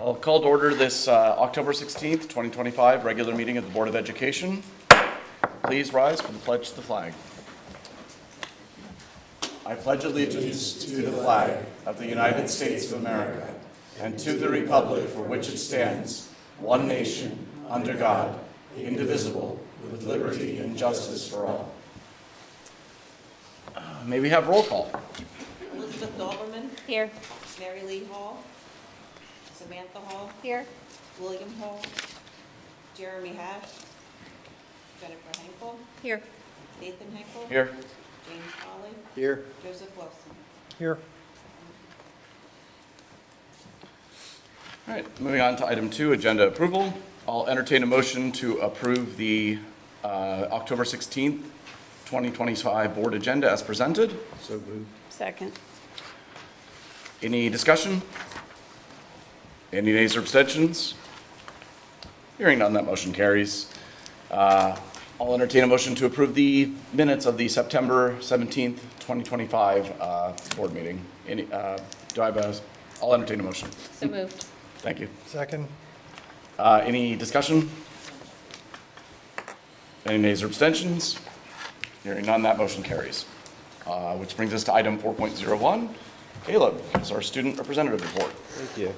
I'll call to order this October 16th, 2025 regular meeting of the Board of Education. Please rise for the pledge to the flag. I pledge allegiance to the flag of the United States of America and to the republic for which it stands, one nation, under God, indivisible, with liberty and justice for all. May we have roll call? Elizabeth Doberman. Here. Mary Lee Hall. Samantha Hall. Here. William Hall. Jeremy Hash. Jennifer Henkel. Here. Nathan Henkel. Here. James Foley. Here. Joseph Wilson. Here. All right, moving on to item 2, agenda approval. I'll entertain a motion to approve the October 16th, 2025 board agenda as presented. So moved. Second. Any discussion? Any nays or abstentions? Hearing none, that motion carries. I'll entertain a motion to approve the minutes of the September 17th, 2025 board meeting. I'll entertain a motion. So moved. Thank you. Second. Any discussion? Any nays or abstentions? Hearing none, that motion carries. Which brings us to item 4.01. Caleb, it's our student representative report. Thank you.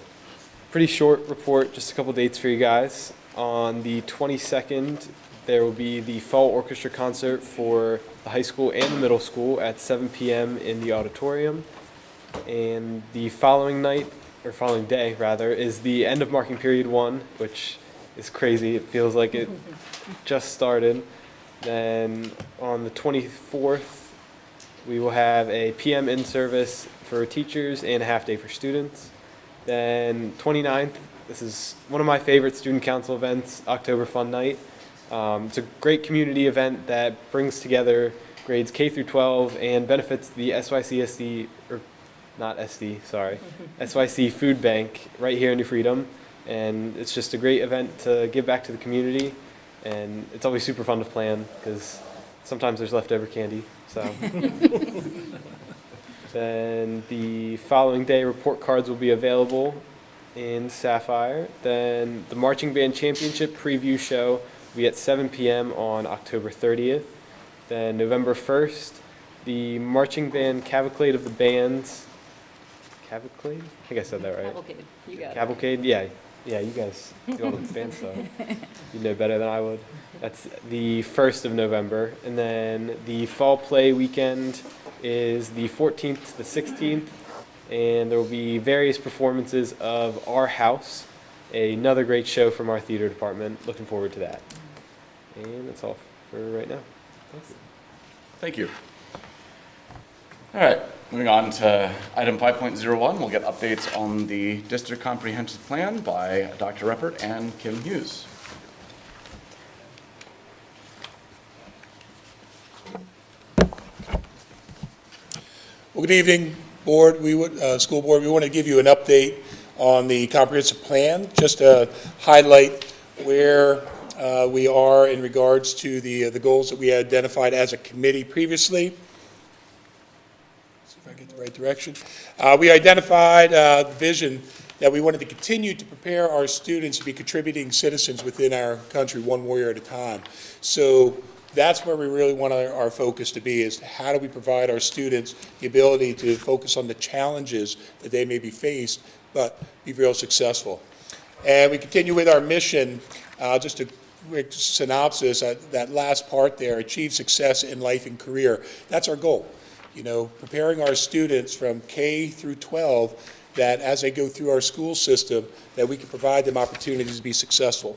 Pretty short report, just a couple dates for you guys. On the 22nd, there will be the fall orchestra concert for the high school and the middle school at 7 p.m. in the auditorium. And the following night, or following day rather, is the end of marking period 1, which is crazy. It feels like it just started. Then on the 24th, we will have a PM in-service for teachers and a half day for students. Then 29th, this is one of my favorite student council events, October Fun Night. It's a great community event that brings together grades K through 12 and benefits the SYC Food Bank right here in New Freedom. And it's just a great event to give back to the community. And it's always super fun to plan because sometimes there's leftover candy. So then the following day, report cards will be available in Sapphire. Then the Marching Band Championship preview show will be at 7 p.m. on October 30th. Then November 1st, the Marching Band Cavalcade of the Bands. Cavalcade? I think I said that right. Cavalcade. You got it. Cavalcade? Yeah. Yeah, you guys do all the band stuff. You know better than I would. That's the 1st of November. And then the fall play weekend is the 14th to the 16th. And there will be various performances of Our House, another great show from our theater department. Looking forward to that. And that's all for right now. Thank you. Thank you. All right, moving on to item 5.01, we'll get updates on the district comprehensive plan by Dr. Reppert and Kim Hughes. Well, good evening, board. School board. We want to give you an update on the comprehensive plan, just to highlight where we are in regards to the goals that we identified as a committee previously. See if I get the right direction. We identified the vision that we wanted to continue to prepare our students to be contributing citizens within our country, one warrior at a time. So that's where we really want our focus to be, is how do we provide our students the ability to focus on the challenges that they may be faced, but be real successful. And we continue with our mission, just a quick synopsis, that last part there, achieve success in life and career. That's our goal. You know, preparing our students from K through 12, that as they go through our school system, that we can provide them opportunities to be successful.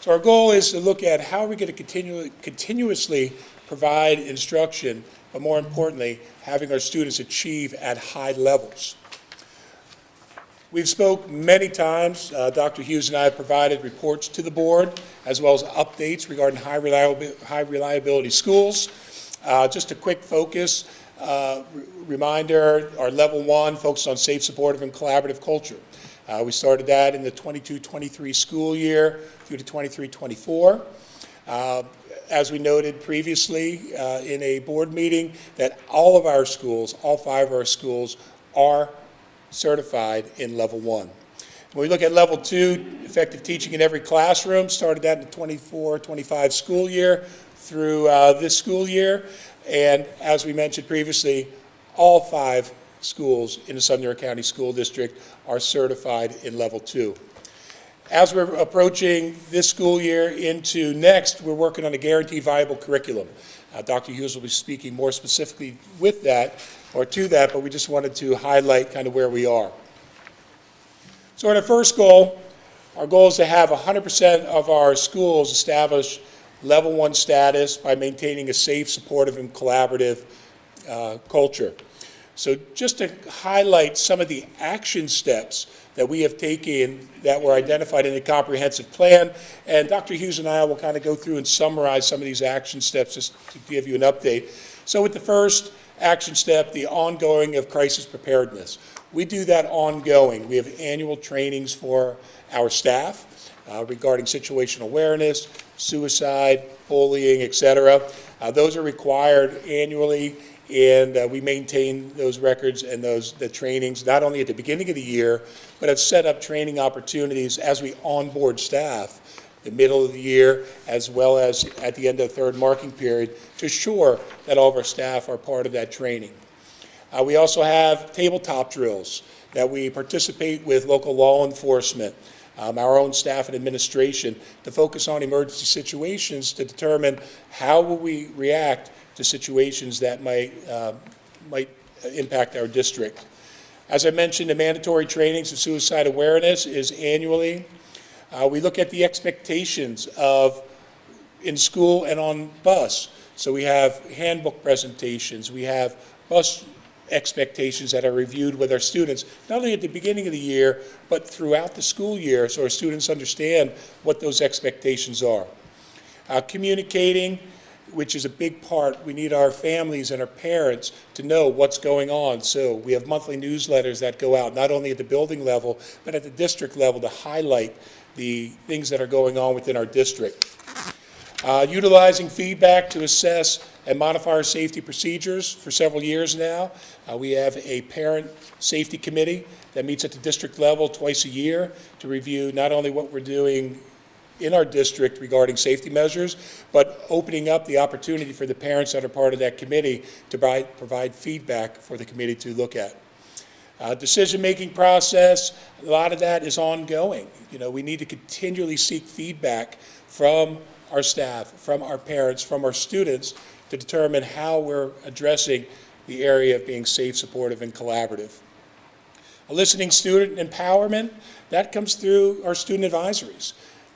So our goal is to look at how we're going to continuously provide instruction, but more importantly, having our students achieve at high levels. We've spoke many times. Dr. Hughes and I have provided reports to the board, as well as updates regarding high reliability schools. Just a quick focus, reminder, our level 1 focused on safe, supportive, and collaborative culture. We started that in the 22-23 school year through to 23-24. As we noted previously in a board meeting, that all of our schools, all 5 of our schools, are certified in level 1. When we look at level 2, effective teaching in every classroom, started that in the 24-25 school year through this school year. And as we mentioned previously, all 5 schools in the Southern New York County School District are certified in level 2. As we're approaching this school year into next, we're working on a guaranteed viable curriculum. Dr. Hughes will be speaking more specifically with that, or to that, but we just wanted to highlight kind of where we are. So in our first goal, our goal is to have 100% of our schools establish level 1 status by maintaining a safe, supportive, and collaborative culture. So just to highlight some of the action steps that we have taken that were identified in the comprehensive plan, and Dr. Hughes and I will kind of go through and summarize some of these action steps just to give you an update. So with the first action step, the ongoing of crisis preparedness. We do that ongoing. We have annual trainings for our staff regarding situational awareness, suicide, bullying, et cetera. Those are required annually, and we maintain those records and the trainings not only at the beginning of the year, but have set up training opportunities as we onboard staff the middle of the year, as well as at the end of the third marking period, to ensure that all of our staff are part of that training. We also have tabletop drills that we participate with local law enforcement, our own staff and administration, to focus on emergency situations to determine how will we react to situations that might impact our district. As I mentioned, the mandatory trainings of suicide awareness is annually. We look at the expectations of in school and on bus. So we have handbook presentations, we have bus expectations that are reviewed with our students, not only at the beginning of the year, but throughout the school year, so our students understand what those expectations are. Communicating, which is a big part. We need our families and our parents to know what's going on. So we have monthly newsletters that go out, not only at the building level, but at the district level to highlight the things that are going on within our district. Utilizing feedback to assess and modify our safety procedures for several years now. We have a parent safety committee that meets at the district level twice a year to review not only what we're doing in our district regarding safety measures, but opening up the opportunity for the parents that are part of that committee to provide feedback for the committee to look at. Decision-making process, a lot of that is ongoing. You know, we need to continually seek feedback from our staff, from our parents, from our students to determine how we're addressing the area of being safe, supportive, and collaborative. Eliciting student empowerment, that comes through our student advisories.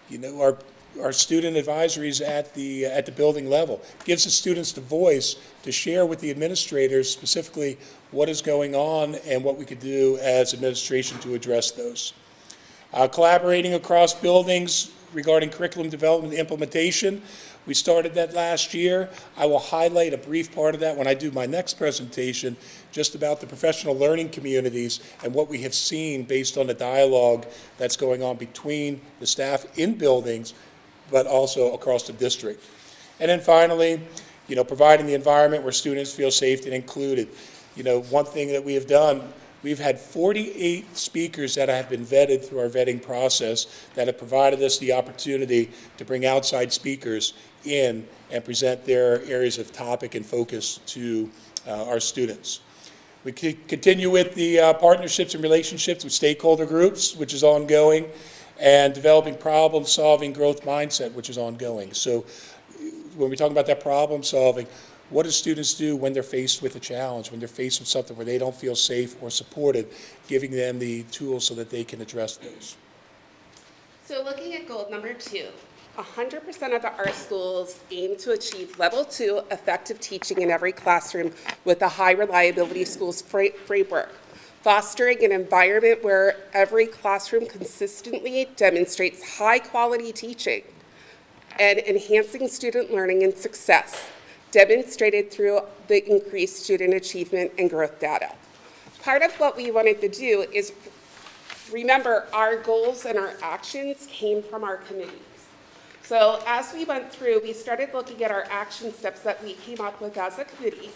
You know, our student advisories at the building level gives the students the voice to share with the administrators specifically what is going on and what we could do as administration to address those. Collaborating across buildings regarding curriculum development and implementation. We started that last year. I will highlight a brief part of that when I do my next presentation, just about the professional learning communities and what we have seen based on the dialogue that's going on between the staff in buildings, but also across the district. And then finally, you know, providing the environment where students feel safe and included. You know, one thing that we have done, we've had 48 speakers that have been vetted through our vetting process that have provided us the opportunity to bring outside speakers in and present their areas of topic and focus to our students. We continue with the partnerships and relationships with stakeholder groups, which is ongoing, and developing problem-solving growth mindset, which is ongoing. So when we talk about that problem solving, what do students do when they're faced with a challenge, when they're faced with something where they don't feel safe or supported, giving them the tools so that they can address those. So looking at goal number 2, 100% of our schools aim to achieve level 2 effective teaching in every classroom with a high reliability schools framework, fostering an environment where every classroom consistently demonstrates high quality teaching and enhancing student learning and success, demonstrated through the increased student achievement and growth data. Part of what we wanted to do is remember our goals and our actions came from our committees. So as we went through, we started looking at our action steps that we came up with as a committee,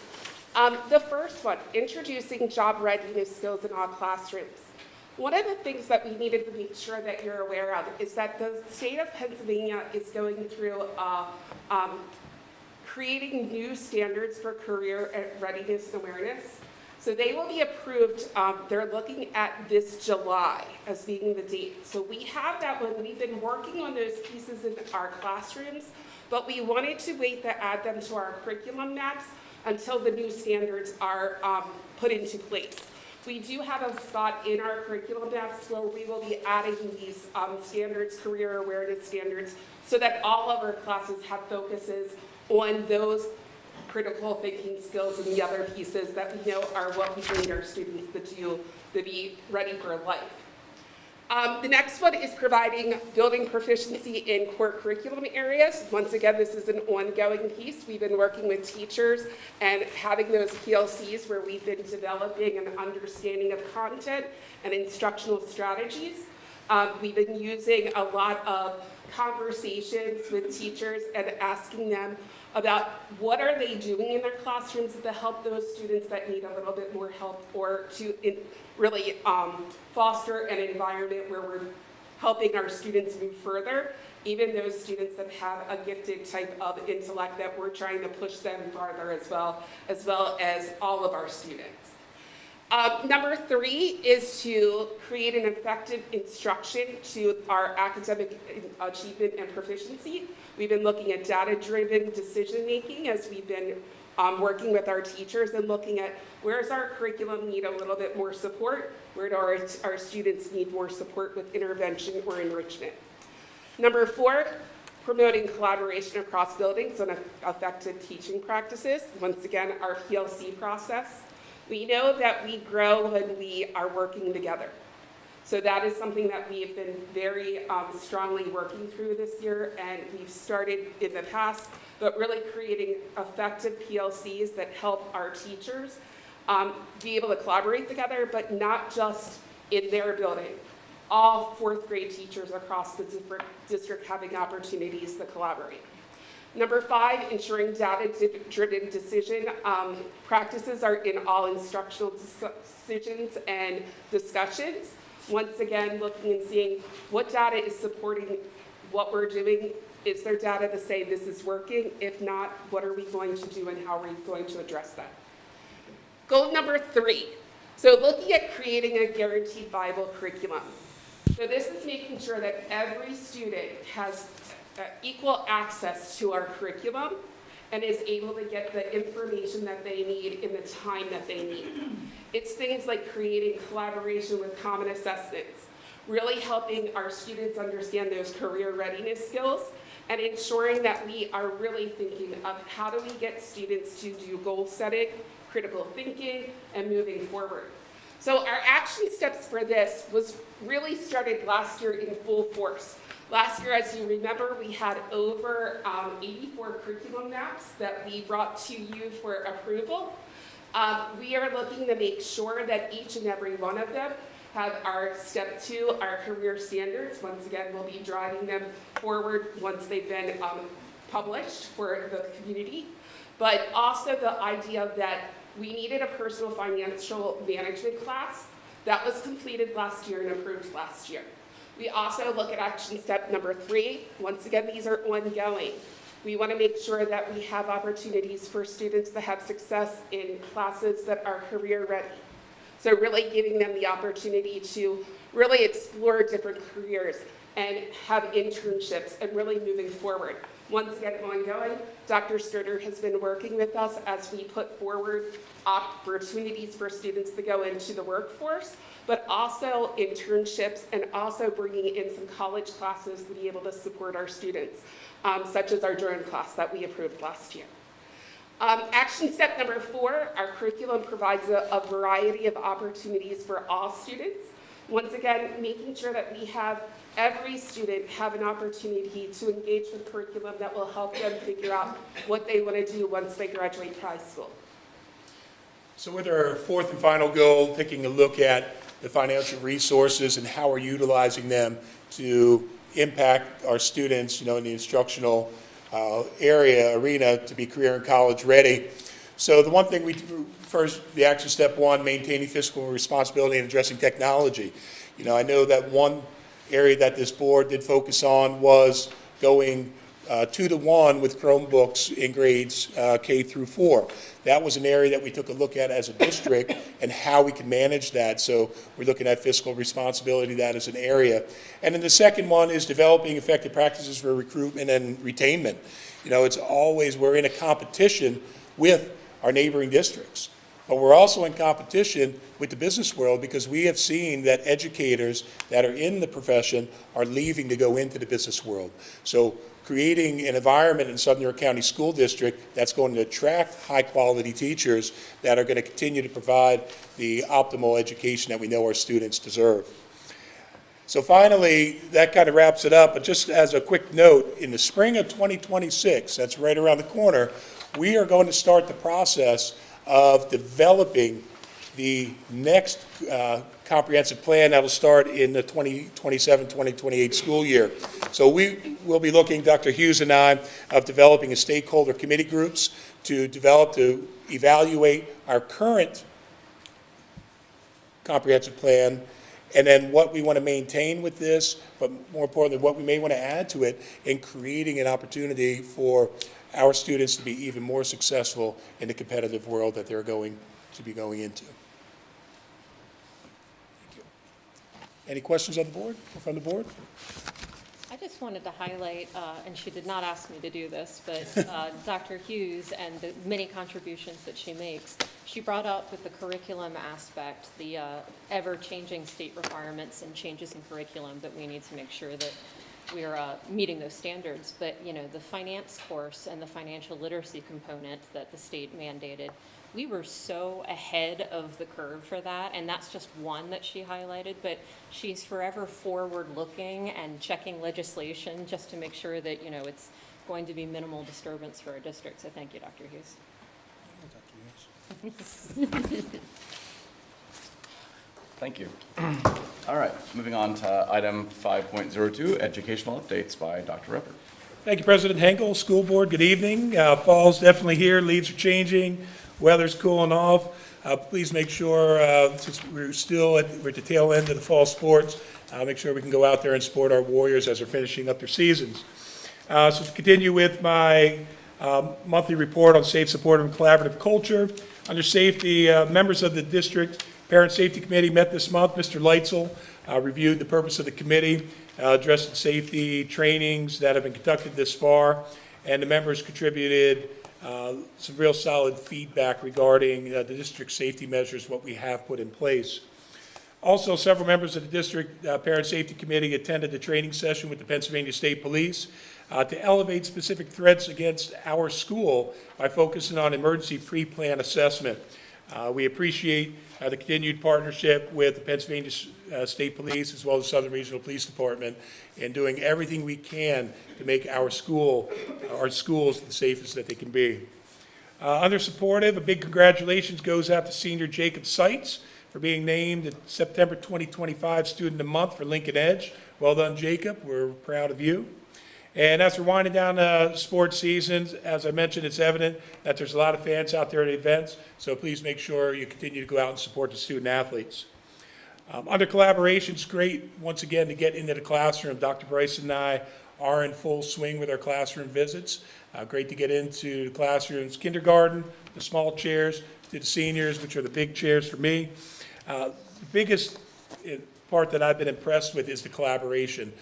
The first one, introducing job readiness skills in all classrooms. One of the things that we needed to make sure that you're aware of is that the state of Pennsylvania is going through creating new standards for career readiness and awareness. So they will be approved, they're looking at this July as being the date. So we have that one, we've been working on those pieces in our classrooms, but we wanted to wait to add them to our curriculum maps until the new standards are put into place. We do have a spot in our curriculum maps where we will be adding these standards, career awareness standards, so that all of our classes have focuses on those critical thinking skills and the other pieces that we know are what we need our students to do to be ready for life. The next one is building proficiency in core curriculum areas. Once again, this is an ongoing piece. We've been working with teachers and having those PLCs where we've been developing an understanding of content and instructional strategies. We've been using a lot of conversations with teachers and asking them about what are they doing in their classrooms to help those students that need a little bit more help, or to really foster an environment where we're helping our students move further, even those students that have a gifted type of intellect that we're trying to push them farther as well as all of our students. Number 3 is to create an effective instruction to our academic achievement and proficiency. We've been looking at data-driven decision-making as we've been working with our teachers and looking at where does our curriculum need a little bit more support, where do our students need more support with intervention or enrichment. Number 4, promoting collaboration across buildings and effective teaching practices. Once again, our PLC process. We know that we grow when we are working together. So that is something that we've been very strongly working through this year, and we've started in the past, but really creating effective PLCs that help our teachers be able to collaborate together, but not just in their building. All 4th grade teachers across the district having opportunities to collaborate. Number 5, ensuring data-driven decision practices are in all instructional decisions and discussions. Once again, looking and seeing what data is supporting what we're doing. Is there data to say this is working? If not, what are we going to do and how are we going to address that? Goal number 3. So looking at creating a guaranteed viable curriculum. So this is making sure that every student has equal access to our curriculum and is able to get the information that they need in the time that they need. It's things like creating collaboration with common assessments, really helping our students understand those career readiness skills, and ensuring that we are really thinking of how do we get students to do goal setting, critical thinking, and moving forward. So our action steps for this was really started last year in full force. Last year, as you remember, we had over 84 curriculum maps that we brought to you for approval. We are looking to make sure that each and every one of them have our step 2, our career standards. Once again, we'll be driving them forward once they've been published for the community. But also the idea that we needed a personal financial management class that was completed last year and approved last year. We also look at action step number 3. Once again, these are ongoing. We want to make sure that we have opportunities for students to have success in classes that are career ready. So really giving them the opportunity to really explore different careers and have internships and really moving forward. Once again, ongoing, Dr. Sturter has been working with us as we put forward opportunities for students to go into the workforce, but also internships and also bringing in some college classes to be able to support our students, such as our drone class that we approved last year. Action step number 4, our curriculum provides a variety of opportunities for all students. Once again, making sure that we have every student have an opportunity to engage with curriculum that will help them figure out what they want to do once they graduate high school. So with our 4th and final goal, taking a look at the financial resources and how we're utilizing them to impact our students, in the instructional arena to be career and college ready. So the one thing we do first, the action step one, maintaining fiscal responsibility and addressing technology. You know, I know that one area that this board did focus on was going 2-to-1 with Chromebooks in grades K through 4. That was an area that we took a look at as a district and how we can manage that. So we're looking at fiscal responsibility, that as an area. And then the second one is developing effective practices for recruitment and retainment. You know, it's always, we're in a competition with our neighboring districts. But we're also in competition with the business world because we have seen that educators that are in the profession are leaving to go into the business world. So creating an environment in Southern York County School District that's going to attract high-quality teachers that are going to continue to provide the optimal education that we know our students deserve. So finally, that kind of wraps it up, but just as a quick note, in the spring of 2026, that's right around the corner, we are going to start the process of developing the next comprehensive plan that will start in the 2027-2028 school year. So we will be looking, Dr. Hughes and I, of developing a stakeholder committee groups to evaluate our current comprehensive plan, and then what we want to maintain with this, but more importantly, what we may want to add to it in creating an opportunity for our students to be even more successful in the competitive world that they're going to be going into. Thank you. Any questions on the board or from the board? I just wanted to highlight, and she did not ask me to do this, but Dr. Hughes and the many contributions that she makes. She brought up with the curriculum aspect, the ever-changing state requirements and changes in curriculum that we need to make sure that we're meeting those standards. But, you know, the finance course and the financial literacy component that the state mandated, we were so ahead of the curve for that, and that's just one that she highlighted, but she's forever forward-looking and checking legislation just to make sure that, you know, it's going to be minimal disturbance for our district. So thank you, Dr. Hughes. Thank you. All right, moving on to item 5.02, educational updates by Dr. Ripper. Thank you, President Henkel. School Board, good evening. Fall's definitely here, leaves are changing, weather's cooling off. Please make sure, since we're at the tail end of the fall sports, make sure we can go out there and support our Warriors as they're finishing up their seasons. So to continue with my monthly report on safe, supportive, and collaborative culture. Under safety, members of the district Parent Safety Committee met this month. Mr. Leitzel reviewed the purpose of the committee, addressed safety trainings that have been conducted this far, and the members contributed some real solid feedback regarding the district safety measures, what we have put in place. Also, several members of the district Parent Safety Committee attended the training session with the Pennsylvania State Police to elevate specific threats against our school by focusing on emergency pre-plan assessment. We appreciate the continued partnership with the Pennsylvania State Police as well as the Southern Regional Police Department in doing everything we can to make our schools the safest that they can be. Under supportive, a big congratulations goes out to senior Jacob Seitz for being named the September 2025 Student of the Month for Lincoln Edge. Well done, Jacob. We're proud of you. And as we're winding down sports seasons, as I mentioned, it's evident that there's a lot of fans out there at events, so please make sure you continue to go out and support the student athletes. Under collaboration, it's great, once again, to get into the classroom. Dr. Bryson and I are in full swing with our classroom visits. Great to get into the classrooms, kindergarten, the small chairs, to the seniors, which are the big chairs for me. The biggest part that I've been impressed with is the collaboration.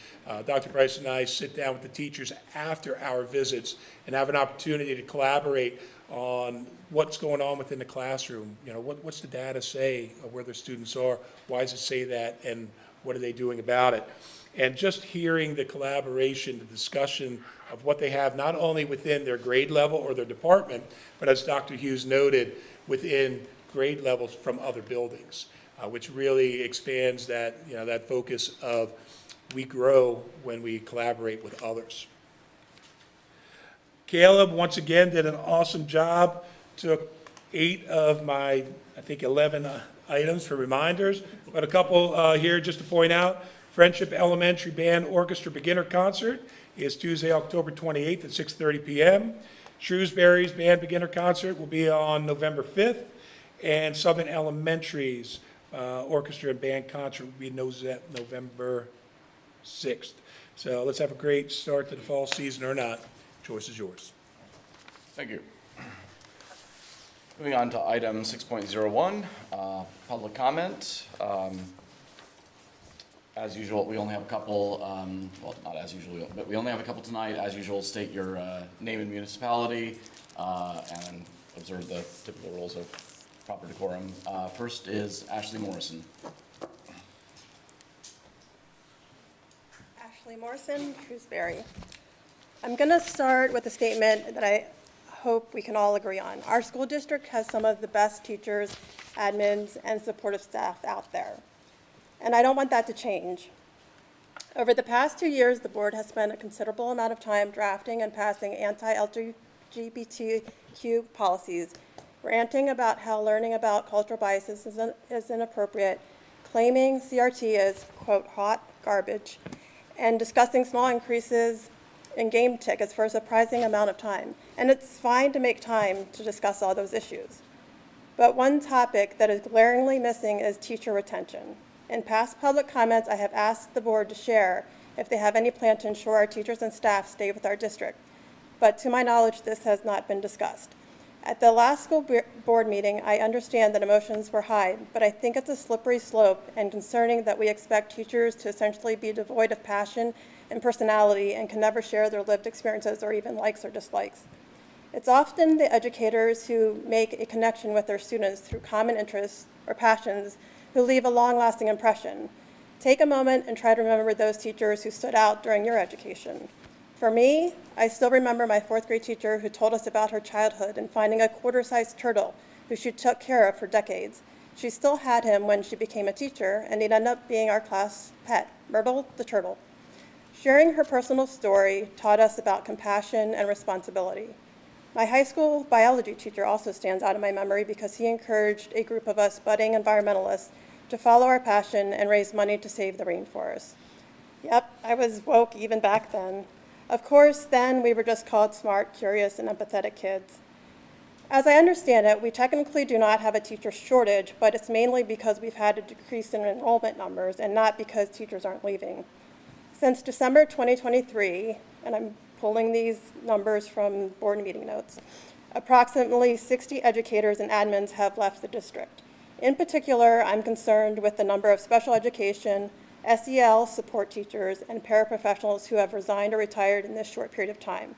Dr. Bryson and I sit down with the teachers after our visits and have an opportunity to collaborate on what's going on within the classroom. You know, what's the data say of where their students are? Why does it say that? And what are they doing about it? And just hearing the collaboration, the discussion of what they have, not only within their grade level or their department, but as Dr. Hughes noted, within grade levels from other buildings. Which really expands that, you know, that focus of we grow when we collaborate with others. Caleb, once again, did an awesome job, took 8 of my, I think, 11 items for reminders, but a couple here just to point out. Friendship Elementary Band Orchestra Beginner Concert is Tuesday, October 28th at 6:30 p.m. Shrewsbury's Band Beginner Concert will be on November 5th, and Southern Elementary's Orchestra and Band Concert will be November 6th. So let's have a great start to the fall season or not. Choice is yours. Thank you. Moving on to item 6.01, public comment. As usual, we only have a couple, well, not as usual, but we only have a couple tonight. As usual, state your name and municipality, and observe the typical rules of proper decorum. First is Ashley Morrison. Ashley Morrison, Shrewsbury. I'm going to start with a statement that I hope we can all agree on. Our school district has some of the best teachers, admins, and supportive staff out there. And I don't want that to change. Over the past 2 years, the board has spent a considerable amount of time drafting and passing anti-LGBTQ policies, ranting about how learning about cultural biases is inappropriate, claiming CRT is, quote, hot garbage, and discussing small increases in game tickets for a surprising amount of time. And it's fine to make time to discuss all those issues. But one topic that is glaringly missing is teacher retention. In past public comments, I have asked the board to share if they have any plan to ensure our teachers and staff stay with our district. But to my knowledge, this has not been discussed. At the last school board meeting, I understand that emotions were high, but I think it's a slippery slope and concerning that we expect teachers to essentially be devoid of passion and personality and can never share their lived experiences or even likes or dislikes. It's often the educators who make a connection with their students through common interests or passions who leave a long-lasting impression. Take a moment and try to remember those teachers who stood out during your education. For me, I still remember my 4th grade teacher who told us about her childhood and finding a quarter-sized turtle who she took care of for decades. She still had him when she became a teacher, and he'd end up being our class pet, Myrtle the turtle. Sharing her personal story taught us about compassion and responsibility. My high school biology teacher also stands out in my memory because he encouraged a group of us budding environmentalists to follow our passion and raise money to save the rainforest. Yep, I was woke even back then. Of course, then we were just called smart, curious, and empathetic kids. As I understand it, we technically do not have a teacher shortage, but it's mainly because we've had a decrease in enrollment numbers and not because teachers aren't leaving. Since December 2023, and I'm pulling these numbers from board meeting notes, approximately 60 educators and admins have left the district. In particular, I'm concerned with the number of special education, SEL support teachers, and paraprofessionals who have resigned or retired in this short period of time.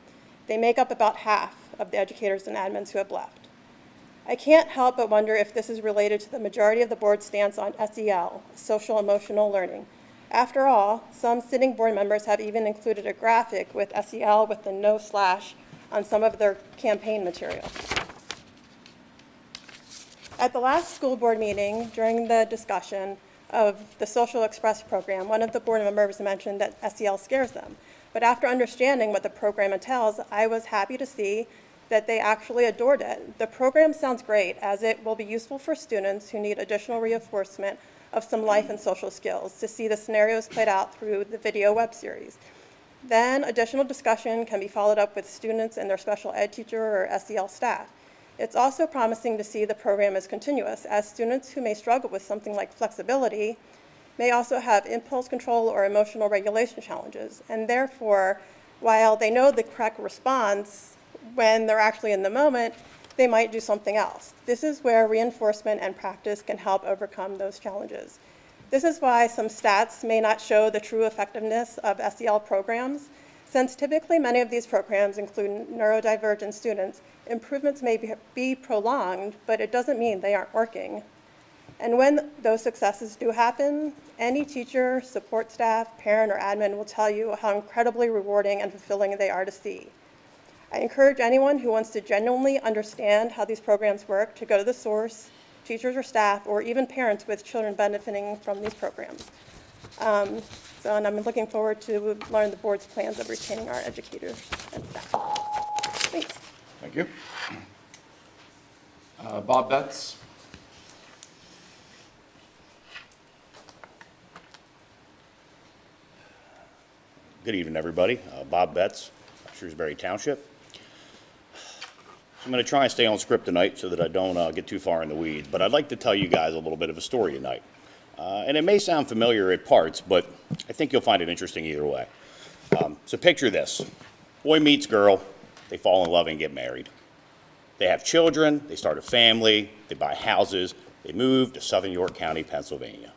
They make up about half of the educators and admins who have left. I can't help but wonder if this is related to the majority of the board's stance on SEL, social emotional learning. After all, some sitting board members have even included a graphic with SEL with the no slash on some of their campaign material. At the last school board meeting, during the discussion of the Social Express program, one of the board members mentioned that SEL scares them. But after understanding what the program entails, I was happy to see that they actually adored it. The program sounds great, as it will be useful for students who need additional reinforcement of some life and social skills to see the scenarios played out through the video web series. Then additional discussion can be followed up with students and their special ed teacher or SEL staff. It's also promising to see the program as continuous, as students who may struggle with something like flexibility may also have impulse control or emotional regulation challenges. And therefore, while they know the correct response when they're actually in the moment, they might do something else. This is where reinforcement and practice can help overcome those challenges. This is why some stats may not show the true effectiveness of SEL programs. Since typically many of these programs include neurodivergent students, improvements may be prolonged, but it doesn't mean they aren't working. And when those successes do happen, any teacher, support staff, parent, or admin will tell you how incredibly rewarding and fulfilling they are to see. I encourage anyone who wants to genuinely understand how these programs work to go to the source, teachers or staff, or even parents with children benefiting from these programs. And I'm looking forward to learn the board's plans of retaining our educators and staff. Thanks. Thank you. Bob Betts. Good evening, everybody. Bob Betts, Shrewsbury Township. I'm going to try and stay on script tonight so that I don't get too far in the weeds, but I'd like to tell you guys a little bit of a story tonight. And it may sound familiar at parts, but I think you'll find it interesting either way. So picture this. Boy meets girl, they fall in love and get married. They have children, they start a family, they buy houses, they move to Southern York County, Pennsylvania.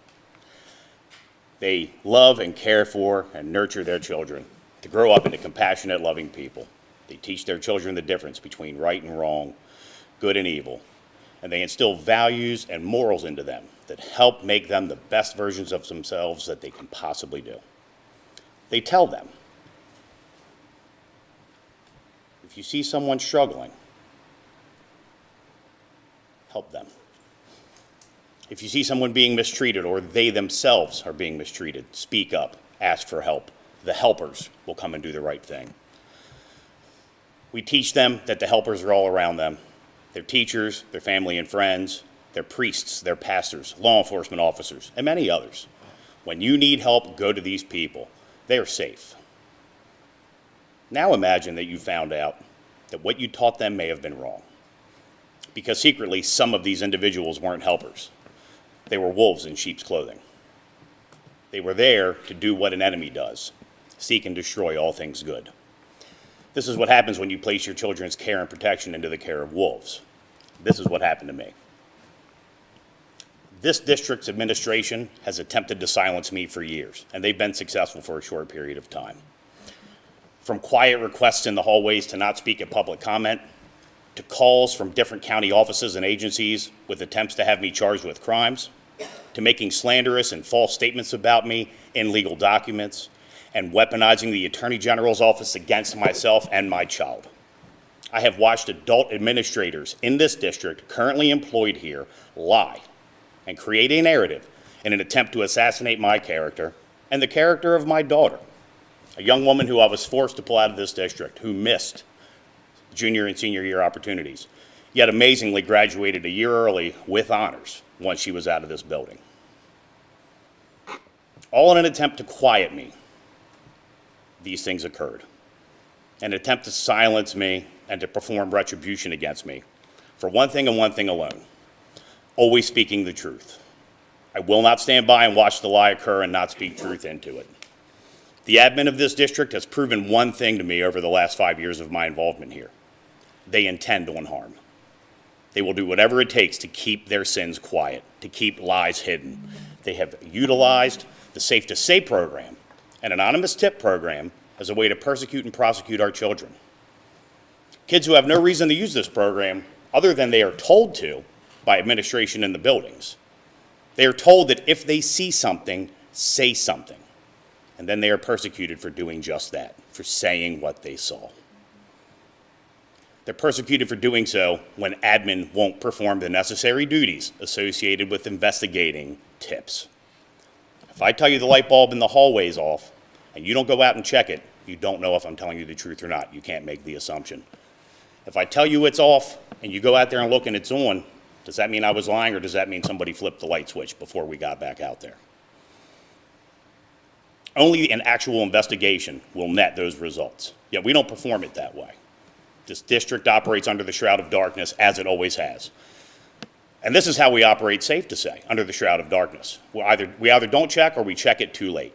They love and care for and nurture their children to grow up into compassionate, loving people. They teach their children the difference between right and wrong, good and evil, and they instill values and morals into them that help make them the best versions of themselves that they can possibly do. They tell them, if you see someone struggling, help them. If you see someone being mistreated or they themselves are being mistreated, speak up, ask for help. The helpers will come and do the right thing. We teach them that the helpers are all around them. Their teachers, their family and friends, their priests, their pastors, law enforcement officers, and many others. When you need help, go to these people. They are safe. Now imagine that you found out that what you taught them may have been wrong. Because secretly, some of these individuals weren't helpers. They were wolves in sheep's clothing. They were there to do what an enemy does, seek and destroy all things good. This is what happens when you place your children's care and protection into the care of wolves. This is what happened to me. This district's administration has attempted to silence me for years, and they've been successful for a short period of time. From quiet requests in the hallways to not speak at public comment, to calls from different county offices and agencies with attempts to have me charged with crimes, to making slanderous and false statements about me in legal documents, and weaponizing the Attorney General's office against myself and my child. I have watched adult administrators in this district currently employed here lie and create a narrative in an attempt to assassinate my character and the character of my daughter, a young woman who I was forced to pull out of this district, who missed junior and senior year opportunities, yet amazingly graduated a year early with honors once she was out of this building. All in an attempt to quiet me, these things occurred. An attempt to silence me and to perform retribution against me for one thing and one thing alone, always speaking the truth. I will not stand by and watch the lie occur and not speak truth into it. The admin of this district has proven one thing to me over the last 5 years of my involvement here. They intend on harm. They will do whatever it takes to keep their sins quiet, to keep lies hidden. They have utilized the Safe to Say program, an anonymous tip program, as a way to persecute and prosecute our children. Kids who have no reason to use this program other than they are told to by administration in the buildings. They are told that if they see something, say something. And then they are persecuted for doing just that, for saying what they saw. They're persecuted for doing so when admin won't perform the necessary duties associated with investigating tips. If I tell you the light bulb in the hallway is off and you don't go out and check it, you don't know if I'm telling you the truth or not. You can't make the assumption. If I tell you it's off and you go out there and look and it's on, does that mean I was lying or does that mean somebody flipped the light switch before we got back out there? Only an actual investigation will net those results. Yet we don't perform it that way. This district operates under the shroud of darkness, as it always has. And this is how we operate, safe to say, under the shroud of darkness. We either don't check or we check it too late.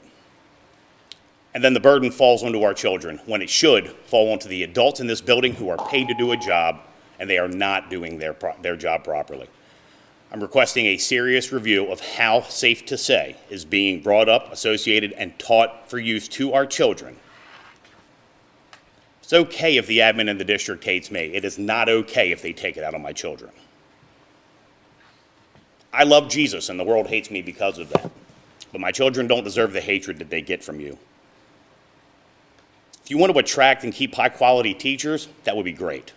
And then the burden falls onto our children when it should fall onto the adults in this building who are paid to do a job and they are not doing their job properly. I'm requesting a serious review of how Safe to Say is being brought up, associated, and taught for use to our children. It's okay if the admin in the district hates me. It is not okay if they take it out on my children. I love Jesus and the world hates me because of that. But my children don't deserve the hatred that they get from you. If you want to attract and keep high-quality teachers, that would be great.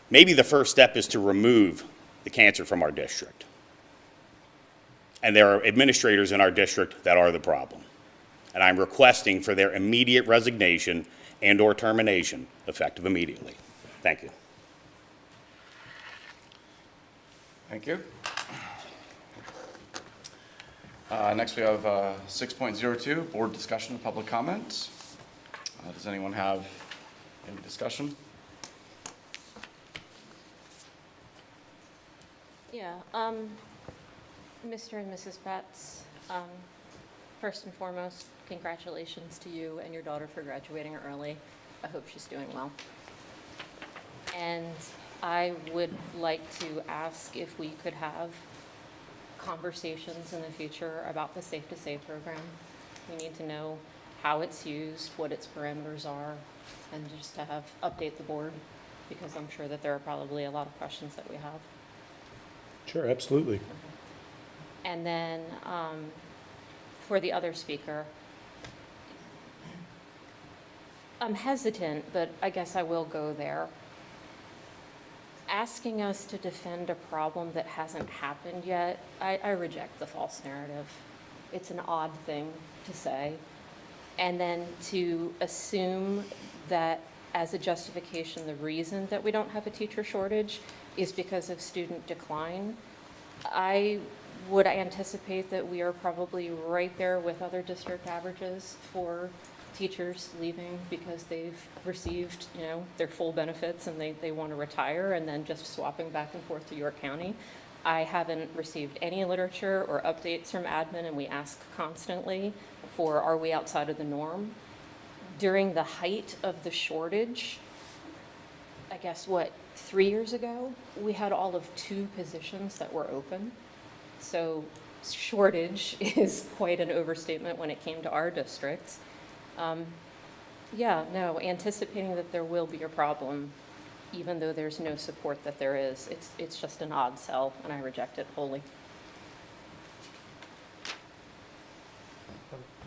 Maybe the first step is to remove the cancer from our district. And there are administrators in our district that are the problem. And I'm requesting for their immediate resignation and/or termination, effective immediately. Thank you. Thank you. Next, we have 6.02, board discussion and public comment. Does anyone have any discussion? Yeah, Mr. and Mrs. Betts, first and foremost, congratulations to you and your daughter for graduating early. I hope she's doing well. And I would like to ask if we could have conversations in the future about the Safe to Say program. We need to know how it's used, what its parameters are, and just to update the board, because I'm sure that there are probably a lot of questions that we have. Sure, absolutely. And then for the other speaker, I'm hesitant, but I guess I will go there. Asking us to defend a problem that hasn't happened yet, I reject the false narrative. It's an odd thing to say. And then to assume that as a justification, the reason that we don't have a teacher shortage is because of student decline. I would anticipate that we are probably right there with other district averages for teachers leaving because they've received, their full benefits and they want to retire, and then just swapping back and forth to York County. I haven't received any literature or updates from admin, and we ask constantly for, are we outside of the norm? During the height of the shortage, I guess, 3 years ago, we had all of 2 positions that were open. So shortage is quite an overstatement when it came to our district. Anticipating that there will be a problem, even though there's no support that there is, it's just an odd sell, and I reject it wholly.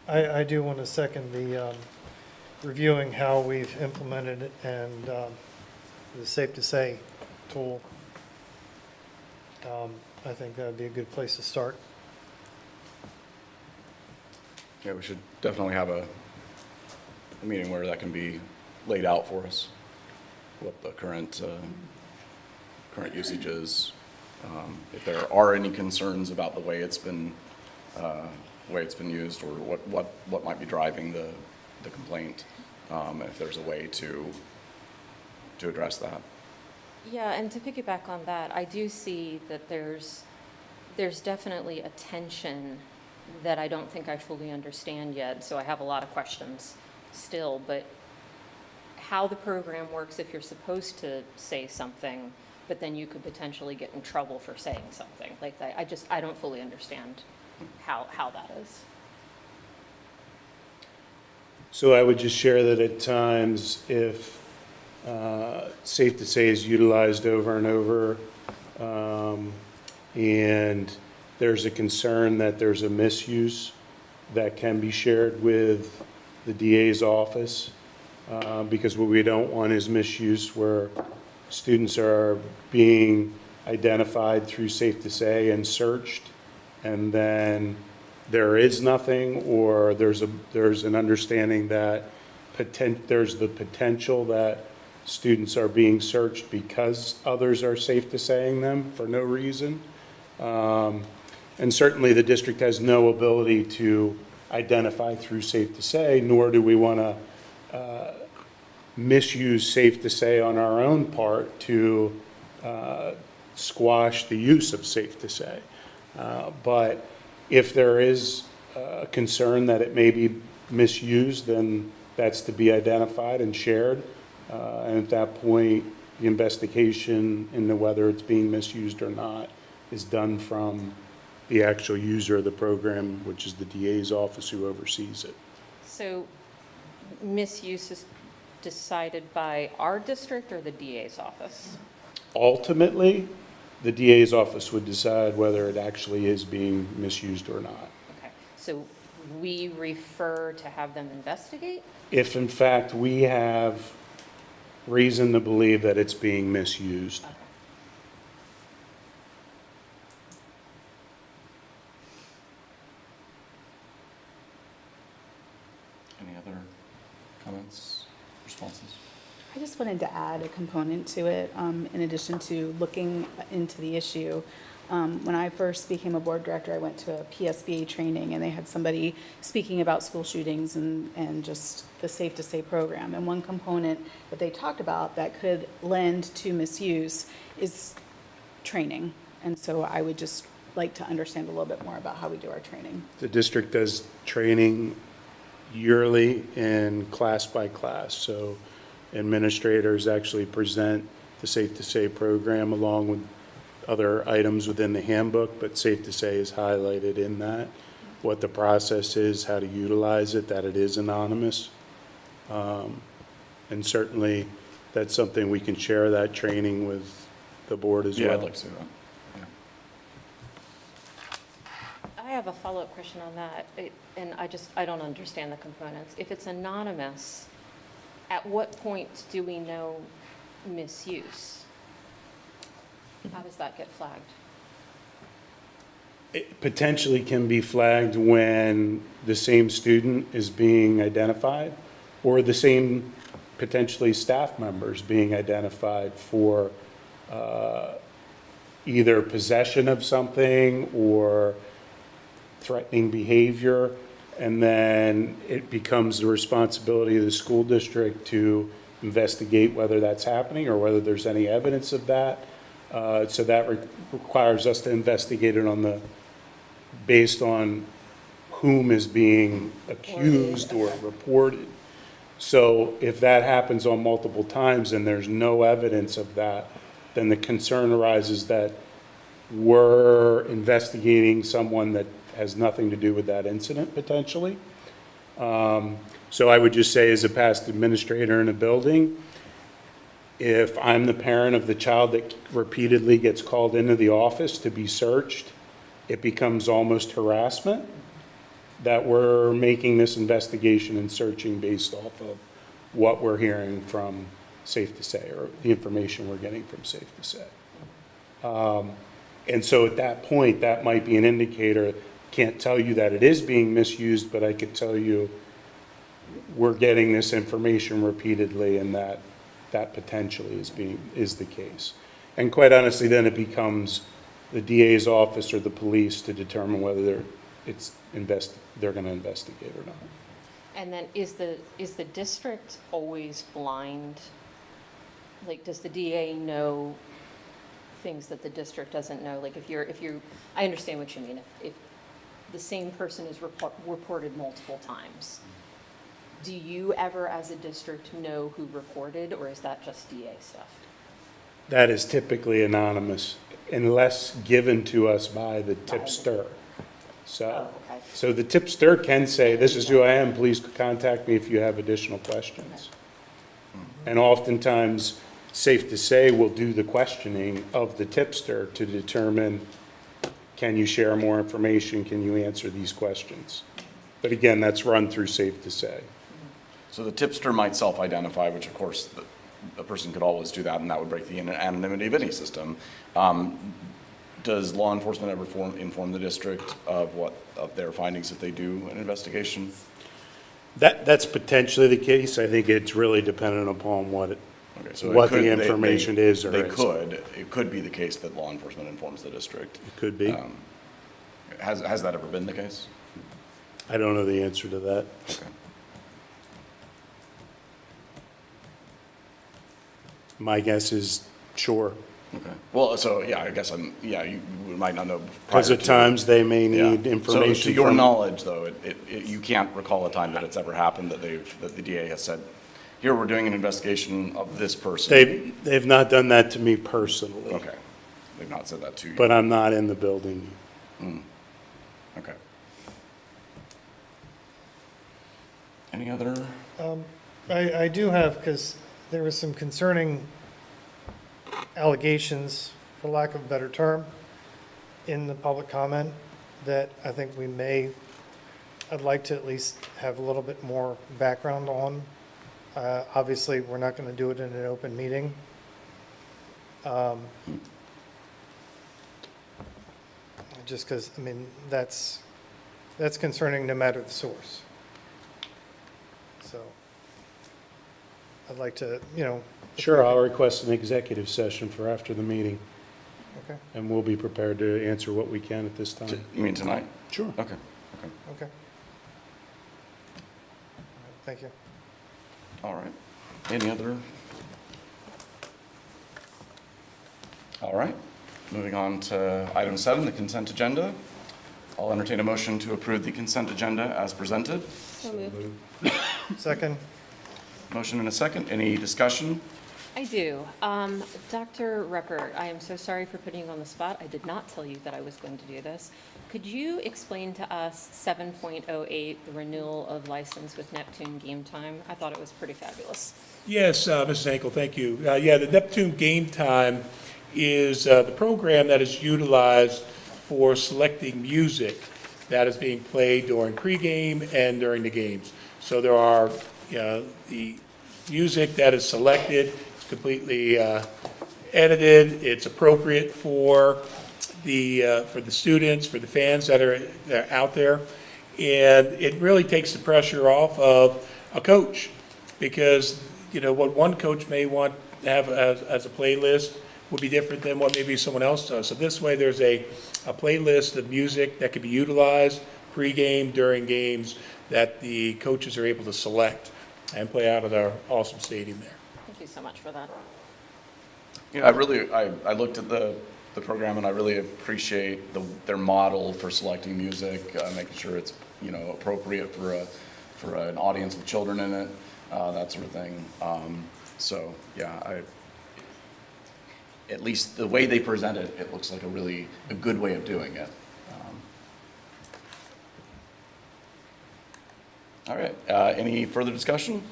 I do want to second the reviewing how we've implemented it and the Safe to Say tool. I think that would be a good place to start. Yeah, we should definitely have a meeting where that can be laid out for us, what the current usage is. If there are any concerns about the way it's been used, or what might be driving the complaint, if there's a way to address that. Yeah, and to piggyback on that, I do see that there's definitely a tension that I don't think I fully understand yet, so I have a lot of questions still, but how the program works if you're supposed to say something, but then you could potentially get in trouble for saying something like that. I don't fully understand how that is. So I would just share that at times, if Safe to Say is utilized over and over, and there's a concern that there's a misuse, that can be shared with the DA's office, because what we don't want is misuse where students are being identified through Safe to Say and searched, and then there is nothing, or there's an understanding that there's the potential that students are being searched because others are Safe to Saying them for no reason. And certainly the district has no ability to identify through Safe to Say, nor do we want to misuse Safe to Say on our own part to squash the use of Safe to Say. But if there is a concern that it may be misused, then that's to be identified and shared. And at that point, the investigation into whether it's being misused or not is done from the actual user of the program, which is the DA's office who oversees it. So misuse is decided by our district or the DA's office? Ultimately, the DA's office would decide whether it actually is being misused or not. Okay, so we refer to have them investigate? If in fact we have reason to believe that it's being misused. Okay. Any other comments, responses? I just wanted to add a component to it, in addition to looking into the issue. When I first became a board director, I went to a PSBA training, and they had somebody speaking about school shootings and just the Safe to Say program. And one component that they talked about that could lend to misuse is training. And so I would just like to understand a little bit more about how we do our training. The district does training yearly and class by class. So administrators actually present the Safe to Say program along with other items within the handbook, but Safe to Say is highlighted in that, what the process is, how to utilize it, that it is anonymous. And certainly, that's something we can share that training with the board as well. Yeah, I'd like to see that. I have a follow-up question on that, and I don't understand the components. If it's anonymous, at what point do we know misuse? How does that get flagged? It potentially can be flagged when the same student is being identified, or the same potentially staff members being identified for either possession of something or threatening behavior, and then it becomes the responsibility of the school district to investigate whether that's happening or whether there's any evidence of that. So that requires us to investigate it based on whom is being accused or reported. So if that happens on multiple times and there's no evidence of that, then the concern arises that we're investigating someone that has nothing to do with that incident potentially. So I would just say, as a past administrator in a building, if I'm the parent of the child that repeatedly gets called into the office to be searched, it becomes almost harassment, that we're making this investigation and searching based off of what we're hearing from Safe to Say, or the information we're getting from Safe to Say. And so at that point, that might be an indicator. Can't tell you that it is being misused, but I could tell you we're getting this information repeatedly, and that potentially is the case. And quite honestly, then it becomes the DA's office or the police to determine whether they're going to investigate or not. And then is the district always blind? Like, does the DA know things that the district doesn't know? Like, if you, I understand what you mean. If the same person is reported multiple times, do you ever, as a district, know who reported, or is that just DA stuff? That is typically anonymous unless given to us by the tipster. So, Oh, okay. so the tipster can say, "This is who I am, please contact me if you have additional questions." And oftentimes, Safe to Say will do the questioning of the tipster to determine, can you share more information, can you answer these questions? But again, that's run through Safe to Say. So the tipster might self-identify, which of course, a person could always do that, and that would break the anonymity of any system. Does law enforcement ever inform the district of their findings if they do an investigation? That's potentially the case. I think it's really dependent upon what Okay, so what the information is or isn't. It could be the case that law enforcement informs the district. It could be. Has that ever been the case? I don't know the answer to that. Okay. My guess is sure. Okay. Well, so, yeah, I guess you might not know. Because prior at to- times they may Yeah. need information So to your from- knowledge, though, you can't recall a time that it's ever happened that the DA has said, here, we're doing an investigation of this person. They've not done that to me personally. Okay. They've not said that to you. But I'm not in the building. Okay. Any other? I do have, because there was some concerning allegations, for lack of a better term, in the public comment that I think I'd like to at least have a little bit more background on. Obviously, we're not going to do it in an open meeting. Just because, I mean, that's concerning no matter the source. So I'd like to, Sure, I'll request an executive session for after the meeting, okay, and we'll be prepared to answer what we can at this time. You mean tonight? Sure. Okay. okay. Thank you. All right. Any other? All right. Moving on to item 7, the consent agenda. I'll entertain a motion to approve the consent agenda as presented. So moved. Second? Motion and a second. Any discussion? I do. Dr. Reppert, I am so sorry for putting you on the spot. I did not tell you that I was going to do this. Could you explain to us 7.08, the renewal of license with Neptune Game Time? I thought it was pretty fabulous. Yes, Mrs. Henkel, thank you. Yeah, the Neptune Game Time is the program that is utilized for selecting music that is being played during pregame and during the games. So there are, the music that is selected is completely edited. It's appropriate for the students, for the fans that are out there. And it really takes the pressure off of a coach, because, what one coach may want to have as a playlist would be different than what maybe someone else does. So this way, there's a playlist of music that can be utilized pregame, during games, that the coaches are able to select and play out of their awesome stadium there. Thank you so much for that. Yeah, I looked at the program and I really appreciate their model for selecting music, making sure it's, appropriate for an audience with children in it, that sort of thing. So, yeah, at least the way they present it, it looks like a good way of doing it. All right, any further discussion?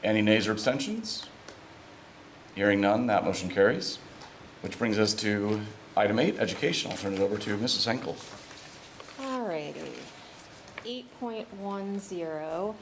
Any nays or abstentions? Hearing none, that motion carries. Which brings us to item 8, education. I'll turn it over to Mrs. Henkel. All righty. 8.10,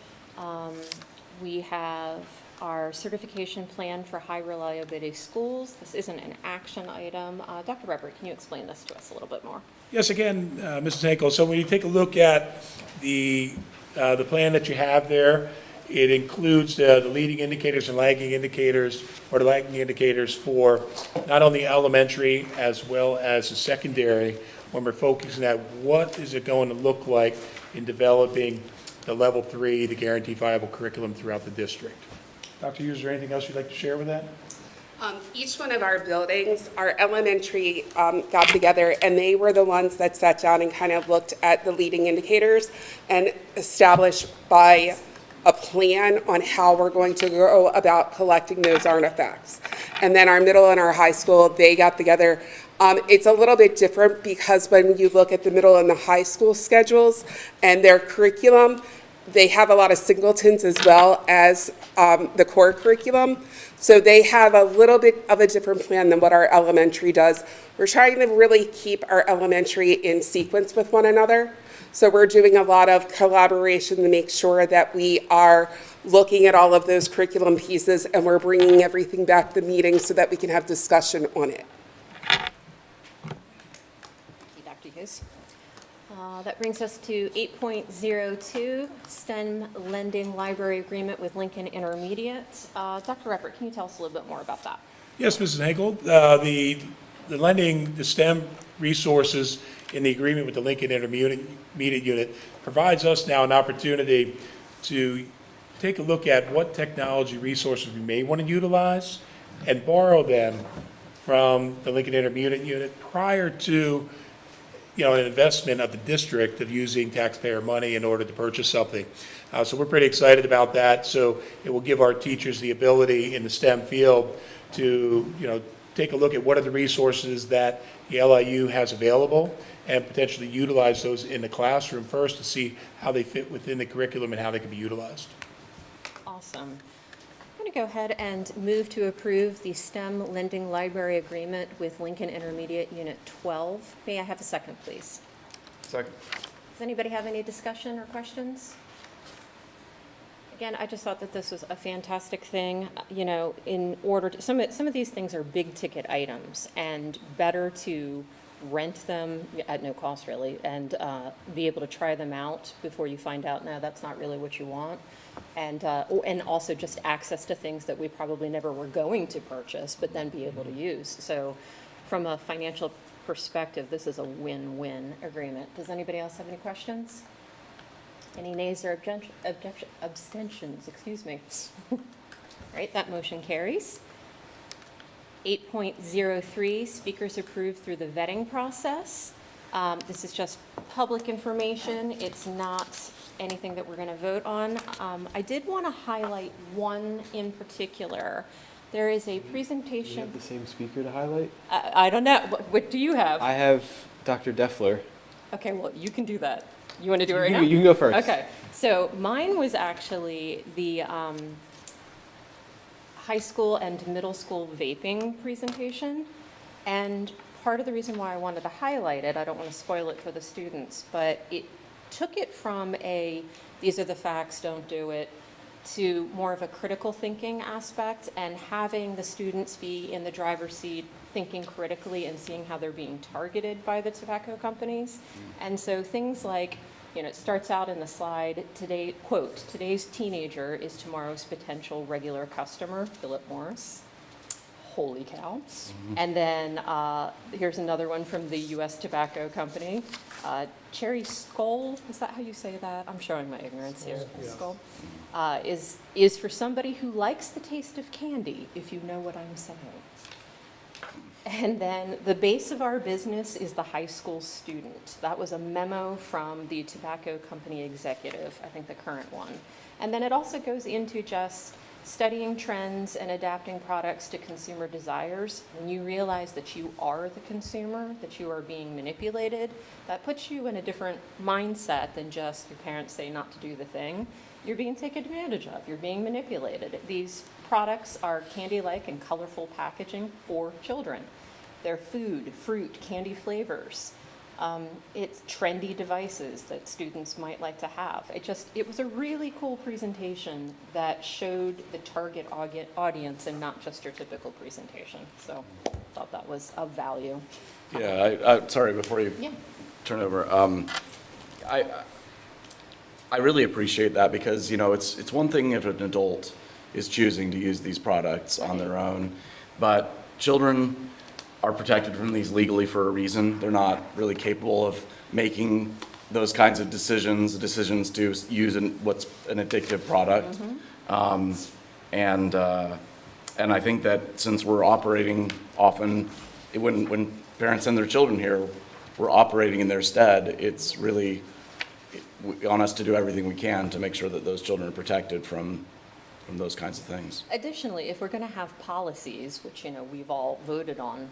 we have our certification plan for high reliability schools. This isn't an action item. Dr. Reppert, can you explain this to us a little bit more? Yes, again, Mrs. Henkel, so when you take a look at the plan that you have there, it includes the leading indicators and lagging indicators, or the lagging indicators for not only elementary as well as the secondary, when we're focusing at what is it going to look like in developing the level 3, the guaranteed viable curriculum throughout the district. Dr. Hughes, is there anything else you'd like to share with that? Each one of our buildings, our elementary got together, and they were the ones that sat down and kind of looked at the leading indicators and established by a plan on how we're going to go about collecting those artifacts. And then our middle and our high school, they got together. It's a little bit different because when you look at the middle and the high school schedules and their curriculum, they have a lot of singletons as well as the core curriculum. So they have a little bit of a different plan than what our elementary does. We're trying to really keep our elementary in sequence with one another. So we're doing a lot of collaboration to make sure that we are looking at all of those curriculum pieces and we're bringing everything back to the meeting so that we can have discussion on it. Thank you, Dr. Hughes. That brings us to 8.02, STEM Lending Library Agreement with Lincoln Intermediate. Dr. Reppert, can you tell us a little bit more about that? Yes, Mrs. Henkel. The lending, the STEM resources in the agreement with the Lincoln Intermediate Unit provides us now an opportunity to take a look at what technology resources we may want to utilize and borrow them from the Lincoln Intermediate Unit prior to an investment of the district of using taxpayer money in order to purchase something. So we're pretty excited about that. So it will give our teachers the ability in the STEM field to, take a look at what are the resources that the LIU has available and potentially utilize those in the classroom first to see how they fit within the curriculum and how they can be utilized. Awesome. I'm going to go ahead and move to approve the STEM Lending Library Agreement with Lincoln Intermediate Unit 12. May I have a second, please? Second. Does anybody have any discussion or questions? Again, I just thought that this was a fantastic thing, in order to, some of these things are big ticket items and better to rent them at no cost really and be able to try them out before you find out, no, that's not really what you want. And also just access to things that we probably never were going to purchase, but then be able to use. So from a financial perspective, this is a win-win agreement. Does anybody else have any questions? Any nays or abstentions, excuse me. All right, that motion carries. 8.03, speakers approved through the vetting process. This is just public information. It's not anything that we're going to vote on. I did want to highlight one in particular. There is a Do you presentation. have the same speaker to highlight? I don't know. What do you have? I have Dr. Deffler. Okay, well, you can do that. You want to do it right You now? can- you can go first. Okay, so mine was actually the high school and middle school vaping presentation. And part of the reason why I wanted to highlight it, I don't want to spoil it for the students, but it took it from these are the facts, don't do it, to more of a critical thinking aspect and having the students be in the driver's seat thinking critically and seeing how they're being targeted by the tobacco companies. And so things like, it starts out in the slide, today, quote, "Today's teenager is tomorrow's potential regular customer, Philip Morris." Holy cow. And then here's another one from the U.S. Tobacco Company. Cherry Skull, is that how you say that? I'm showing my ignorance here. Skull is for somebody who likes the taste of candy, if you know what I'm saying. And then the base of our business is the high school student. That was a memo from the tobacco company executive, I think the current one. And then it also goes into just studying trends and adapting products to consumer desires. When you realize that you are the consumer, that you are being manipulated, that puts you in a different mindset than just your parents say not to do the thing. You're being taken advantage of, you're being manipulated. These products are candy-like and colorful packaging for children. They're food, fruit, candy flavors. It's trendy devices that students might like to have. It was a really cool presentation that showed the target audience and not just your typical presentation. So I thought that was of value. Yeah, sorry, before you Yeah. turn over, I really appreciate that because, it's one thing if an adult is choosing to use these products on their own, but children are protected from these legally for a reason. They're not really capable of making those kinds of decisions to use what's an addictive product. And I think that since we're operating often, when parents send their children here, we're operating in their stead. It's really on us to do everything we can to make sure that those children are protected from those kinds of things. Additionally, if we're going to have policies, which, we've all voted on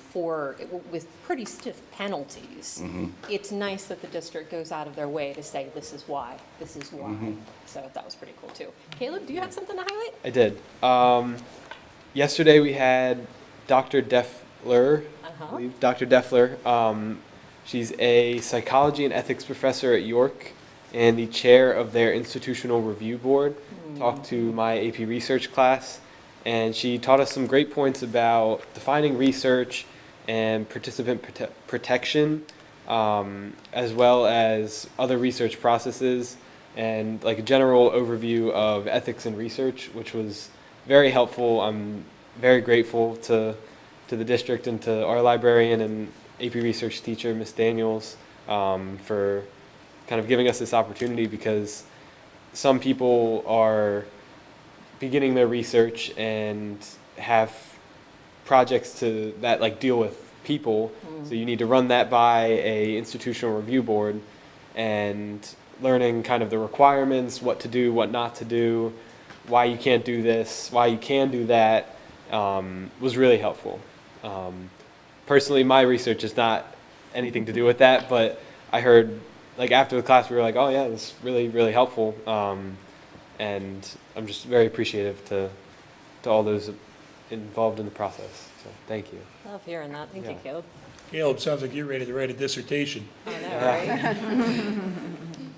with pretty stiff penalties, it's nice that the district goes out of their way to say, this is why. So that was pretty cool too. Caleb, do you have something to highlight? I did. Yesterday we had Dr. Deffler, I believe, Dr. Deffler. She's a psychology and ethics professor at York and the chair of their institutional review board. Talked to my AP research class, and she taught us some great points about defining research and participant protection, as well as other research processes, and like a general overview of ethics in research, which was very helpful. I'm very grateful to the district and to our librarian and AP research teacher, Ms. Daniels, for kind of giving us this opportunity, because some people are beginning their research and have projects that deal with people. So you need to run that by a institutional review board, and learning kind of the requirements, what to do, what not to do, why you can't do this, why you can do that, was really helpful. Personally, my research is not anything to do with that, but I heard after the class, we were like, oh yeah, this is really, really helpful. And I'm just very appreciative to all those involved in the process. So thank you. Love hearing that. Thank you, Yeah. Caleb. Caleb, sounds like you're ready to write a dissertation. I know, right?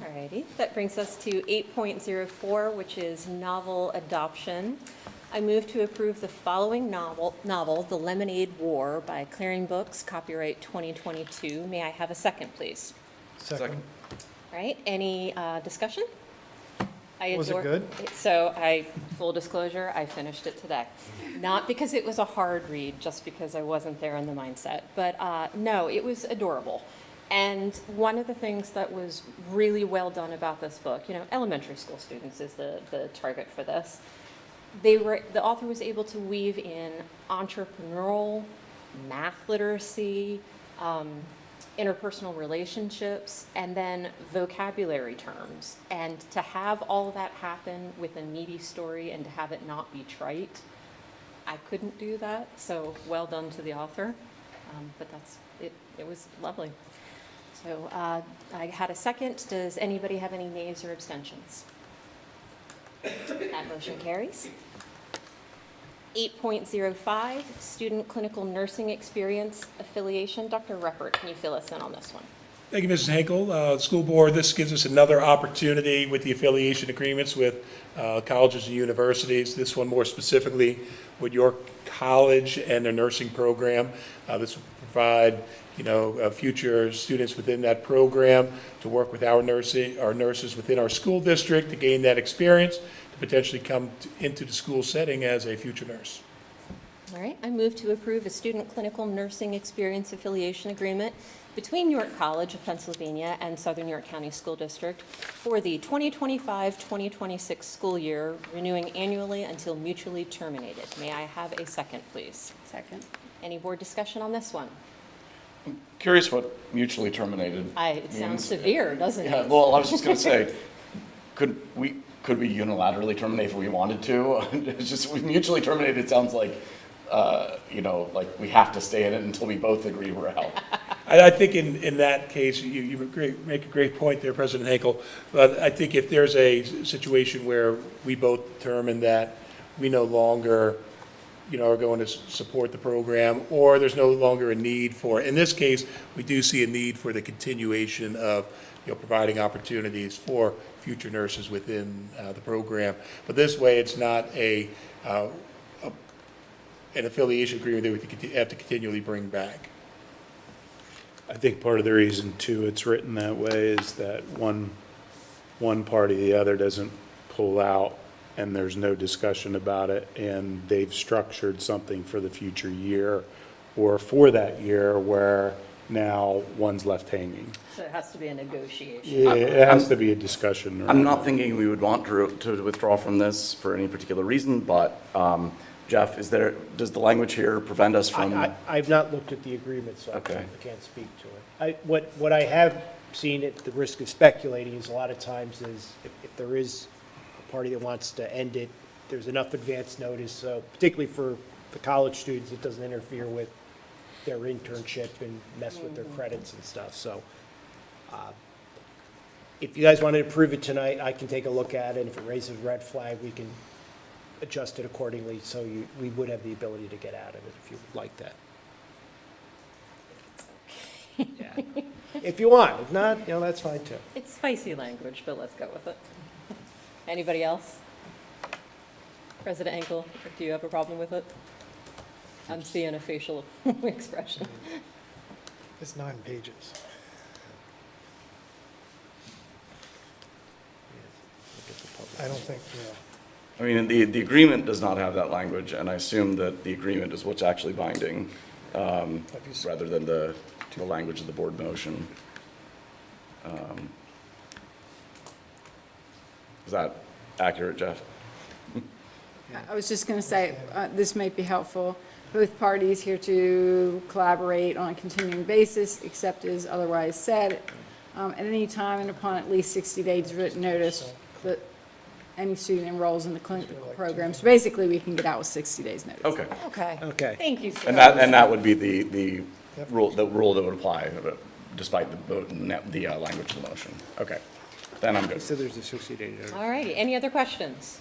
All righty. That brings us to 8.04, which is novel adoption. I move to approve the following novel, The Lemonade War by Clearing Books, copyright 2022. May I have a second, please? Second. All right, any discussion? Was it good? So full disclosure, I finished it today. Not because it was a hard read, just because I wasn't there in the mindset. But no, it was adorable. And one of the things that was really well done about this book, elementary school students is the target for this. the author was able to weave in entrepreneurial, math literacy, interpersonal relationships, and then vocabulary terms. And to have all of that happen with a meaty story and to have it not be trite, I couldn't do that, so well done to the author. But it was lovely. So I had a second. Does anybody have any nays or abstentions? That motion carries. 8.05, Student Clinical Nursing Experience Affiliation. Dr. Ruppert, can you fill us in on this one? Thank you, Mrs. Henkel. School Board, this gives us another opportunity with the affiliation agreements with colleges and universities. This one more specifically with York College and their nursing program. This will provide, future students within that program to work with our nurses within our school district to gain that experience, to potentially come into the school setting as a future nurse. All right, I move to approve a Student Clinical Nursing Experience Affiliation Agreement between York College of Pennsylvania and Southern York County School District for the 2025-2026 school year, renewing annually until mutually terminated. May I have a second, please? Second. Any board discussion on this one? Curious what mutually terminated It sounds means. severe, doesn't Yeah, it? well, I was just going to say, could we unilaterally terminate if we wanted to? It's just, mutually terminated sounds like, like we have to stay in it until we both agree we're out. I think in that case, you make a great point there, President Henkel. But I think if there's a situation where we both determine that we no longer, are going to support the program, or there's no longer a need for, in this case, we do see a need for the continuation of, providing opportunities for future nurses within the program. But this way, it's not an affiliation agreement that we have to continually bring back. I think part of the reason too it's written that way is that one party or the other doesn't pull out and there's no discussion about it, and they've structured something for the future year or for that year where now one's left hanging. So it has to be a negotiation. Yeah, it has to be a discussion. I'm around not it. thinking we would want to withdraw from this for any particular reason, but Jeff, does the language here prevent us from? I've not looked at the agreement, so Okay. I can't speak to it. What I have seen at the risk of speculating is a lot of times is if there is a party that wants to end it, there's enough advance notice, so particularly for the college students, it doesn't interfere with their internship and mess with their credits and stuff, so. If you guys want to approve it tonight, I can take a look at it, and if it raises a red flag, we can adjust it accordingly, so we would have the ability to get out of it if you would like that. Yeah. If you want, if not, that's fine too. It's spicy language, but let's go with it. Anybody else? President Henkel, do you have a problem with it? I'm seeing a facial expression. It's 9 pages. I don't think, I mean, the agreement does not have that language, and I assume that the agreement is what's actually binding, rather than the language of the board motion. Is that accurate, Jeff? I was just going to say, this might be helpful. Both parties here to collaborate on a continuing basis, except as otherwise said, at any time and upon at least 60 days written notice that any student enrolls in the clinical program. So basically, we can get out with 60 days notice. Okay. Okay. Thank you, sir. And that would be the rule that would apply, despite the language of the motion. Okay, then I'm good. So there's a 60-day notice. All righty, any other questions?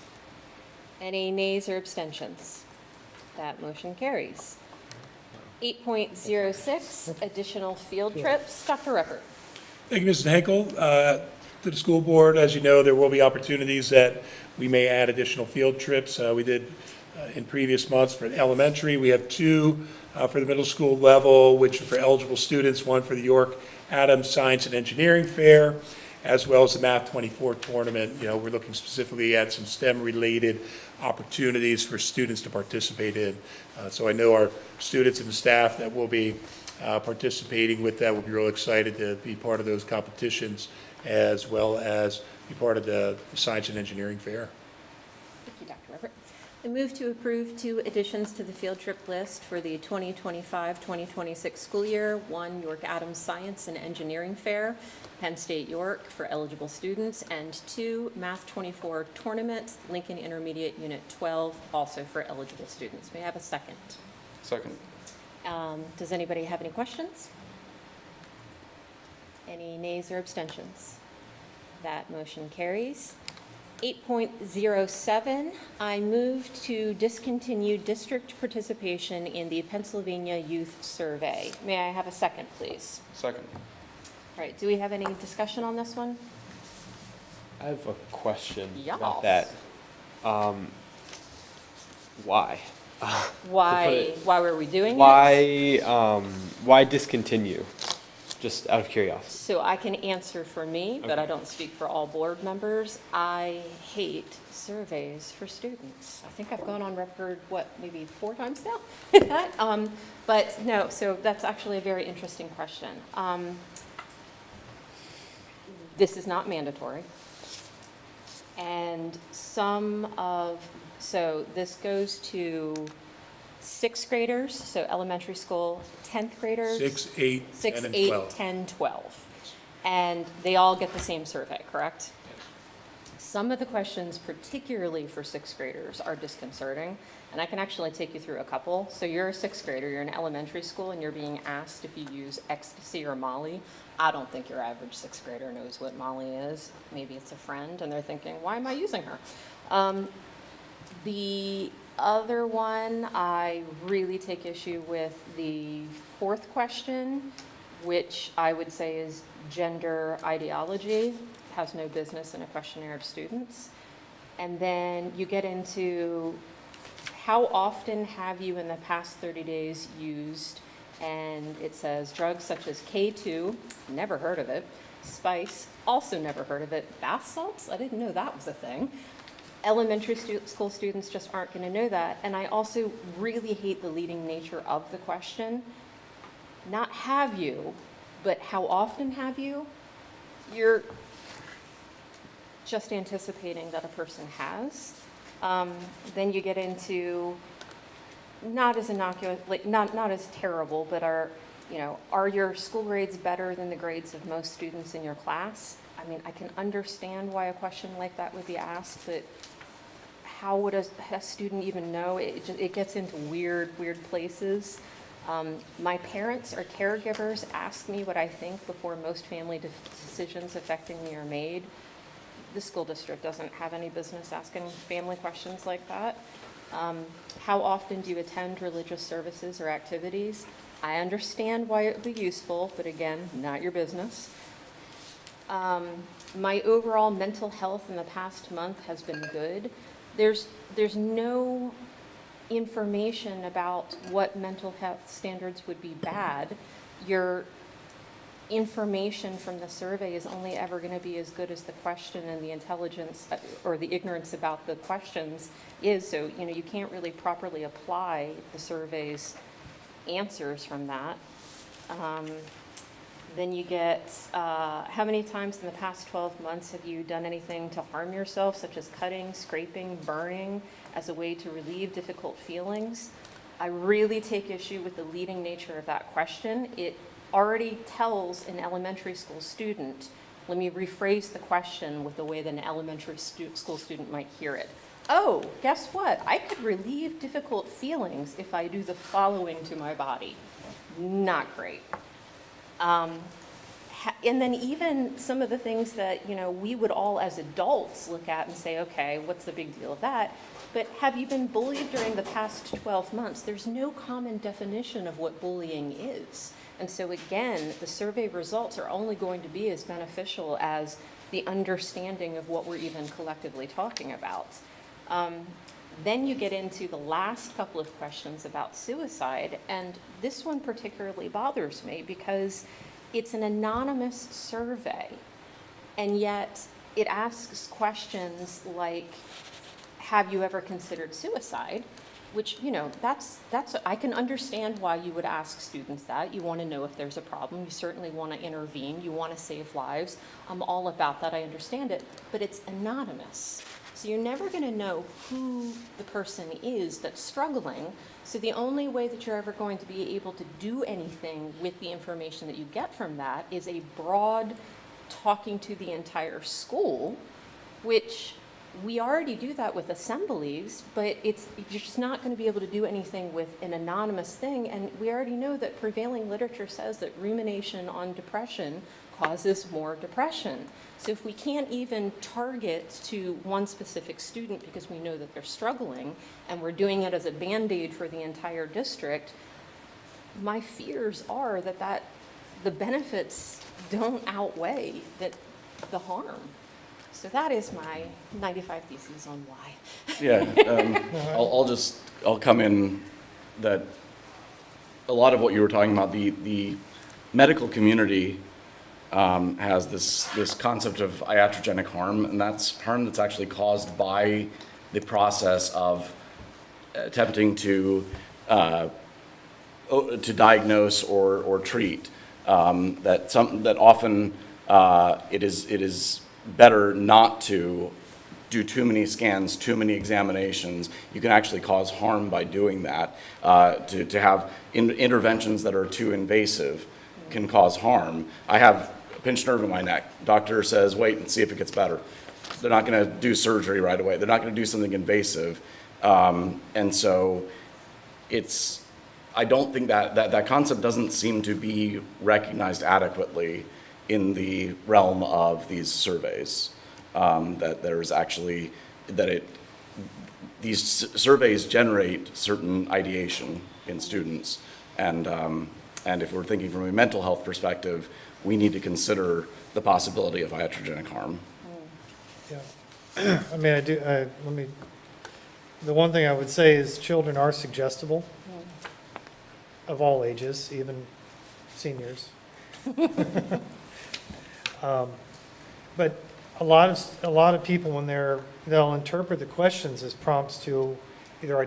Any nays or abstentions? That motion carries. 8.06, additional field trips. Dr. Ruppert. Thank you, Mrs. Henkel. To the school board, as you know, there will be opportunities that we may add additional field trips. We did in previous months for elementary. We have 2 for the middle school level, which are for eligible students, one for the York Adams Science and Engineering Fair, as well as the Math 24 tournament. We're looking specifically at some STEM-related opportunities for students to participate in. So I know our students and the staff that will be participating with that will be real excited to be part of those competitions, as well as be part of the Science and Engineering Fair. Thank you, Dr. Ruppert. I move to approve 2 additions to the field trip list for the 2025-2026 school year. 1, York Adams Science and Engineering Fair, Penn State York for eligible students, and 2, Math 24 Tournament, Lincoln Intermediate Unit 12, also for eligible students. May I have a second? Second. Does anybody have any questions? Any nays or abstentions? That motion carries. 8.07, I move to discontinue district participation in the Pennsylvania Youth Survey. May I have a second, please? Second. All right, do we have any discussion on this one? I have a question Yes. about that. Why? Why were we doing it? Why discontinue? Just out of curiosity. So I can answer for me, but I don't speak for all board members. I hate surveys for students. I think I've gone on record, maybe 4 times now? But no, so that's actually a very interesting question. This is not mandatory. And so this goes to 6th graders, so elementary school, 10th graders. 6, 8, 6, 10, and 8, 12. 10, 12. And they all get the same survey, correct? Some of the questions, particularly for 6th graders, are disconcerting, and I can actually take you through a couple. So you're a 6th grader, you're in elementary school, and you're being asked if you use ecstasy or Molly. I don't think your average 6th grader knows what Molly is. Maybe it's a friend, and they're thinking, why am I using her? The other one, I really take issue with the 4th question, which I would say is gender ideology, has no business in a questionnaire of students. And then you get into how often have you in the past 30 days used, and it says drugs such as K2, never heard of it, spice, also never heard of it, bath salts, I didn't know that was a thing. Elementary school students just aren't going to know that. And I also really hate the leading nature of the question. Not have you, but how often have you? You're just anticipating that a person has. Then you get into not as innocuous, like not as terrible, but are your school grades better than the grades of most students in your class? I mean, I can understand why a question like that would be asked, but how would a student even know? It gets into weird places. My parents or caregivers ask me what I think before most family decisions affecting me are made. The school district doesn't have any business asking family questions like that. How often do you attend religious services or activities? I understand why it would be useful, but again, not your business. My overall mental health in the past month has been good. There's no information about what mental health standards would be bad. Your information from the survey is only ever going to be as good as the question and the intelligence or the ignorance about the questions is. So, you can't really properly apply the survey's answers from that. Then you get, how many times in the past 12 months have you done anything to harm yourself, such as cutting, scraping, burning, as a way to relieve difficult feelings? I really take issue with the leading nature of that question. It already tells an elementary school student, let me rephrase the question with the way that an elementary school student might hear it. Oh, guess what? I could relieve difficult feelings if I do the following to my body. Not great. And then even some of the things that, we would all as adults look at and say, okay, what's the big deal of that? But have you been bullied during the past 12 months? There's no common definition of what bullying is. And so again, the survey results are only going to be as beneficial as the understanding of what we're even collectively talking about. Then you get into the last couple of questions about suicide, and this one particularly bothers me because it's an anonymous survey, and yet it asks questions like, have you ever considered suicide? Which, I can understand why you would ask students that. You want to know if there's a problem. You certainly want to intervene. You want to save lives. I'm all about that. I understand it. But it's anonymous. So you're never going to know who the person is that's struggling. So the only way that you're ever going to be able to do anything with the information that you get from that is a broad talking to the entire school, which we already do that with assemblies, but you're just not going to be able to do anything with an anonymous thing. And we already know that prevailing literature says that rumination on depression causes more depression. So if we can't even target to one specific student because we know that they're struggling, and we're doing it as a Band-Aid for the entire district, my fears are that the benefits don't outweigh the harm. So that is my 95 theses on why. Yeah, I'll come in that a lot of what you were talking about, the medical community has this concept of iatrogenic harm, and that's harm that's actually caused by the process of attempting to diagnose or treat. That often it is better not to do too many scans, too many examinations. You can actually cause harm by doing that. To have interventions that are too invasive can cause harm. I have a pinched nerve in my neck. Doctor says, wait and see if it gets better. They're not going to do surgery right away. They're not going to do something invasive. And so I don't think that concept doesn't seem to be recognized adequately in the realm of these surveys. These surveys generate certain ideation in students. And if we're thinking from a mental health perspective, we need to consider the possibility of iatrogenic harm. Yeah. I mean, the one thing I would say is children are suggestible of all ages, even seniors. But a lot of people, when they'll interpret the questions as prompts to either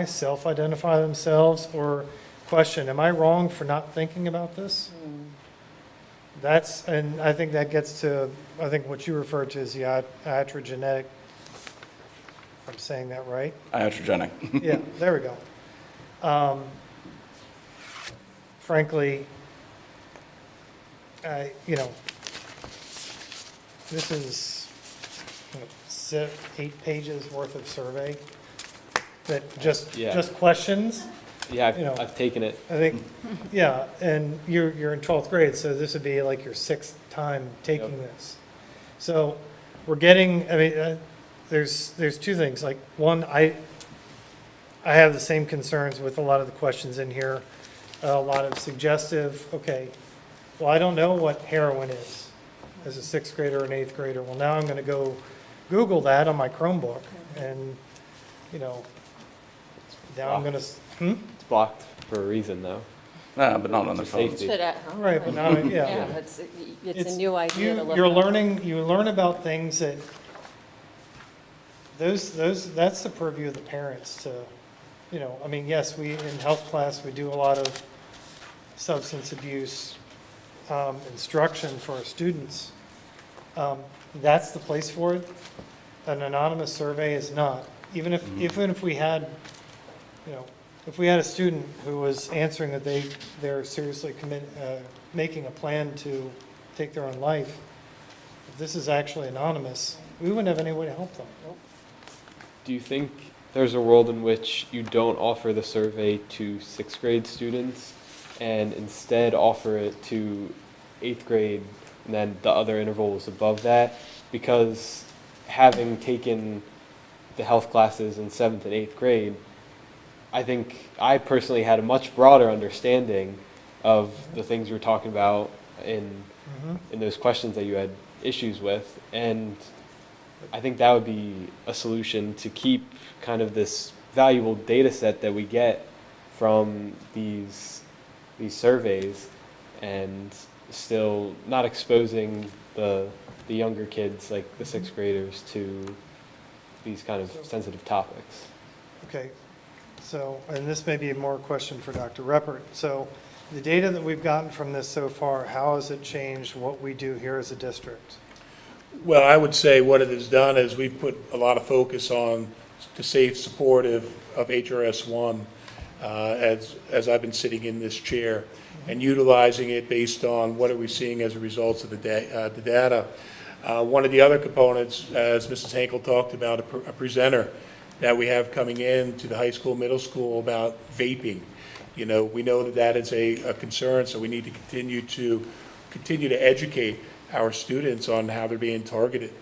self-identify themselves, or question, am I wrong for not thinking about this? And I think that gets to, what you referred to as the iatrogenetic, if I'm saying that right. Iatrogenic. Yeah, there we go. Frankly, this is 8 pages worth of survey that just questions. Yeah, I've taken it. I think, yeah, and you're in 12th grade, so this would be like your 6th time taking this. So we're getting, there's 2 things. Like, one, I have the same concerns with a lot of the questions in here. A lot of suggestive, okay, well, I don't know what heroin is as a 6th grader or an 8th grader. Well, now I'm going to go Google that on my Chromebook, and, now I'm going to, It's blocked for a reason, though. But not on the phone. Safety. But at home. Right, but now, yeah. It's a new idea to look You at. learn about things that, that's the purview of the parents to, yes, in health class, we do a lot of substance abuse instruction for our students. That's the place for it. An anonymous survey is not. Even if we had, if we had a student who was answering that they're seriously making a plan to take their own life, if this is actually anonymous, we wouldn't have any way to help them. Do you think there's a world in which you don't offer the survey to 6th grade students and instead offer it to 8th grade and then the other intervals above that? Because having taken the health classes in 7th and 8th grade, I think I personally had a much broader understanding of the things you were talking about in those questions that you had issues with. And I think that would be a solution to keep kind of this valuable data set that we get from these surveys, and still not exposing the younger kids, like the 6th graders, to these kind of sensitive topics. Okay, so, and this may be more a question for Dr. Reppert. So the data that we've gotten from this so far, how has it changed what we do here as a district? Well, I would say what it has done is we've put a lot of focus on the safe support of HRS 1 as I've been sitting in this chair, and utilizing it based on what are we seeing as a result of the data. One of the other components, as Mrs. Henkel talked about, a presenter that we have coming in to the high school, middle school about vaping. You know, we know that that is a concern, so we need to continue to educate our students on how they're being targeted.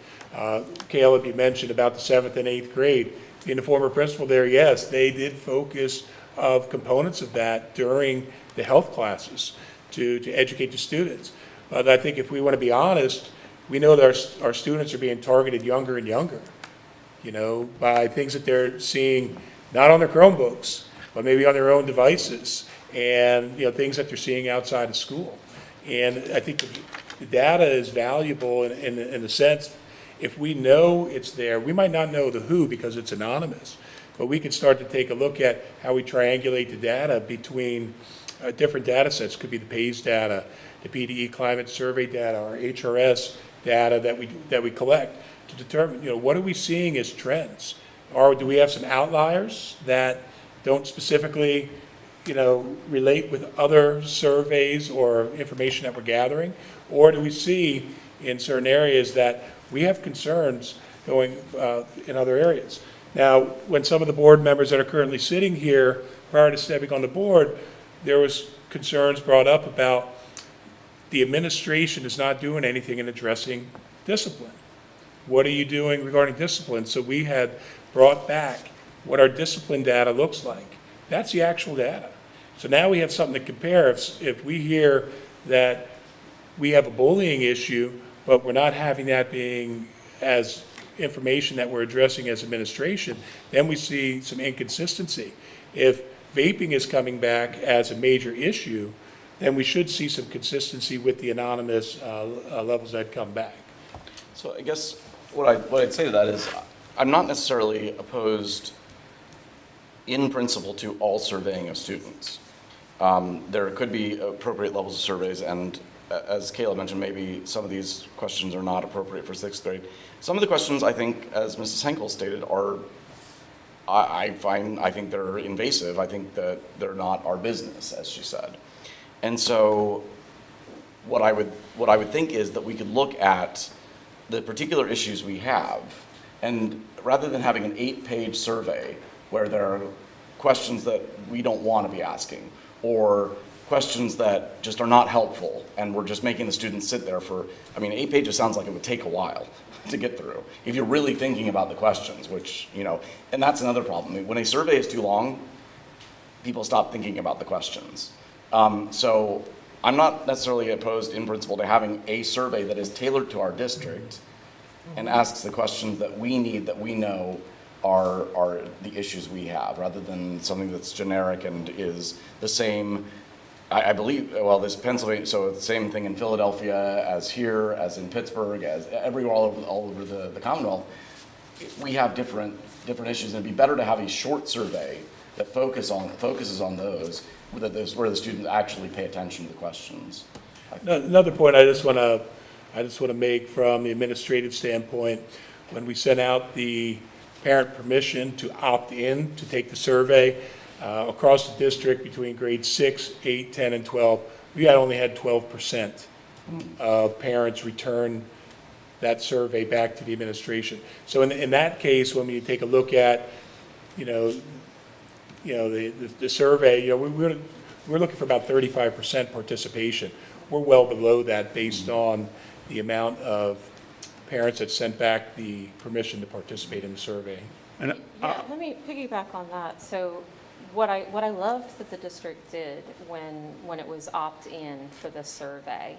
Caleb, you mentioned about the 7th and 8th grade. Being the former principal there, yes, they did focus of components of that during the health classes to educate the students. But I think if we want to be honest, we know that our students are being targeted younger and younger, you know, by things that they're seeing not on their Chromebooks, but maybe on their own devices, and, you know, things that they're seeing outside of school. And I think the data is valuable in the sense, if we know it's there, we might not know the who because it's anonymous, but we can start to take a look at how we triangulate the data between different data sets. Could be the PAYS data, the PDE climate survey data, or HRS data that we collect to determine, you know, what are we seeing as trends? Or do we have some outliers that don't specifically, you know, relate with other surveys or information that we're gathering? Or do we see in certain areas that we have concerns going in other areas? Now, when some of the board members that are currently sitting here, prior to stepping on the board, there was concerns brought up about the administration is not doing anything in addressing discipline. What are you doing regarding discipline? So we had brought back what our discipline data looks like. That's the actual data. So now we have something to compare. If we hear that we have a bullying issue, but we're not having that being as information that we're addressing as administration, then we see some inconsistency. If vaping is coming back as a major issue, then we should see some consistency with the anonymous levels that come back. So I guess what I'd say to that is, I'm not necessarily opposed in principle to all surveying of students. There could be appropriate levels of surveys, and as Kayla mentioned, maybe some of these questions are not appropriate for 6th grade. Some of the questions, I think, as Mrs. Henkel stated, are, I think they're invasive. I think that they're not our business, as she said. And so what I would think is that we could look at the particular issues we have, and rather than having an 8-page survey where there are questions that we don't want to be asking, or questions that just are not helpful, and we're just making the students sit there for, I mean, 8 pages sounds like it would take a while to get through, if you're really thinking about the questions, which, you know, and that's another problem. When a survey is too long, people stop thinking about the questions. So I'm not necessarily opposed in principle to having a survey that is tailored to our district and asks the questions that we need, that we know are the issues we have, rather than something that's generic and is the same. I believe, well, this Pennsylvania, so the same thing in Philadelphia as here, as in Pittsburgh, as everywhere all over the Commonwealth. We have different issues, and it'd be better to have a short survey that focuses on those, where the students actually pay attention to the questions. Another point I just want to make from the administrative standpoint, when we sent out the parent permission to opt in to take the survey across the district between grades 6, 8, 10, and 12, we only had 12% of parents return that survey back to the administration. So in that case, when we take a look at, the survey, we're looking for about 35% participation. We're well below that based on the amount of parents that sent back the permission to participate in the survey. Yeah, let me piggyback on that. So what I loved that the district did when it was opt-in for the survey,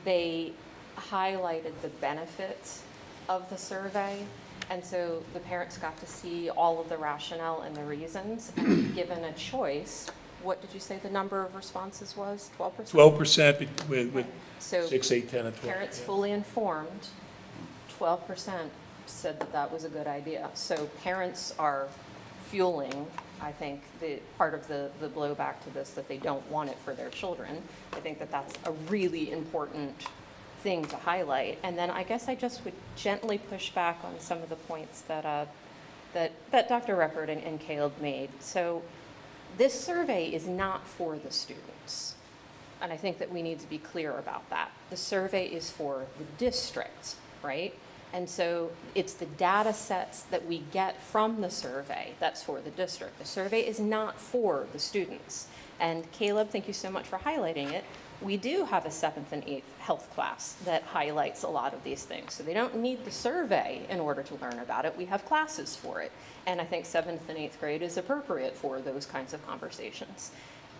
they highlighted the benefits of the survey. And so the parents got to see all of the rationale and the reasons, and given a choice. What did you say the number of responses was? 12%? 12% with So 6, 8, 10, and 12. parents fully informed, 12% said that was a good idea. So parents are fueling, I think, the part of the blowback to this, that they don't want it for their children. I think that that's a really important thing to highlight. And then I guess I just would gently push back on some of the points that Dr. Reppert and Caleb made. So this survey is not for the students. And I think that we need to be clear about that. The survey is for the district, right? And so it's the data sets that we get from the survey that's for the district. The survey is not for the students. And Caleb, thank you so much for highlighting it. We do have a 7th and 8th health class that highlights a lot of these things. So they don't need the survey in order to learn about it. We have classes for it. And I think 7th and 8th grade is appropriate for those kinds of conversations.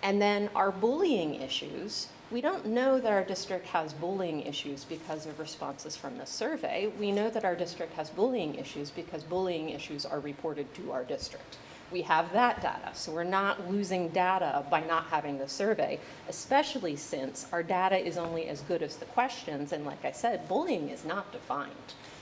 And then our bullying issues, we don't know that our district has bullying issues because of responses from the survey. We know that our district has bullying issues because bullying issues are reported to our district. We have that data, so we're not losing data by not having the survey, especially since our data is only as good as the questions, and like I said, bullying is not defined.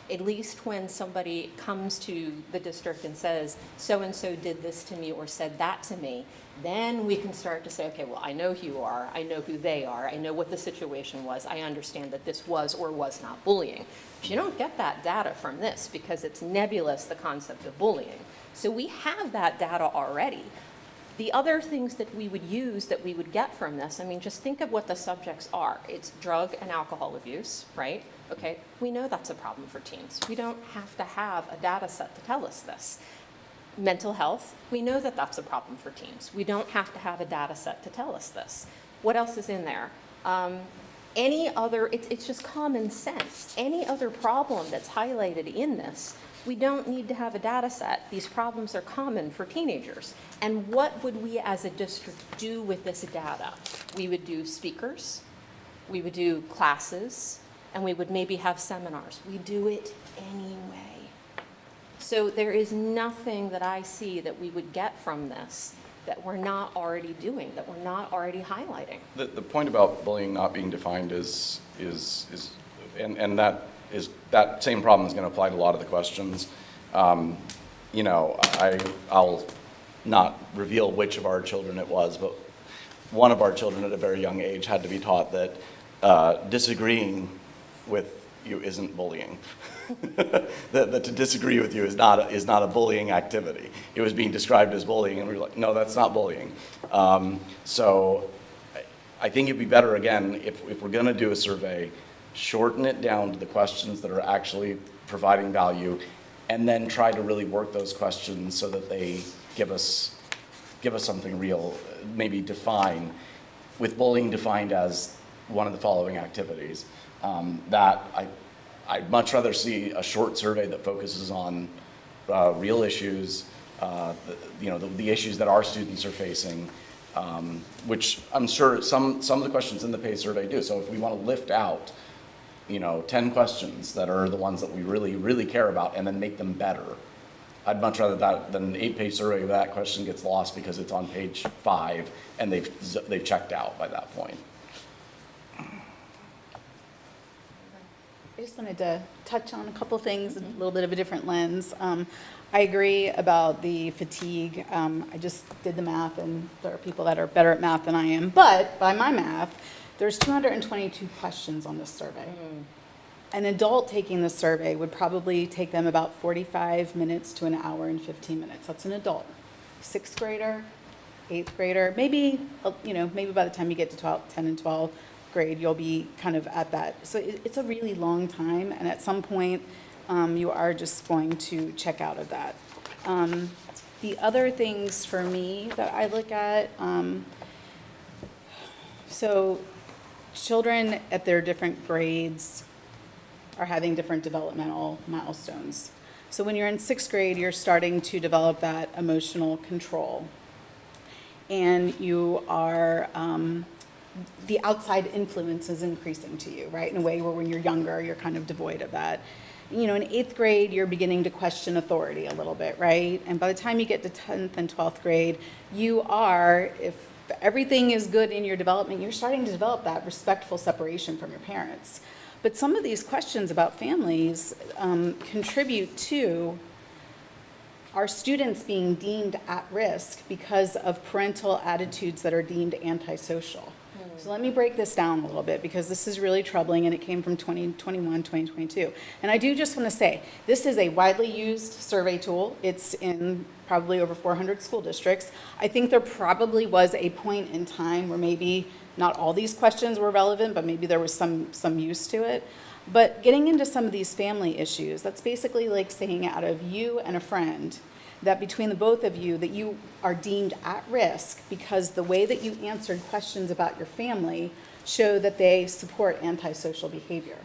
At least when somebody comes to the district and says, so-and-so did this to me or said that to me, then we can start to say, okay, well, I know who you are, I know who they are, I know what the situation was, I understand that this was or was not bullying. But you don't get that data from this because it's nebulous, the concept of bullying. So we have that data already. The other things that we would use that we would get from this, I mean, just think of what the subjects are. It's drug and alcohol abuse, right? Okay, we know that's a problem for teens. We don't have to have a data set to tell us this. Mental health, we know that that's a problem for teens. We don't have to have a data set to tell us this. What else is in there? Any other, it's just common sense. Any other problem that's highlighted in this, we don't need to have a data set. These problems are common for teenagers. And what would we as a district do with this data? We would do speakers, we would do classes, and we would maybe have seminars. We do it anyway. So there is nothing that I see that we would get from this that we're not already doing, that we're not already highlighting. The point about bullying not being defined and that same problem is going to apply to a lot of the questions. You know, I'll not reveal which of our children it was, but one of our children at a very young age had to be taught that disagreeing with you isn't bullying. that to disagree with you is not a bullying activity. It was being described as bullying, and we were like, no, that's not bullying. So I think it'd be better, again, if we're going to do a survey, shorten it down to the questions that are actually providing value, and then try to really work those questions so that they give us something real, maybe define, with bullying defined as one of the following activities. I'd much rather see a short survey that focuses on real issues, the issues that our students are facing, which I'm sure some of the questions in the PACE survey do. So if we want to lift out, 10 questions that are the ones that we really, really care about and then make them better, I'd much rather that than an 8-page survey where that question gets lost because it's on page 5 and they've checked out by that point. I just wanted to touch on a couple things, a little bit of a different lens. I agree about the fatigue. I just did the math, and there are people that are better at math than I am. But by my math, there's 222 questions on this survey. An adult taking this survey would probably take them about 45 minutes to an hour and 15 minutes. That's an adult. 6th grader, 8th grader, maybe by the time you get to 10 and 12, grade, you'll be kind of at that. So it's a really long time, and at some point, you are just going to check out of that. The other things for me that I look at, so children at their different grades are having different developmental milestones. So when you're in 6th grade, you're starting to develop that emotional control. And you are, the outside influence is increasing to you, right? In a way where when you're younger, you're kind of devoid of that. In 8th grade, you're beginning to question authority a little bit, right? And by the time you get to 10th and 12th grade, you are, if everything is good in your development, you're starting to develop that respectful separation from your parents. But some of these questions about families contribute to our students being deemed at risk because of parental attitudes that are deemed antisocial. So let me break this down a little bit, because this is really troubling, and it came from 2021, 2022. And I do just want to say, this is a widely used survey tool. It's in probably over 400 school districts. I think there probably was a point in time where maybe not all these questions were relevant, but maybe there was some use to it. But getting into some of these family issues, that's basically like saying out of you and a friend, that between the both of you, that you are deemed at risk because the way that you answered questions about your family show that they support antisocial behavior,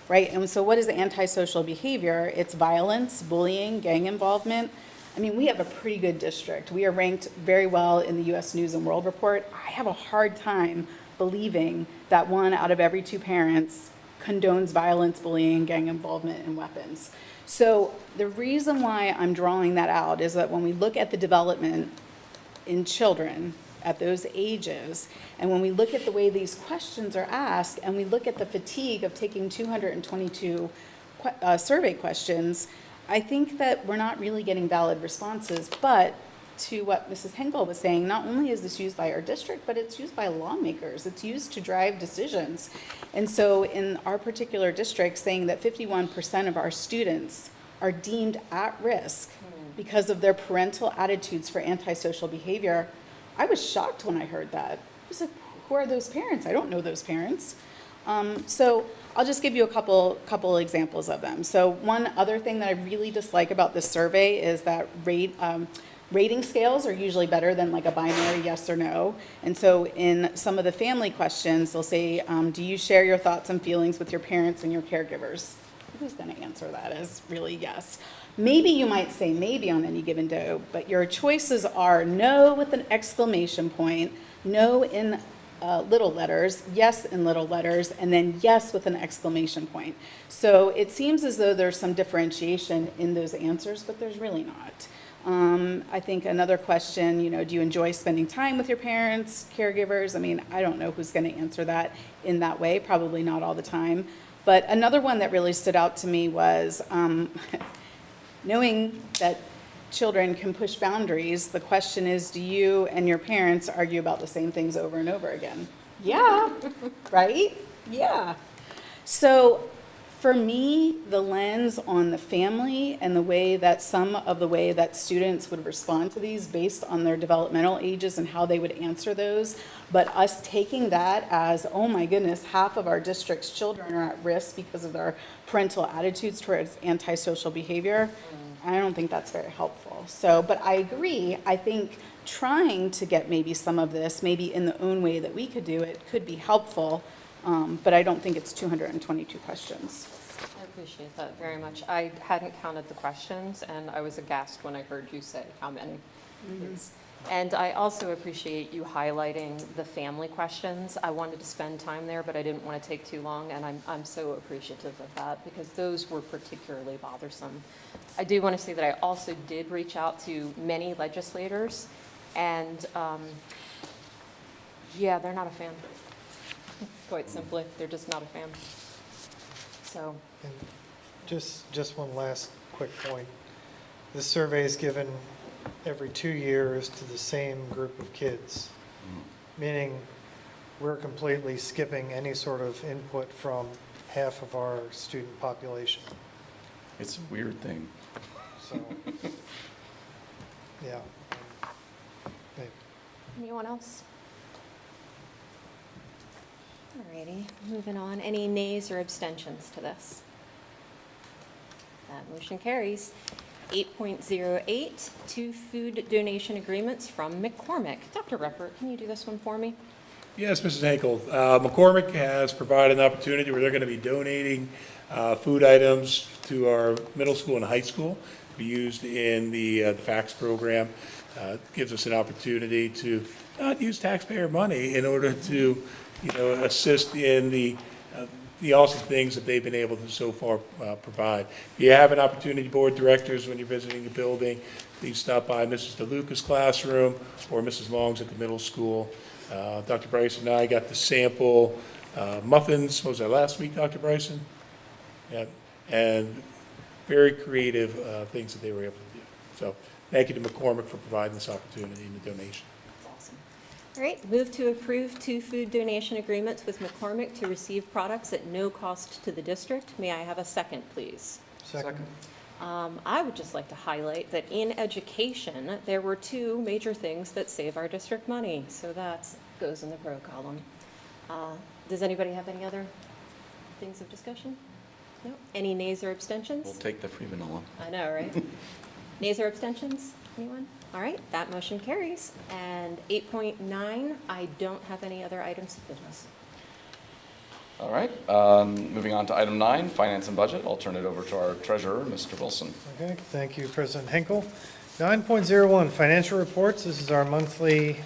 right? And so what is antisocial behavior? It's violence, bullying, gang involvement. I mean, we have a pretty good district. We are ranked very well in the U.S. News and World Report. I have a hard time believing that 1 out of every 2 parents condones violence, bullying, gang involvement, and weapons. So the reason why I'm drawing that out is that when we look at the development in children at those ages, and when we look at the way these questions are asked, and we look at the fatigue of taking 222 survey questions, I think that we're not really getting valid responses. But to what Mrs. Henkel was saying, not only is this used by our district, but it's used by lawmakers. It's used to drive decisions. And so in our particular district, saying that 51% of our students are deemed at risk because of their parental attitudes for antisocial behavior, I was shocked when I heard that. I was like, who are those parents? I don't know those parents. So I'll just give you a couple examples of them. So one other thing that I really dislike about this survey is that rating scales are usually better than like a binary yes or no. And so in some of the family questions, they'll say, do you share your thoughts and feelings with your parents and your caregivers? Who's going to answer that as really yes? Maybe you might say maybe on any given day, but your choices are no with an exclamation point, no in little letters, yes in little letters, and then yes with an exclamation point. So it seems as though there's some differentiation in those answers, but there's really not. I think another question, do you enjoy spending time with your parents, caregivers? I mean, I don't know who's going to answer that in that way, probably not all the time. But another one that really stood out to me was knowing that children can push boundaries. The question is, do you and your parents argue about the same things over and over again? Yeah, right? Yeah. So for me, the lens on the family and the way that students would respond to these based on their developmental ages and how they would answer those, but us taking that as, oh my goodness, half of our district's children are at risk because of their parental attitudes towards antisocial behavior, I don't think that's very helpful. So, but I agree, I think trying to get maybe some of this, maybe in the own way that we could do it, could be helpful, but I don't think it's 222 questions. I appreciate that very much. I hadn't counted the questions, and I was aghast when I heard you say how many. And I also appreciate you highlighting the family questions. I wanted to spend time there, but I didn't want to take too long, and I'm so appreciative of that because those were particularly bothersome. I do want to say that I also did reach out to many legislators, and yeah, they're not a fan. Quite simply, they're just not a fan. So. And just one last quick point. This survey is given every 2 years to the same group of kids, meaning we're completely skipping any sort of input from half of our student population. It's a weird thing. So, yeah. Maybe. Anyone else? Alrighty, moving on. Any nays or abstentions to this? That motion carries. 8.08, 2 food donation agreements from McCormick. Dr. Ruppert, can you do this one for me? Yes, Mrs. Henkel. McCormick has provided an opportunity where they're going to be donating food items to our middle school and high school to be used in the FACTS program. Gives us an opportunity to not use taxpayer money in order to, assist in the awesome things that they've been able to so far provide. If you have an opportunity, board directors, when you're visiting the building, please stop by Mrs. DeLuca's classroom or Mrs. Long's at the middle school. Dr. Bryson and I got to sample muffins, what was that, last week, Dr. Bryson? Yeah, and very creative things that they were able to do. So thank you to McCormick for providing this opportunity and the donation. That's awesome. All right, move to approve 2 food donation agreements with McCormick to receive products at no cost to the district. May I have a second, please? Second. I would just like to highlight that in education, there were 2 major things that save our district money. So that goes in the pro column. Does anybody have any other things of discussion? No? Any nays or abstentions? We'll take the free vanilla. I know, right? Nays or abstentions? Anyone? All right, that motion carries. And 8.9, I don't have any other items of business. All right, moving on to item 9, finance and budget. I'll turn it over to our treasurer, Mr. Wilson. Okay, thank you, President Hinkle. 9.01, financial reports. This is our monthly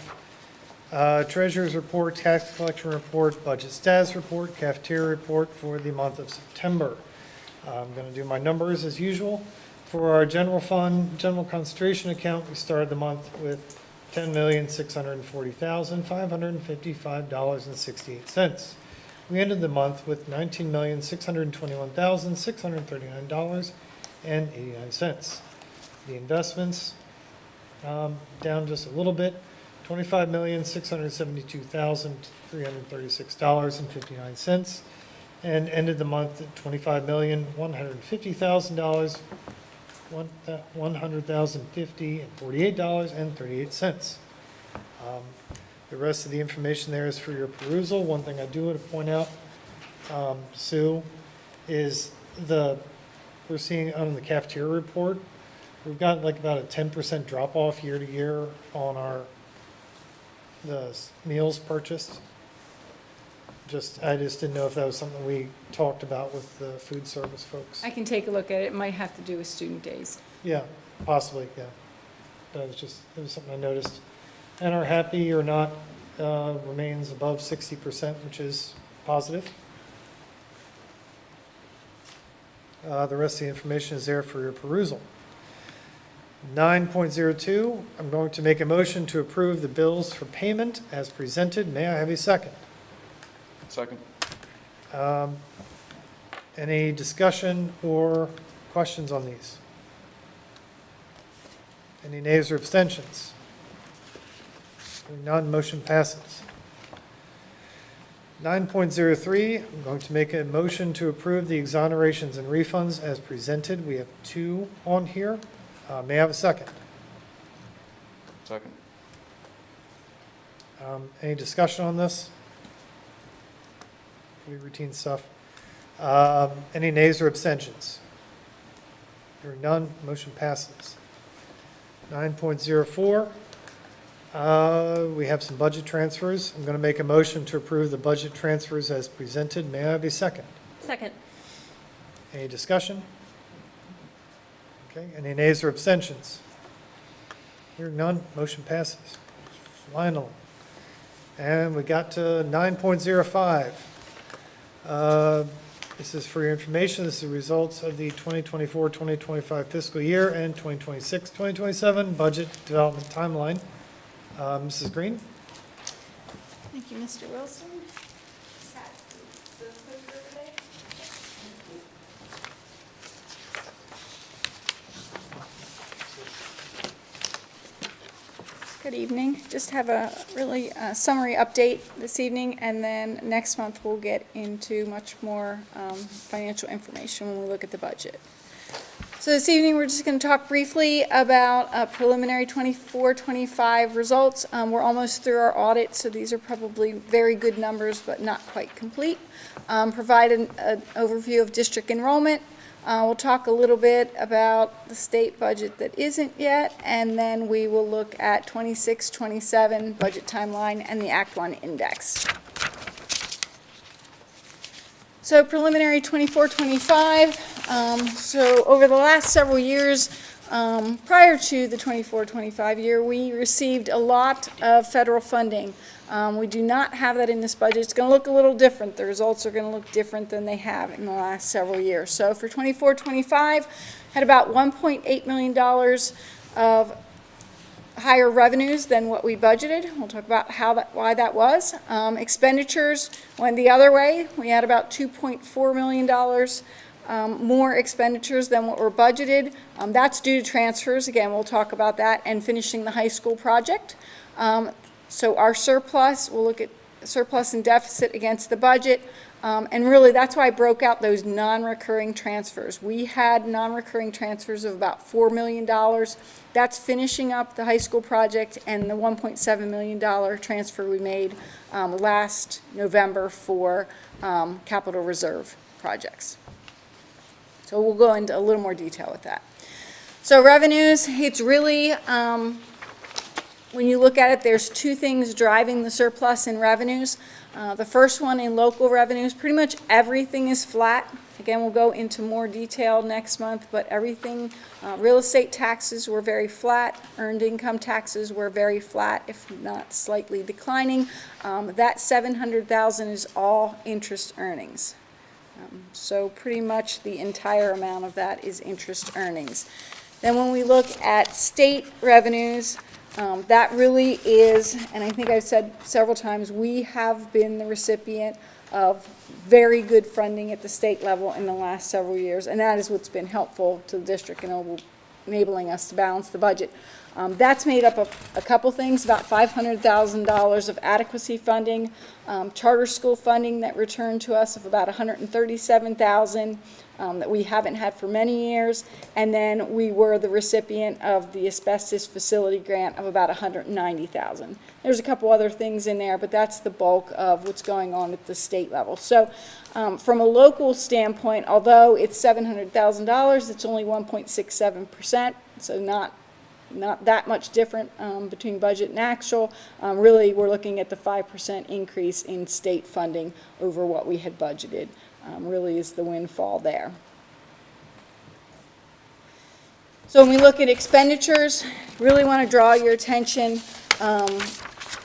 treasurer's report, tax collection report, budget status report, cafeteria report for the month of September. I'm going to do my numbers as usual. For our general fund, general concentration account, we started the month with $10,640,555.68. We ended the month with $19,621,639.89. The investments, down just a little bit, $25,672,336.59, and ended the month at $25,150,000, $100,050.48. The rest of the information there is for your perusal. One thing I do want to point out, Sue, is we're seeing on the cafeteria report, we've got like about a 10% drop off year to year on the meals purchased. I just didn't know if that was something we talked about with the food service folks. I can take a look at it. It might have to do with student days. Yeah, possibly, yeah. But it was something I noticed. And our happy or not remains above 60%, which is positive. The rest of the information is there for your perusal. 9.02, I'm going to make a motion to approve the bills for payment as presented. May I have a second? Second. Any discussion or questions on these? Any nays or abstentions? Hearing none, motion passes. 9.03, I'm going to make a motion to approve the exonerations and refunds as presented. We have 2 on here. May I have a second? Second. Any discussion on this? Pretty routine stuff. Any nays or abstentions? Hearing none, motion passes. 9.04, we have some budget transfers. I'm going to make a motion to approve the budget transfers as presented. May I have a second? Second. Any discussion? Okay, any nays or abstentions? Hearing none, motion passes. Final. And we got to 9.05. This is for your information. This is the results of the 2024-2025 fiscal year and 2026-2027 budget development timeline. Mrs. Green? Thank you, Mr. Wilson. Good evening. Just have a really summary update this evening, and then next month we'll get into much more financial information when we look at the budget. So this evening, we're just going to talk briefly about preliminary 24-25 results. We're almost through our audit, so these are probably very good numbers, but not quite complete. Provide an overview of district enrollment. We'll talk a little bit about the state budget that isn't yet, and then we will look at 26-27 budget timeline and the Act 1 index. So preliminary 24-25, so over the last several years, prior to the 24-25 year, we received a lot of federal funding. We do not have that in this budget. It's going to look a little different. The results are going to look different than they have in the last several years. So for 24-25, had about $1.8 million of higher revenues than what we budgeted. We'll talk about why that was. Expenditures went the other way. We had about $2.4 million more expenditures than what were budgeted. That's due to transfers. Again, we'll talk about that, and finishing the high school project. So our surplus, we'll look at surplus and deficit against the budget. And really, that's why I broke out those non-recurring transfers. We had non-recurring transfers of about $4 million. That's finishing up the high school project and the $1.7 million transfer we made last November for capital reserve projects. So we'll go into a little more detail with that. So revenues, it's really, when you look at it, there's two things driving the surplus in revenues. The first one in local revenues, pretty much everything is flat. Again, we'll go into more detail next month, but everything, real estate taxes were very flat, earned income taxes were very flat, if not slightly declining. That $700,000 is all interest earnings. So pretty much the entire amount of that is interest earnings. Then when we look at state revenues, that really is, and I think I've said several times, we have been the recipient of very good funding at the state level in the last several years, and that is what's been helpful to the district and enabling us to balance the budget. That's made up of a couple things, about $500,000 of adequacy funding, charter school funding that returned to us of about $137,000 that we haven't had for many years, and then we were the recipient of the asbestos facility grant of about $190,000. There's a couple other things in there, but that's the bulk of what's going on at the state level. So from a local standpoint, although it's $700,000, it's only 1.67%, so not that much different between budget and actual. Really, we're looking at the 5% increase in state funding over what we had budgeted. Really is the windfall there. So when we look at expenditures, really want to draw your attention on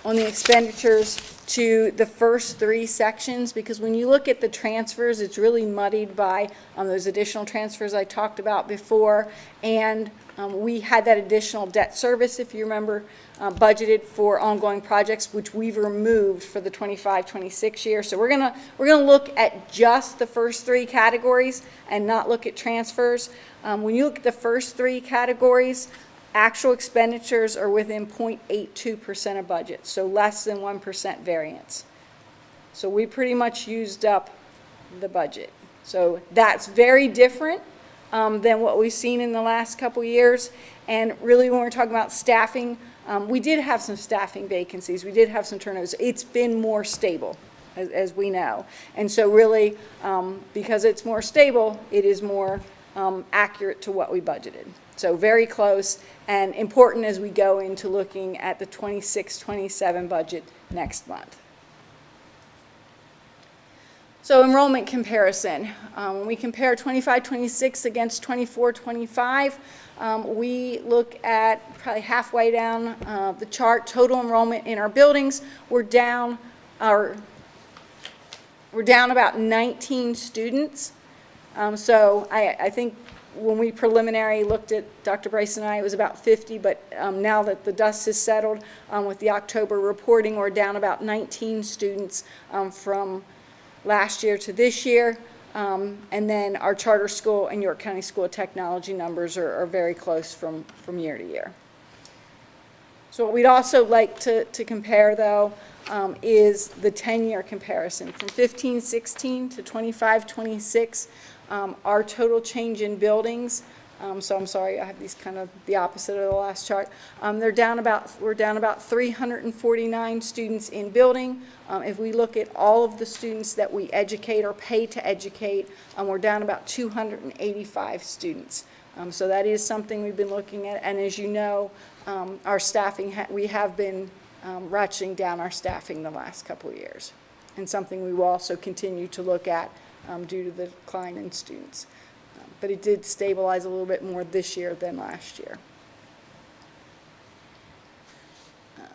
the expenditures to the first three sections, because when you look at the transfers, it's really muddied by those additional transfers I talked about before, and we had that additional debt service, if you remember, budgeted for ongoing projects, which we've removed for the 25-26 year. So we're gonna look at just the first three categories and not look at transfers. When you look at the first three categories, actual expenditures are within 0.82% of budget, so less than 1% variance. So we pretty much used up the budget. So that's very different than what we've seen in the last couple years. And really, when we're talking about staffing, we did have some staffing vacancies. We did have some turnovers. It's been more stable, as we know. And so really, because it's more stable, it is more accurate to what we budgeted. So very close and important as we go into looking at the 26-27 budget next month. So enrollment comparison. When we compare 25-26 against 24-25, we look at probably halfway down the chart, total enrollment in our buildings. We're down about 19 students. So I think when we preliminary looked at, Dr. Bryce and I, it was about 50, but now that the dust has settled with the October reporting, we're down about 19 students from last year to this year. And then our charter school and York County School of Technology numbers are very close from year to year. So what we'd also like to compare, though, is the 10-year comparison. From 15-16 to 25-26, our total change in buildings, so I'm sorry, I have these kind of the opposite of the last chart. We're down about 349 students in building. If we look at all of the students that we educate or pay to educate, we're down about 285 students. So that is something we've been looking at. And as you know, our staffing, we have been ratcheting down our staffing the last couple of years, and something we will also continue to look at due to the decline in students. But it did stabilize a little bit more this year than last year.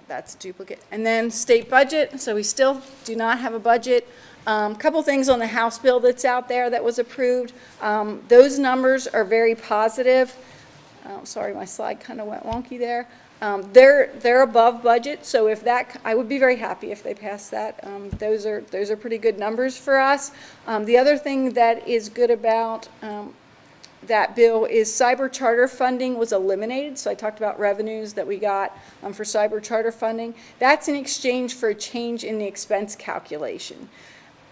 That's a duplicate. And then state budget. So we still do not have a budget. Couple things on the House bill that's out there that was approved. Those numbers are very positive. Sorry, my slide kind of went wonky there. They're above budget, so if that, I would be very happy if they passed that. Those are pretty good numbers for us. The other thing that is good about that bill is cyber charter funding was eliminated. So I talked about revenues that we got for cyber charter funding. That's in exchange for a change in the expense calculation.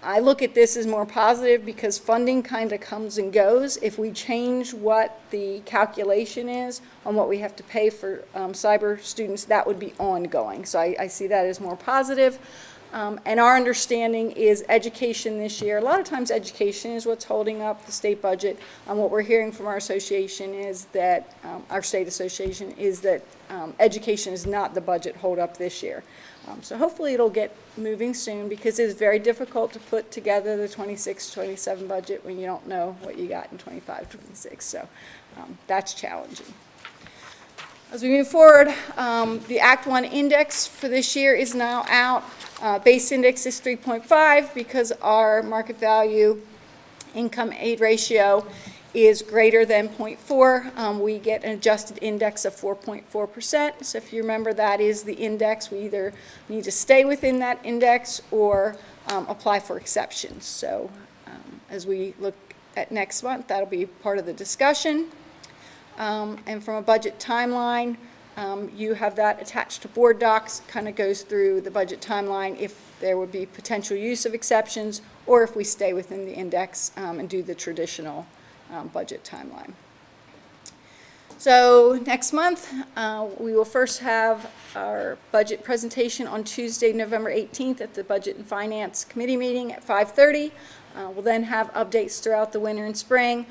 I look at this as more positive because funding kind of comes and goes. If we change what the calculation is on what we have to pay for cyber students, that would be ongoing. So I see that as more positive. And our understanding is education this year, a lot of times education is what's holding up the state budget. What we're hearing from our association is that, our state association, is that education is not the budget holdup this year. So hopefully it'll get moving soon because it's very difficult to put together the 26-27 budget when you don't know what you got in 25-26. So that's challenging. As we move forward, the Act 1 index for this year is now out. Base index is 3.5 because our market value income aid ratio is greater than 0.4. We get an adjusted index of 4.4%. So if you remember, that is the index. We either need to stay within that index or apply for exceptions. So as we look at next month, that'll be part of the discussion. And from a budget timeline, you have that attached to board docs, kind of goes through the budget timeline if there would be potential use of exceptions or if we stay within the index and do the traditional budget timeline. So next month, we will first have our budget presentation on Tuesday, November 18th at the Budget and Finance Committee meeting at 5:30. We'll then have updates throughout the winter and spring,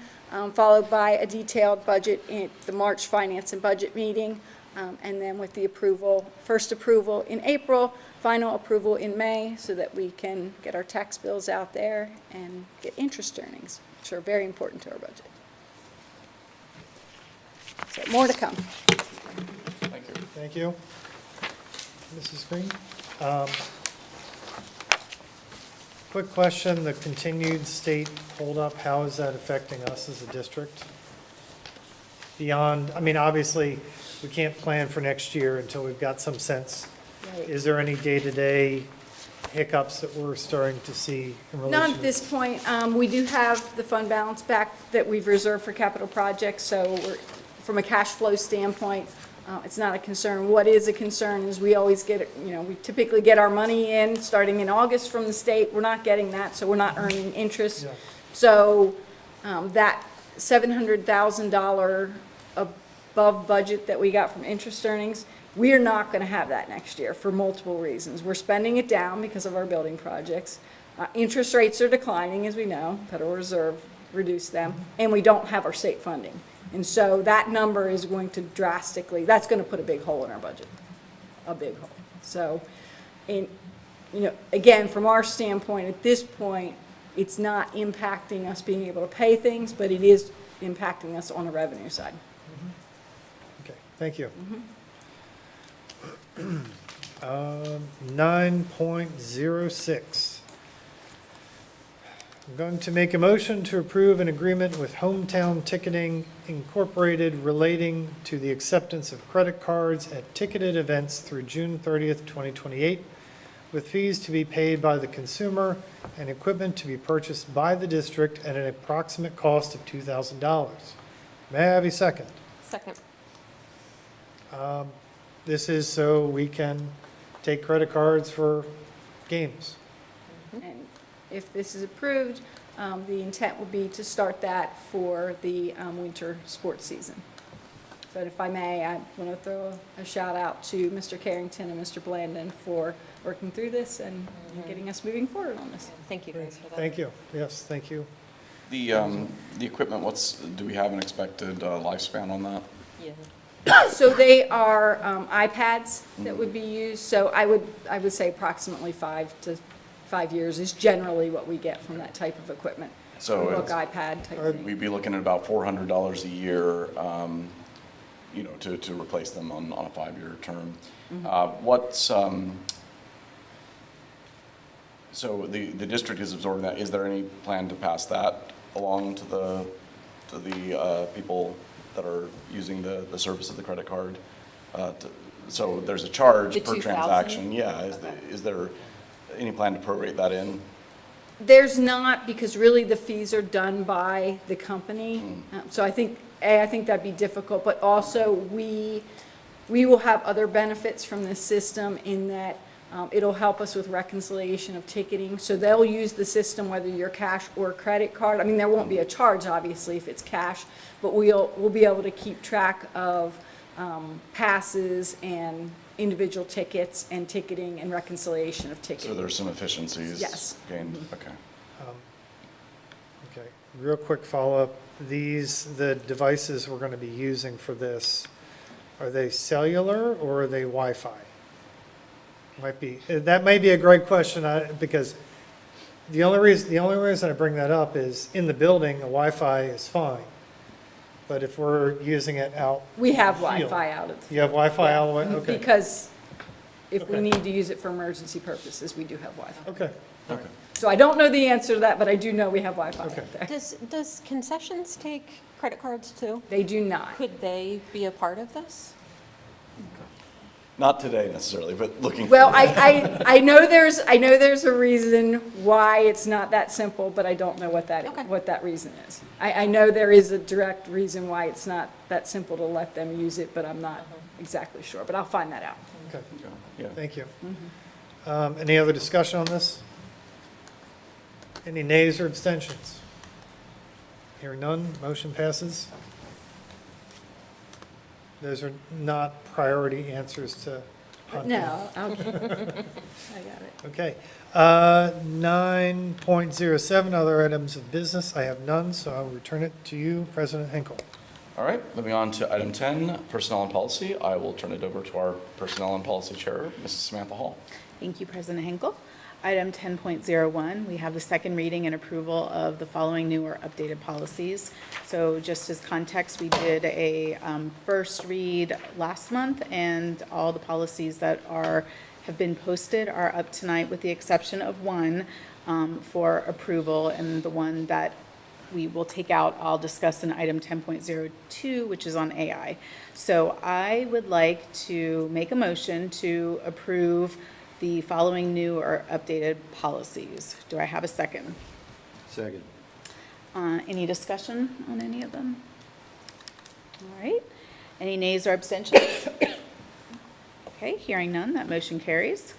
followed by a detailed budget at the March Finance and Budget meeting, and then with the approval, first approval in April, final approval in May, so that we can get our tax bills out there and get interest earnings, which are very important to our budget. So more to come. Thank you. Thank you. Mrs. Green? Quick question, the continued state holdup, how is that affecting us as a district? Beyond, I mean, obviously, we can't plan for next year until we've got some sense. Right. Is there any day-to-day hiccups that we're starting to see in relation? Not at this point. We do have the fund balance back that we've reserved for capital projects, so we're, from a cash flow standpoint, it's not a concern. What is a concern is we always get, we typically get our money in starting in August from the state. We're not getting that, so we're not earning interest. Yeah. So that $700,000 above budget that we got from interest earnings, we're not going to have that next year for multiple reasons. We're spending it down because of our building projects. Interest rates are declining, as we know. Federal Reserve reduced them, and we don't have our state funding. And so that number is going to drastically, that's going to put a big hole in our budget, a big hole. So, and, again, from our standpoint, at this point, it's not impacting us being able to pay things, but it is impacting us on the revenue side. Okay, thank you. 9.06. I'm going to make a motion to approve an agreement with Hometown Ticketing Incorporated relating to the acceptance of credit cards at ticketed events through June 30th, 2028, with fees to be paid by the consumer and equipment to be purchased by the district at an approximate cost of $2,000. May I have a second? Second. This is so we can take credit cards for games. And if this is approved, the intent will be to start that for the winter sports season. But if I may, I want to throw a shout out to Mr. Carrington and Mr. Blandon for working through this and getting us moving forward on this. Thank you guys for that. Thank you. Yes, thank you. The equipment, do we have an expected lifespan on that? Yeah. So they are iPads that would be used, so I would say approximately 5 to 5 years is generally what we get from that type of equipment. So Book, it's- iPad type thing. We'd be looking at about $400 a year, to replace them on a 5-year term. So the district is absorbing that. Is there any plan to pass that along to the people that are using the service of the credit card? So there's a charge The per $2,000? transaction. Yeah, Okay. is there any plan to prorate that in? There's not, because really the fees are done by the company. So I think, I think that'd be difficult, but also we will have other benefits from this system in that it'll help us with reconciliation of ticketing. So they'll use the system whether you're cash or credit card. I mean, there won't be a charge, obviously, if it's cash, but we'll be able to keep track of passes and individual tickets and ticketing and reconciliation of So ticketing. there's some efficiencies Yes. gained, okay. Okay, real quick follow-up. The devices we're going to be using for this, are they cellular or are they Wi-Fi? That may be a great question, because the only reason I bring that up is in the building, a Wi-Fi is fine. But if we're using it out. We have in the field- Wi-Fi out at the. You have Wi-Fi all the way? Okay. Because if we Okay. need to use it for emergency purposes, we do have Wi-Fi. Okay, Okay. So I don't know the answer to that, but I do know we have Wi-Fi Okay. out there. Does concessions take credit cards too? They do not. Could they be a part of this? Not today necessarily, but looking. Well, I know there's a reason why it's not that simple, but I don't know what Okay. that reason is. I know there is a direct reason why it's not that simple to let them use it, but I'm not exactly sure, but I'll find that out. okay, Yeah. thank you. Any other discussion on this? Any nays or abstentions? Hearing none, motion passes. Those are not priority answers to Hunt. No, okay. I got it. Okay. 9.07, other items of business. I have none, so I'll return it to you, President Hinkle. All right, moving on to item 10, personnel and policy. I will turn it over to our personnel and policy chair, Mrs. Samantha Hall. Thank you, President Hinkle. Item 10.01, we have the second reading and approval of the following new or updated policies. So just as context, we did a first read last month, and all the policies that have been posted are up tonight with the exception of one for approval, and the one that we will take out, I'll discuss in item 10.02, which is on AI. So I would like to make a motion to approve the following new or updated policies. Do I have a second? Second. Any discussion on any of them? All right. Any nays or abstentions? Okay, hearing none, that motion carries.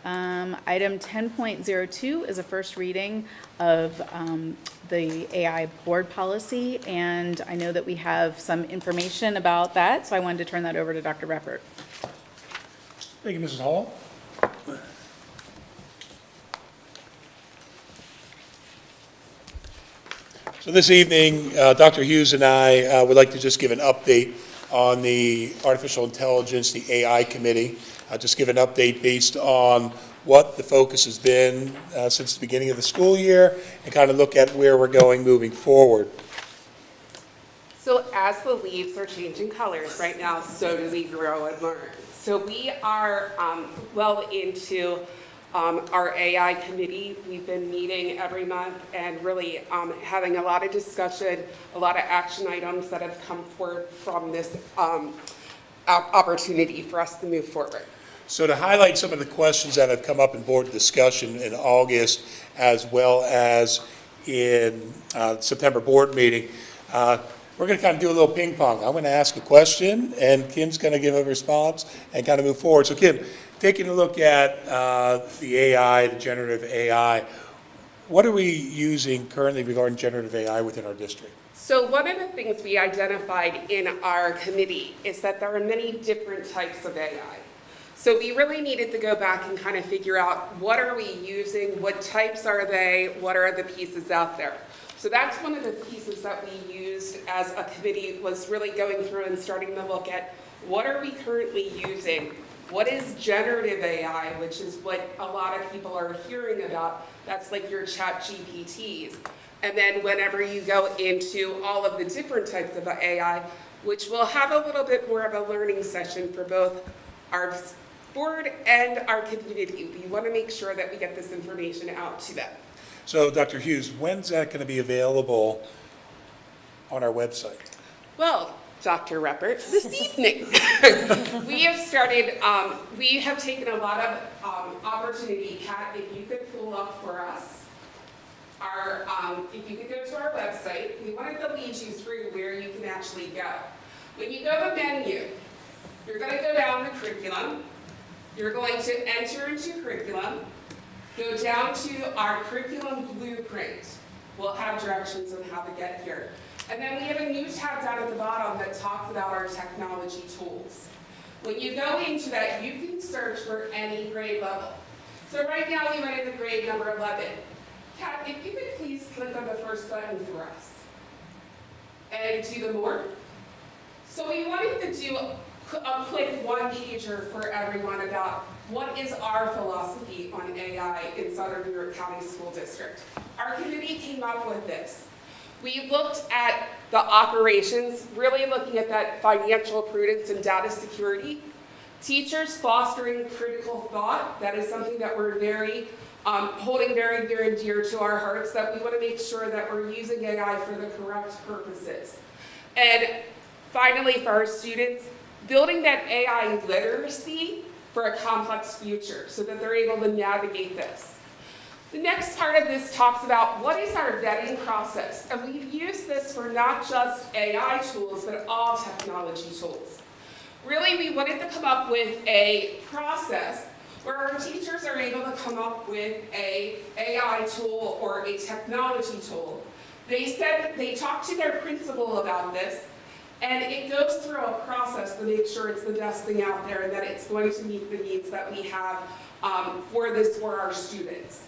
Item 10.02 is a first reading of the AI board policy, and I know that we have some information about that, so I wanted to turn that over to Dr. Reppert. Thank you, Mrs. Hall. So this evening, Dr. Hughes and I would like to just give an update on the artificial intelligence, the AI committee. Just give an update based on what the focus has been since the beginning of the school year, and kind of look at where we're going moving forward. So as the leaves are changing colors right now, so do we grow and learn. So we are well into our AI committee. We've been meeting every month and really having a lot of discussion, a lot of action items that have come forward from this opportunity for us to move forward. So to highlight some of the questions that have come up in board discussion in August, as well as in September board meeting, we're going to kind of do a little ping pong. I'm going to ask a question, and Kim's going to give a response and kind of move forward. So Kim, taking a look at the AI, the generative AI, what are we using currently regarding generative AI within our district? So one of the things we identified in our committee is that there are many different types of AI. So we really needed to go back and kind of figure out what are we using, what types are they, what are the pieces out there. So that's one of the pieces that we used as a committee, was really going through and starting to look at what are we currently using, what is generative AI, which is what a lot of people are hearing about. That's like your chat GPTs. And then whenever you go into all of the different types of AI, which will have a little bit more of a learning session for both our board and our community. We want to make sure that we get this information out to them. So Dr. Hughes, when's that going to be available on our website? Well, Dr. Reppert, this evening. We have started, we have taken a lot of opportunity. Kat, if you could pull up for us our, if you could go to our website, we wanted to lead you through where you can actually go. When you go to menu, you're going to go down to curriculum. You're going to enter into curriculum. Go down to our curriculum blueprint. We'll have directions on how to get here. And then we have a new tab down at the bottom that talks about our technology tools. When you go into that, you can search for any grade level. So right now we went into grade number 11. Kat, if you could please click on the first button for us. And do the more. So we wanted to do a quick one-pager for everyone about what is our philosophy on AI in Southern New York County School District. Our committee came up with this. We looked at the operations, really looking at that financial prudence and data security. Teachers fostering critical thought, that is something that we're very, holding very near and dear to our hearts, that we want to make sure that we're using AI for the correct purposes. And finally, for our students, building that AI literacy for a complex future so that they're able to navigate this. The next part of this talks about what is our vetting process. And we've used this for not just AI tools, but all technology tools. Really, we wanted to come up with a process where our teachers are able to come up with an AI tool or a technology tool. They talked to their principal about this, and it goes through a process to make sure it's the best thing out there and that it's going to meet the needs that we have for our students.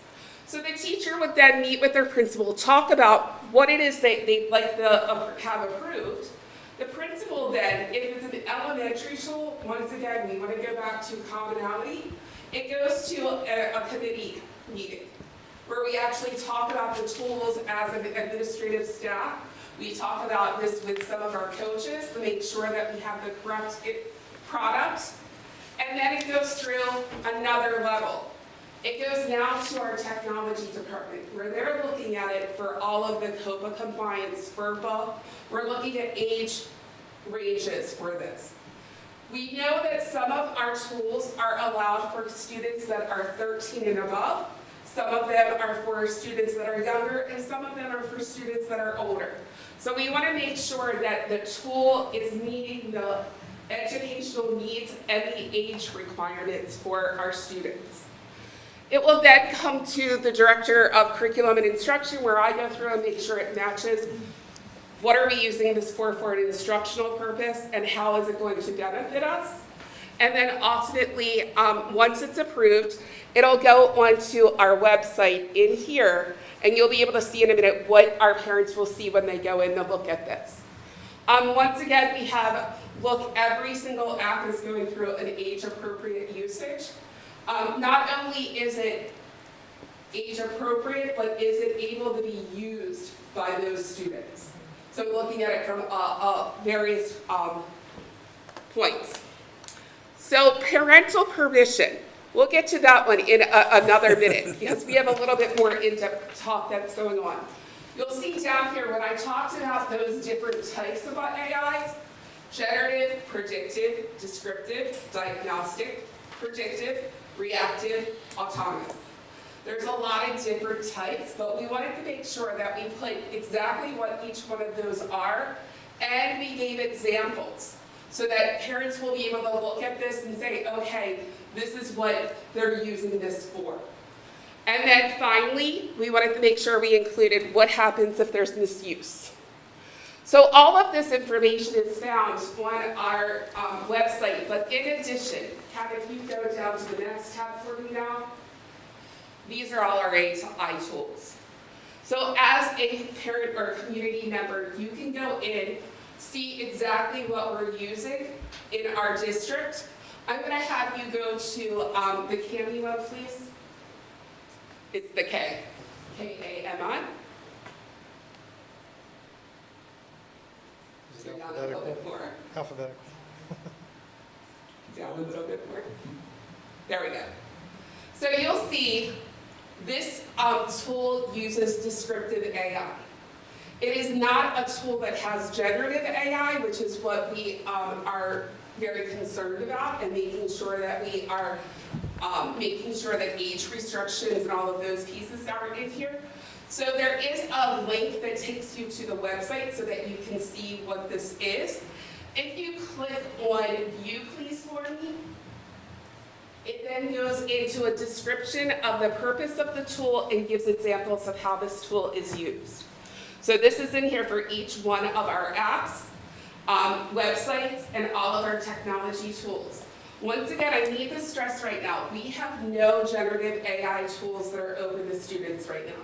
So the teacher would then meet with their principal, talk about what it is they'd like to have approved. The principal then, if it's an elementary tool, once again, we want to go back to commonality. It goes to a committee meeting where we actually talk about the tools as an administrative staff. We talk about this with some of our coaches to make sure that we have the correct product. And then it goes through another level. It goes now to our technology department, where they're looking at it for all of the COPA compliance, FERPA. We're looking at age ranges for this. We know that some of our tools are allowed for students that are 13 and above. Some of them are for students that are younger, and some of them are for students that are older. So we want to make sure that the tool is meeting the educational needs and the age requirements for our students. It will then come to the director of curriculum and instruction, where I go through and make sure it matches what are we using this for an instructional purpose and how is it going to benefit us. And then ultimately, once it's approved, it'll go onto our website in here, and you'll be able to see in a minute what our parents will see when they go in to look at this. Once again, we have, every single app is going through an age-appropriate usage. Not only is it age-appropriate, but is it able to be used by those students? So looking at it from various points. So parental permission, we'll get to that one in another minute because we have a little bit more in-depth talk that's going on. You'll see down here when I talked about those different types of AIs, generative, predictive, descriptive, diagnostic, predictive, reactive, autonomous. There's a lot of different types, but we wanted to make sure that we put exactly what each one of those are, and we gave examples so that parents will be able to look at this and say, okay, this is what they're using this for. And then finally, we wanted to make sure we included what happens if there's misuse. So all of this information is found on our website, but in addition, Kat, if you go down to the next tab for me now, these are all our AI tools. So as a parent or community member, you can go in, see exactly what we're using in our district. I'm going to have you go to the CAMI one, please. It's the K, K-A-M-I. Is it Down a little bit more. alphabetical? Down a little bit more. There we go. So you'll see this tool uses descriptive AI. It is not a tool that has generative AI, which is what we are very concerned about, and making sure that we are making sure that age restrictions and all of those pieces are in here. So there is a link that takes you to the website so that you can see what this is. If you click on View Please For Me, it then goes into a description of the purpose of the tool and gives examples of how this tool is used. So this is in here for each one of our apps, websites, and all of our technology tools. Once again, I need to stress right now, we have no generative AI tools that are open to students right now.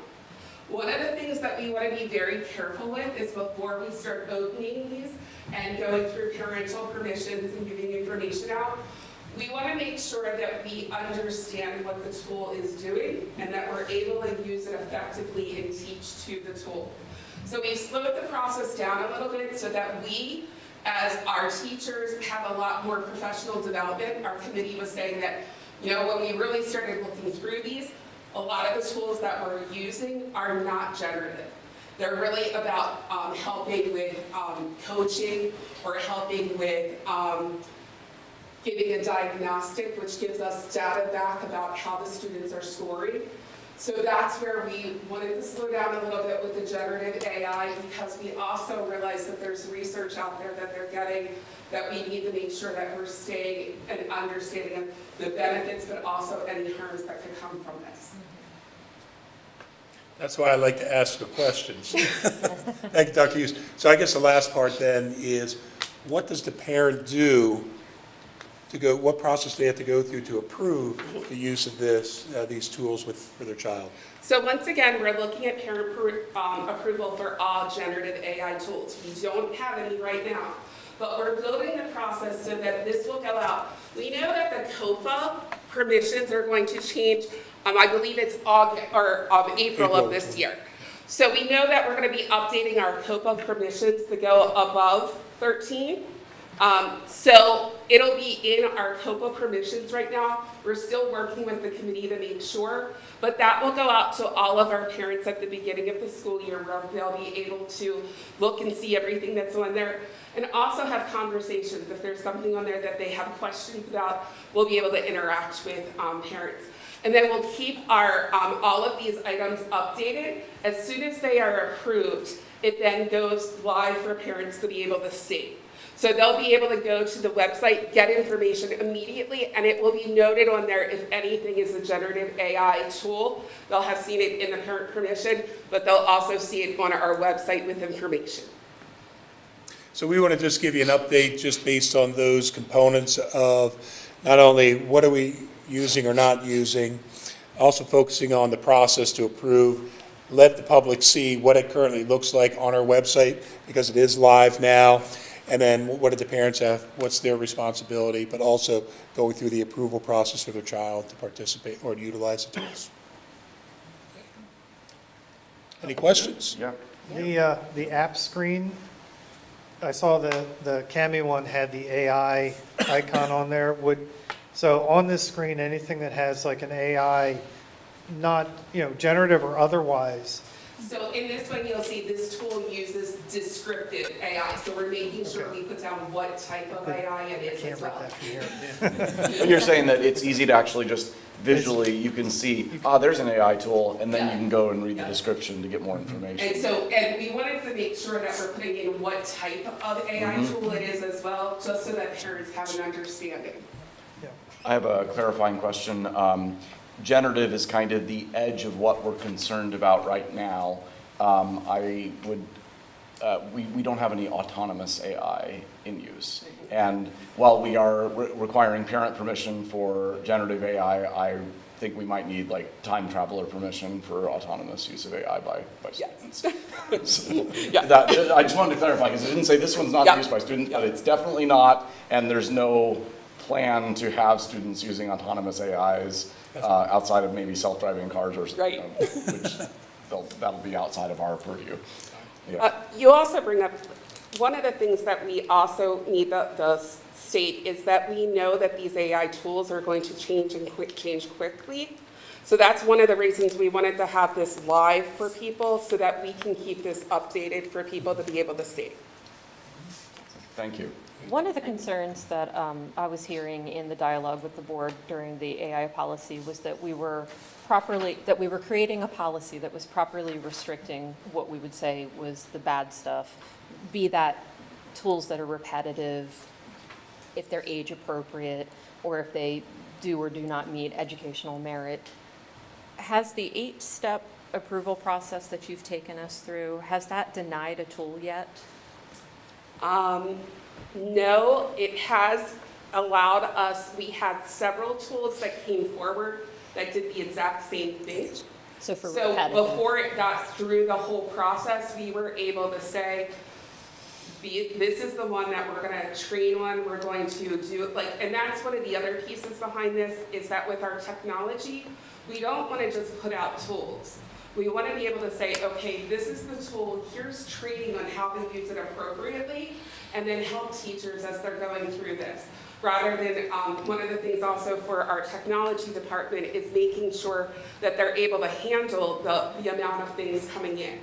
One of the things that we want to be very careful with is before we start opening these and going through parental permissions and giving information out, we want to make sure that we understand what the tool is doing and that we're able to use it effectively and teach to the tool. So we've slowed the process down a little bit so that we, as our teachers, have a lot more professional development. Our committee was saying that, you know, when we really started looking through these, a lot of the tools that we're using are not generative. They're really about helping with coaching or helping with giving a diagnostic, which gives us data back about how the students are scoring. So that's where we wanted to slow down a little bit with the generative AI, because we also realize that there's research out there that they're getting that we need to make sure that we're staying and understanding of the benefits, but also any harms that could come from this. That's why I like to ask the questions. Thank you, Dr. Hughes. So I guess the last part then is, what does the parent do to go, what process do they have to go through to approve the use of these tools for their child? So once again, we're looking at parent approval for all generative AI tools. We don't have any right now, but we're building the process so that this will go out. We know that the COPA permissions are going to change. I believe it's April of this year. So we know that we're going to be updating our COPA permissions to go above 13. So it'll be in our COPA permissions right now. We're still working with the committee to make sure, but that will go out to all of our parents at the beginning of the school year, where they'll be able to look and see everything that's on there, and also have conversations. If there's something on there that they have questions about, we'll be able to interact with parents. And then we'll keep our all of these items updated. As soon as they are approved, it then goes live for parents to be able to see. So they'll be able to go to the website, get information immediately, and it will be noted on there if anything is a generative AI tool. They'll have seen it in the parent permission, but they'll also see it on our website with information. So we want to just give you an update just based on those components of not only what are we using or not using, also focusing on the process to approve, let the public see what it currently looks like on our website, because it is live now, and then what do the parents have, what's their responsibility, but also going through the approval process for their child to participate or to utilize the tools. Any questions? Yeah. The app screen, I saw the Cami one had the AI icon on there. So on this screen, anything that has like an AI, not, generative or otherwise. So in this one, you'll see this tool uses descriptive AI. So we're making sure we put down what type of AI it is as well. And you're saying that it's easy to actually just visually, you can see, there's an AI tool, and then you can go and read the description to get more information. And we wanted to make sure that we're putting in what type of AI tool it is as well, just so that parents have an understanding. I have a clarifying question. Generative is kind of the edge of what we're concerned about right now. We don't have any autonomous AI in use. And while we are requiring parent permission for generative AI, I think we might need like time traveler permission for autonomous use of AI by students. So, I just wanted to clarify, because I didn't say this one's not used by students, but it's definitely not, and there's no plan to have students using autonomous AIs outside of maybe self-driving cars or something, which that'll be outside of our purview. You also bring up, one of the things that we also need to state is that we know that these AI tools are going to change quickly. So that's one of the reasons we wanted to have this live for people, so that we can keep this updated for people to be able to see. Thank you. One of the concerns that I was hearing in the dialogue with the board during the AI policy was that we were creating a policy that was properly restricting what we would say was the bad stuff, be that tools that are repetitive, if they're age appropriate, or if they do or do not meet educational merit. Has the 8-step approval process that you've taken us through, has that denied a tool yet? No, it has allowed us, we had several tools that came forward that did the exact same thing. So for So repetitive. before it got through the whole process, we were able to say, this is the one that we're gonna train on, we're going to do, like, and that's one of the other pieces behind this, is that with our technology, we don't wanna just put out tools. We wanna be able to say, okay, this is the tool, here's training on how to use it appropriately, and then help teachers as they're going through this. Rather than, one of the things also for our technology department is making sure that they're able to handle the amount of things coming in.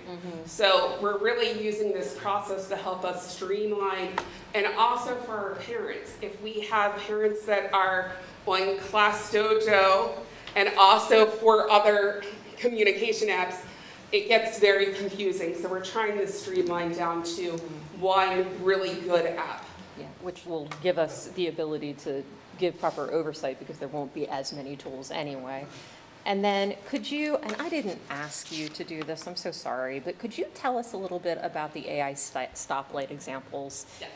So we're really using this process to help us streamline, and also for our parents. If we have parents that are on Class Dojo and also for other communication apps, it gets very confusing. So we're trying to streamline down to one really good app. Yeah, which will give us the ability to give proper oversight because there won't be as many tools anyway. And then could you, and I didn't ask you to do this, I'm so sorry, but could you tell us a little bit about the AI stoplight examples? Yes.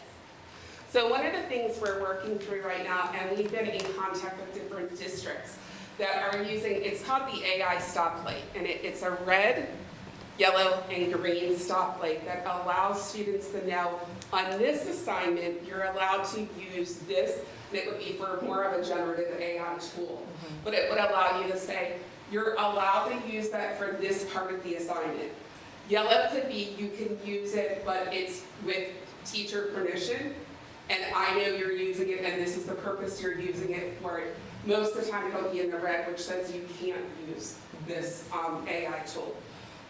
So one of the things we're working through right now, and we've been in contact with different districts that are using, it's called the AI stoplight, and it's a red, yellow, and green stoplight that allows students to know, on this assignment, you're allowed to use this, and it would be for more of a generative AI tool. But it would allow you to say, you're allowed to use that for this part of the assignment. Yellow could be, you can use it, but it's with teacher permission, and I know you're using it, and this is the purpose you're using it for. Most of the time, it'll be in the red, which says you can't use this AI tool.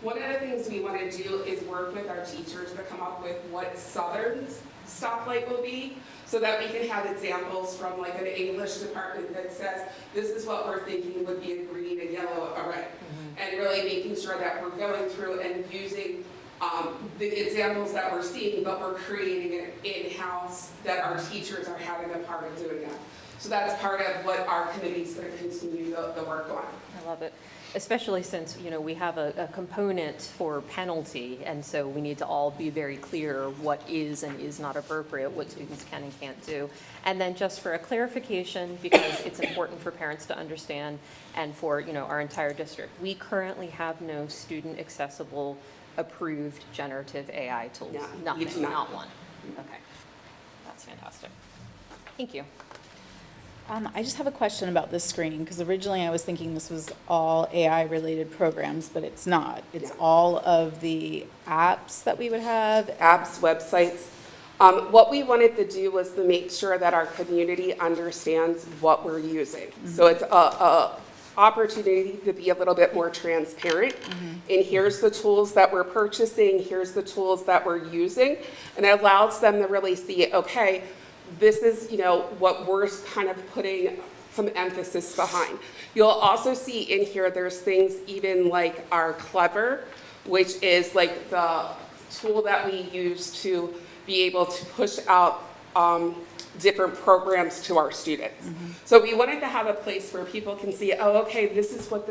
One of the things we want to do is work with our teachers to come up with what Southern's stoplight will be, so that we can have examples from like an English department that says, this is what we're thinking would be a green, a yellow, a red. And really making sure that we're going through and using the examples that we're seeing, but we're creating it in-house, that our teachers are having a part of doing that. So that's part of what our committee's going to continue the work on. I love it, especially since, you know, we have a component for penalty, and so we need to all be very clear what is and is not appropriate, what students can and can't do. And then just for a clarification, because it's important for parents to understand and for, you know, our entire district, we currently have no student accessible approved generative AI tools. No, Nothing, we do not. not one. Okay, that's fantastic. Thank you. I just have a question about this screen, because originally I was thinking this was all AI-related programs, but it's not. It's all of the apps that we would have. Apps, websites. What we wanted to do was to make sure that our community understands what we're using. So it's a opportunity to be a little bit more transparent. And here's the tools that we're purchasing, here's the tools that we're using, and it allows them to really see, okay, this is, you know, what we're kind of putting some emphasis behind. You'll also see in here, there's things even like our Clever, which is like the tool that we use to be able to push out different programs to our students. So we wanted to have a place where people can see, oh, okay, this is what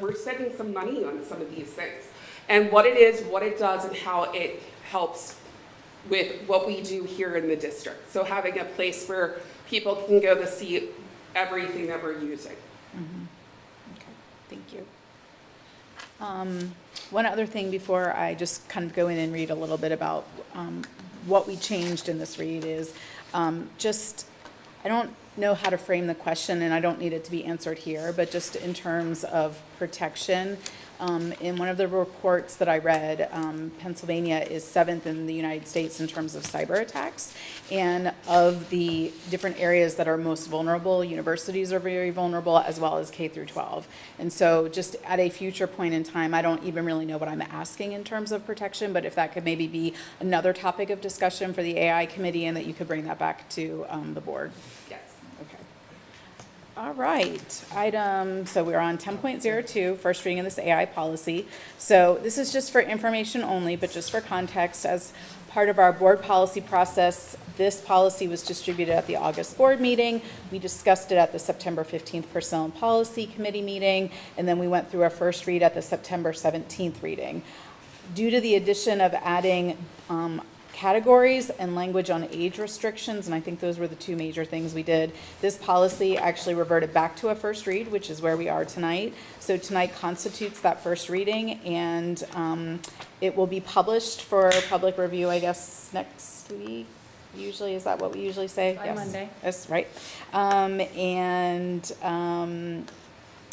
we're spending some money on some of these things, and what it is, what it does, and how it helps with what we do here in the district. So having a place where people can go to see everything that we're using. Okay, thank you. One other thing before I just kind of go in and read a little bit about what we changed in this read is I don't know how to frame the question, and I don't need it to be answered here, but just in terms of protection, In one of the reports that I read, Pennsylvania is 7th in the United States in terms of cyber attacks. And of the different areas that are most vulnerable, universities are very vulnerable, as well as K through 12. And so just at a future point in time, I don't even really know what I'm asking in terms of protection, but if that could maybe be another topic of discussion for the AI committee, and that you could bring that back to the board. Yes, okay. All right, so we're on 10.02, first reading of this AI policy. So this is just for information only, but just for context, as part of our board policy process, this policy was distributed at the August board meeting. We discussed it at the September 15th Personnel and Policy Committee meeting, and then we went through our first read at the September 17th reading. Due to the addition of adding categories and language on age restrictions, and I think those were the two major things we did, this policy actually reverted back to a first read, which is where we are tonight. So tonight constitutes that first reading, and it will be published for public review, I guess, next week. Usually, is that what we usually say? By Yes. Monday. That's right. And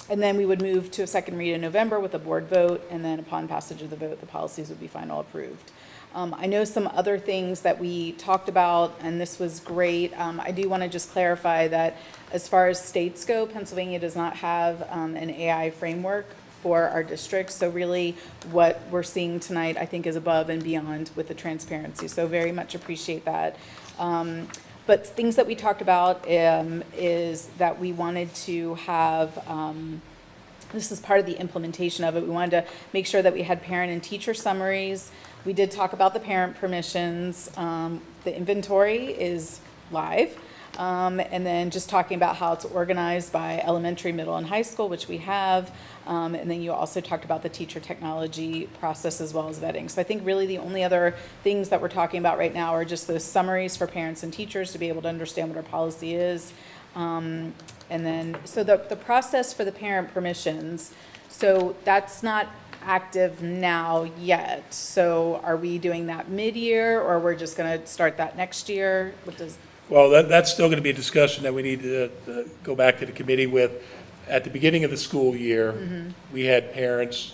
then we would move to a second read in November with a board vote, and then upon passage of the vote, the policies would be final approved. I know some other things that we talked about, and this was great. I do want to just clarify that as far as states go, Pennsylvania does not have an AI framework for our districts. So really what we're seeing tonight, I think, is above and beyond with the transparency. So very much appreciate that. But things that we talked about is that we wanted to have, this is part of the implementation of it. We wanted to make sure that we had parent and teacher summaries. We did talk about the parent permissions. The inventory is live. And then just talking about how it's organized by elementary, middle, and high school, which we have. And then you also talked about the teacher technology process as well as vetting. So I think really the only other things that we're talking about right now are just those summaries for parents and teachers to be able to understand what our policy is. And then, so the process for the parent permissions, so that's not active now yet. So are we doing that mid-year, or we're just going to start that next year? What does? Well, that's still going to be a discussion that we need to go back to the committee with. At the beginning of the school year, we had parents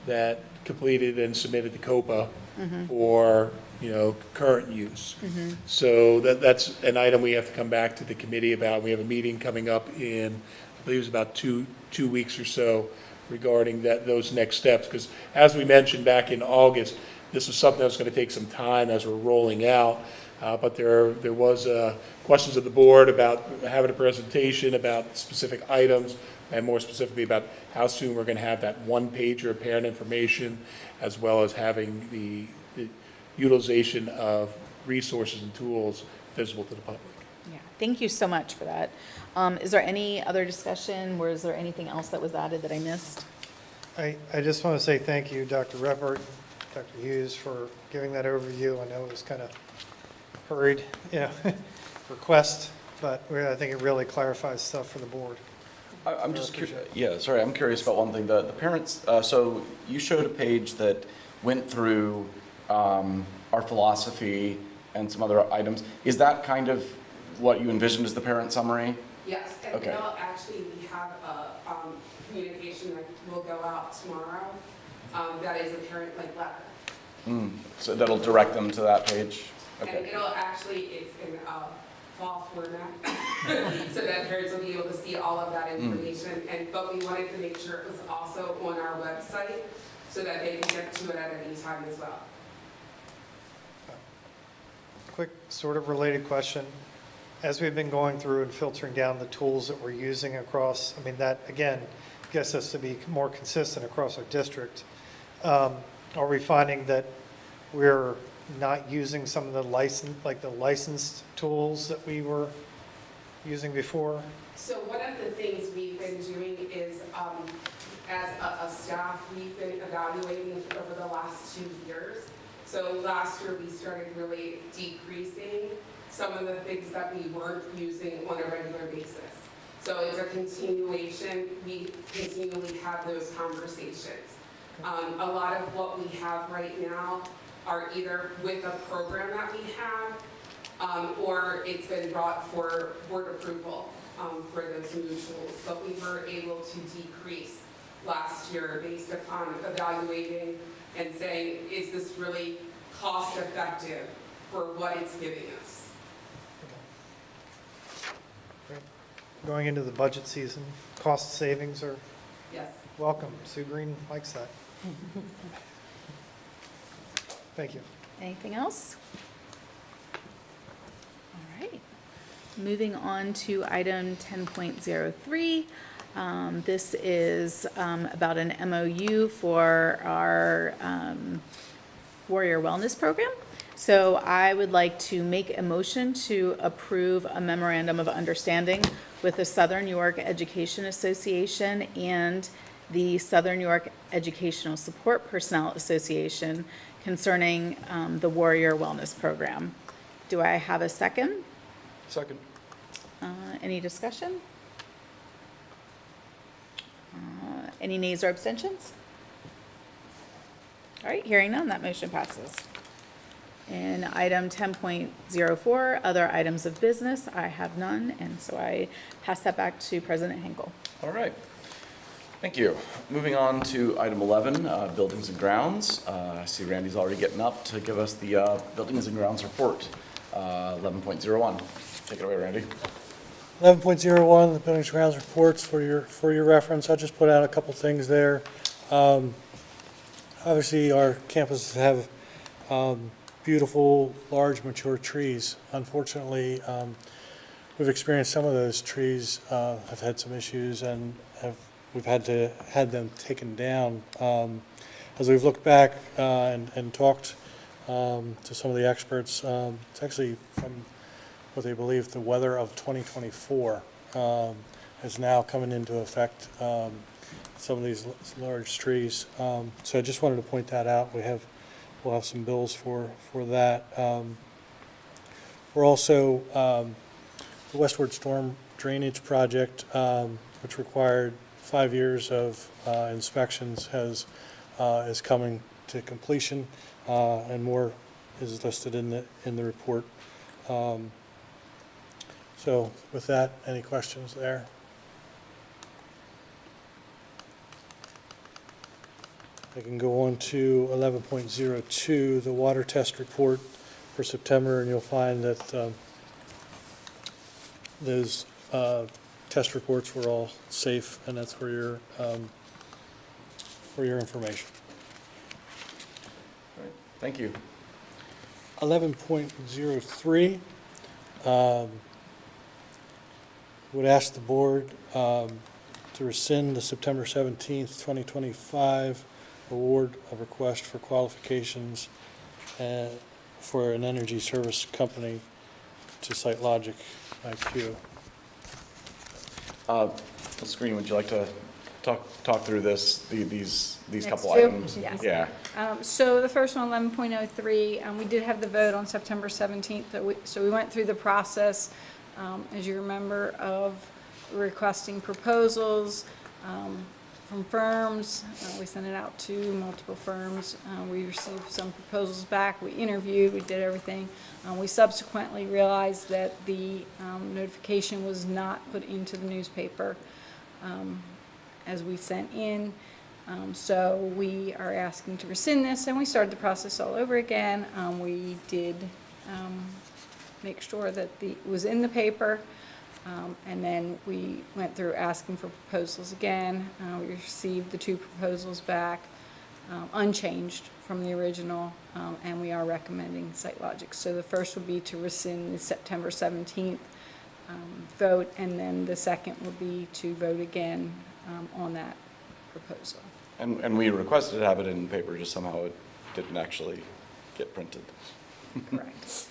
that completed and submitted the COPA for, current use. So that's an item we have to come back to the committee about. We have a meeting coming up in, I believe it's about two weeks or so, regarding those next steps. Because as we mentioned back in August, this was something that's going to take some time as we're rolling out. But there was questions of the board about having a presentation about specific items, and more specifically about how soon we're going to have that one-pager of parent information, as well as having the utilization of resources and tools visible to the public. Yeah, thank you so much for that. Is there any other discussion? Or is there anything else that was added that I missed? I just want to say thank you, Dr. Reppert, Dr. Hughes, for giving that overview. I know it was kind of hurried, request, but I think it really clarifies stuff for the board. I'm just curious, I'm curious about one thing. The parents, so you showed a page that went through our philosophy and some other items. Is that kind of what you envisioned as the parent summary? Yes, and Okay. we have a communication that will go out tomorrow. That is a parent letter. So that'll direct them to that page? And Okay. it's in fall format, so that parents will be able to see all of that information. But we wanted to make sure it was also on our website, so that they can get to it at any time as well. Quick sort of related question. As we've been going through and filtering down the tools that we're using across, that, again, gets us to be more consistent across our district. Are we finding that we're not using some of the licensed tools that we were using before? So one of the things we've been doing is, as a staff, we've been evaluating over the last 2 years. So last year, we started really decreasing some of the things that we weren't using on a regular basis. So it's a continuation. We continually have those conversations. A lot of what we have right now are either with a program that we have, or it's been brought for board approval for those new tools. But we were able to decrease last year based upon evaluating and saying, is this really cost effective for what it's giving us? Great. Going into the budget season, cost savings are Yes. welcome. Sue Green likes that. Thank you. Anything else? All right. Moving on to item 10.03. This is about an MOU for our Warrior Wellness Program. So I would like to make a motion to approve a memorandum of understanding with the Southern York Education Association and the Southern York Educational Support Personnel Association concerning the Warrior Wellness Program. Do I have a second? Second. Any discussion? Any nays or abstentions? All right, hearing none, that motion passes. In item 10.04, other items of business, I have none, and so I pass that back to President Hinkle. All right. Thank you. Moving on to item 11, buildings and grounds. I see Randy's already getting up to give us the buildings and grounds report. 11.01. Take it away, Randy. 11.01, the Buildings and Grounds reports for your reference. I just put out a couple things there. Obviously, our campuses have beautiful, large, mature trees. Unfortunately, we've experienced some of those trees have had some issues, and we've had them taken down. As we've looked back and talked to some of the experts, it's actually from what they believe the weather of 2024 is now coming into effect. Some of these large trees. So I just wanted to point that out. We'll have some bills for that. We're also the Westward Storm Drainage Project, which required 5 years of inspections, is coming to completion, and more is listed in the report. So with that, any questions there? I can go on to 11.02, the water test report for September, and you'll find that those test reports were all safe, and that's for your information. All right. Thank you. 11.03, would ask the board to rescind the September 17th, 2025 award of request for qualifications for an energy service company to SiteLogic IQ. Ms. Green, would you like to talk through these couple Next two? items? Yes. Yeah. So the first one, 11.03, we did have the vote on September 17th, so we went through the process, as you remember, of requesting proposals from firms. We sent it out to multiple firms. We received some proposals back. We interviewed, we did everything. We subsequently realized that the notification was not put into the newspaper as we sent in. So we are asking to rescind this, and we started the process all over again. We did make sure that it was in the paper, and then we went through asking for proposals again. We received the 2 proposals back, unchanged from the original, and we are recommending SiteLogic. So the first would be to rescind the September 17th vote, and then the second would be to vote again on that proposal. And we requested to have it in the paper, just somehow it didn't actually get printed. Correct.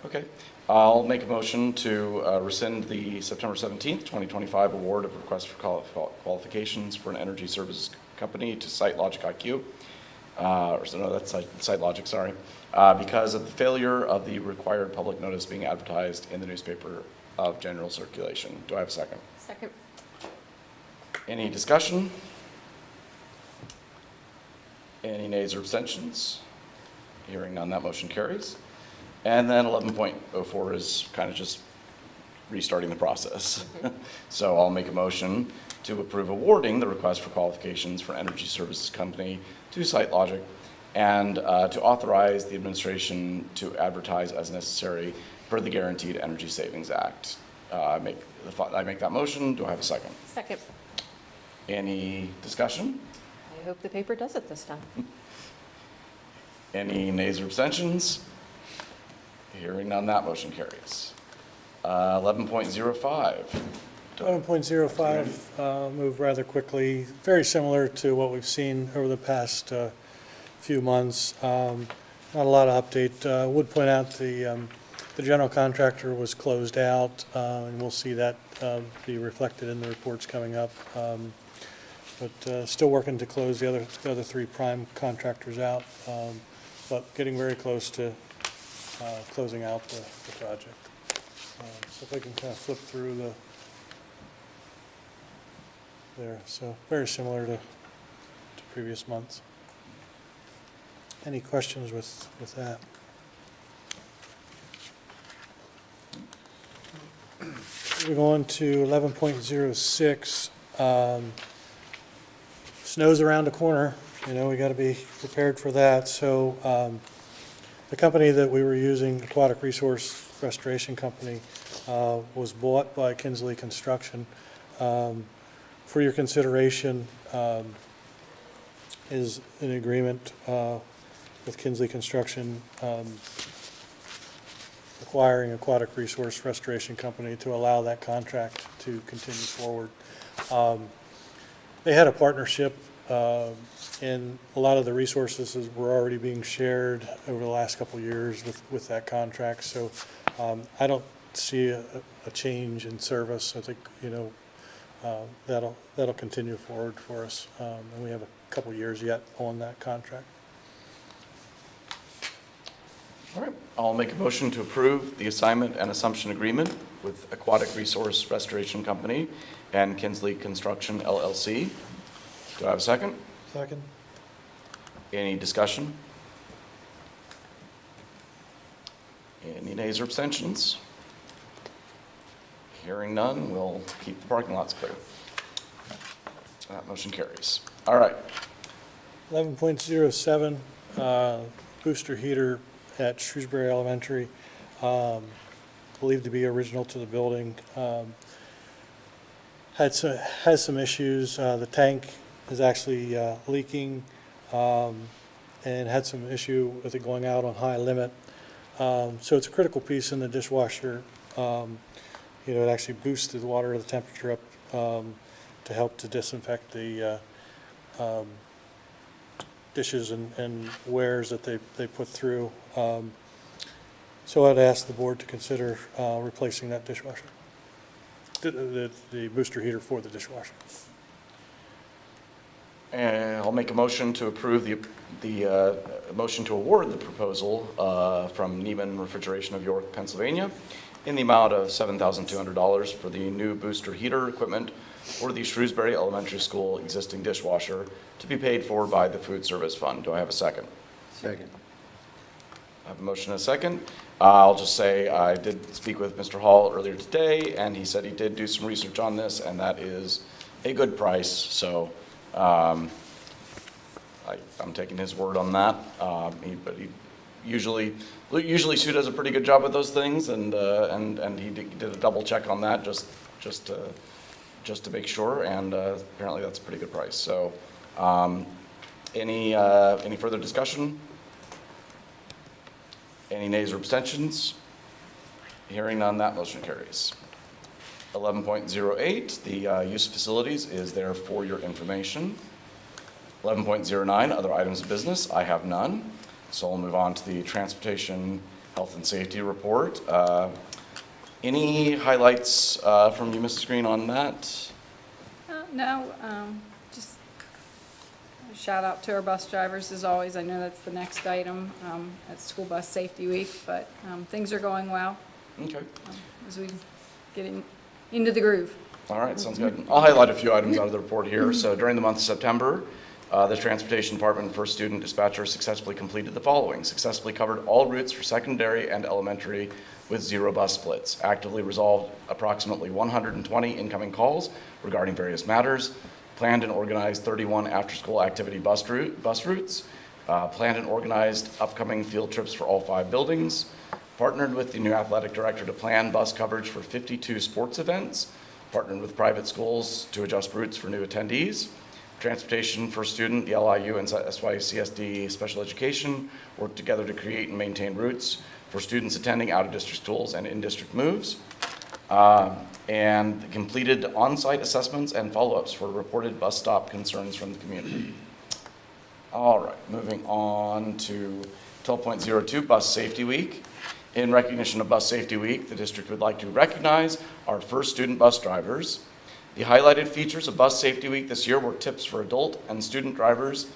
Okay. I'll make a motion to rescind the September 17th, 2025 award of request for qualifications for an energy services company to SiteLogic IQ. That's SiteLogic, sorry. Because of the failure of the required public notice being advertised in the newspaper of general circulation. Do I have a second? Second. Any discussion? Any nays or abstentions? Hearing none, that motion carries. And then 11.04 is kind of just restarting the process. So I'll make a motion to approve awarding the request for qualifications for energy services company to SiteLogic and to authorize the administration to advertise as necessary per the Guaranteed Energy Savings Act. I make that motion. Do I have a second? Second. Any discussion? I hope the paper does it this time. Any nays or abstentions? Hearing none, that motion carries. 11.05. 11.05 moved rather quickly, very similar to what we've seen over the past few months. Not a lot of update. Would point out the general contractor was closed out, and we'll see that be reflected in the reports coming up. But still working to close the other three prime contractors out, but getting very close to closing out the project. So if I can kind of flip through there. So very similar to previous months. Any questions with that? Moving on to 11.06. Snow's around the corner. You know, we got to be prepared for that. So the company that we were using, Aquatic Resource Restoration Company, was bought by Kinsley Construction. For your consideration is an agreement with Kinsley Construction acquiring Aquatic Resource Restoration Company to allow that contract to continue forward. They had a partnership, and a lot of the resources were already being shared over the last couple of years with that contract. So I don't see a change in service. I think, you know, that'll continue forward for us, and we have a couple of years yet on that contract. All right, I'll make a motion to approve the assignment and assumption agreement with Aquatic Resource Restoration Company and Kinsley Construction LLC. Do I have a second? Second. Any discussion? Any nays or abstentions? Hearing none, we'll keep the parking lots clear. That motion carries. All right. 11.07, booster heater at Shrewsbury Elementary, believed to be original to the building. Has some issues. The tank is actually leaking and had some issue with it going out on high limit. So it's a critical piece in the dishwasher. You know, it actually boosted the water, the temperature up to help to disinfect the dishes and wares that they put through. So I'd ask the board to consider replacing that dishwasher, the booster heater for the dishwasher. And I'll make a motion to approve the motion to award the proposal from Neiman Refrigeration of York, Pennsylvania, in the amount of $7,200 for the new booster heater equipment for the Shrewsbury Elementary School existing dishwasher to be paid for by the Food Service Fund. Do I have a second? Second. I have a motion and a second. I'll just say I did speak with Mr. Hall earlier today, and he said he did do some research on this, and that is a good price. So I'm taking his word on that. But he usually Sue does a pretty good job with those things, and he did a double check on that just to make sure, and apparently that's a pretty good price. So any further discussion? Any nays or abstentions? Hearing none, that motion carries. 11.08, the use of facilities is there for your information. 11.09, other items of business, I have none. So we'll move on to the Transportation Health and Safety Report. Any highlights from you, Mrs. Green, on that? No, just a shout out to our bus drivers as always. I know that's the next item at School Bus Safety Week, but things are going well Okay. as we get into the groove. All right, sounds good. I'll highlight a few items out of the report here. So during the month of September, The Transportation Department first student dispatcher successfully completed the following: successfully covered all routes for secondary and elementary with 0 bus splits, actively resolved approximately 120 incoming calls regarding various matters, planned and organized 31 after-school activity bus routes, planned and organized upcoming field trips for all 5 buildings, partnered with the new athletic director to plan bus coverage for 52 sports events, partnered with private schools to adjust routes for new attendees. Transportation for Student, the LIU and SYCSD Special Education worked together to create and maintain routes for students attending out-of-district schools and in-district moves, and completed on-site assessments and follow-ups for reported bus stop concerns from the community. All right, moving on to 12.02, Bus Safety Week. In recognition of Bus Safety Week, the district would like to recognize our first student bus drivers. The highlighted features of Bus Safety Week this year were tips for adult and student drivers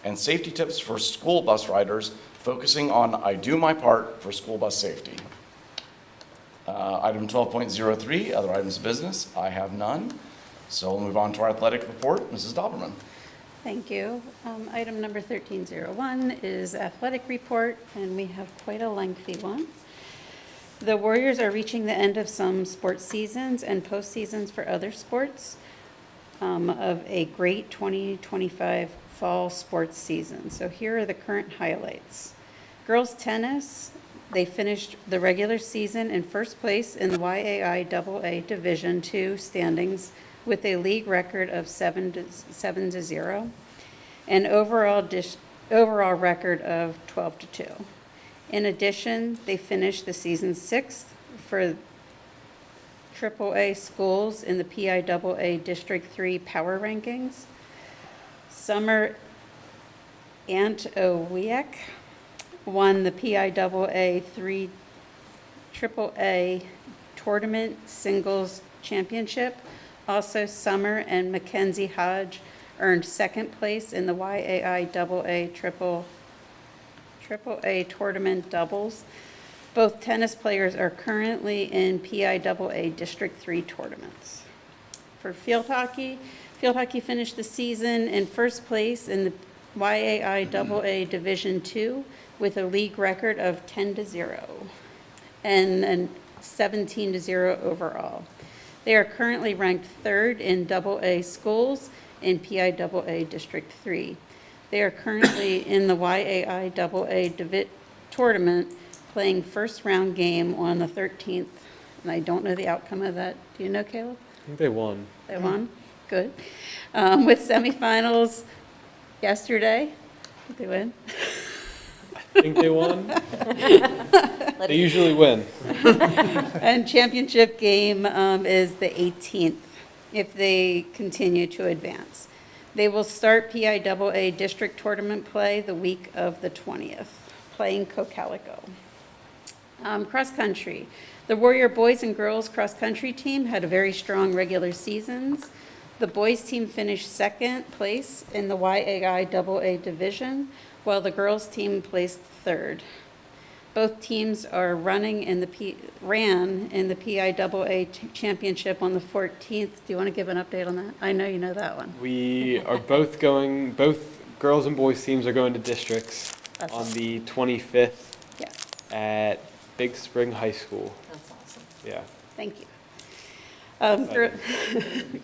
and safety tips for school bus riders, focusing on I do my part for school bus safety. Item 12.03, other items of business. I have none. So we'll move on to our athletic report. Mrs. Doberman. Thank you. Item number 1301 is athletic report, and we have quite a lengthy one. The Warriors are reaching the end of some sports seasons and postseasons for other sports of a great 2025 fall sports season. So here are the current highlights. Girls tennis, they finished the regular season in first place in the YAI AA Division II standings with a league record of 7-0, and overall record of 12-2. In addition, they finished the season 6th for AAA schools in the PIAA District 3 Power Rankings. Summer Antiowiak won the PIAA 3 AAA Tournament Singles Championship. Also, Summer and Mackenzie Hodge earned second place in the YAI AAA Tournament Doubles. Both tennis players are currently in PIAA District 3 tournaments. For field hockey finished the season in first place in the YAI AA Division II with a league record of 10-0 and 17-0 overall. They are currently ranked third in AA schools in PIAA District 3. They are currently in the YAI AA tournament, playing first round game on the 13th. And I don't know the outcome of that. Do you know, Caleb? I think they won. They won? Good. With semifinals yesterday. Did they win? I think they won. They usually win. And championship game is the 18th, if they continue to advance. They will start PIAA district tournament play the week of the 20th, playing Cocalico. Cross country. The Warrior boys and girls cross country team had a very strong regular seasons. The boys team finished second place in the YAI AA division, while the girls team placed third. Both teams are running in the ran in the PIAA championship on the 14th. Do you want to give an update on that? I know you know that one. We are both girls and boys teams are going to districts That's on awesome. the 25th Yes, at Big Spring High School. That's awesome. Yeah. thank you.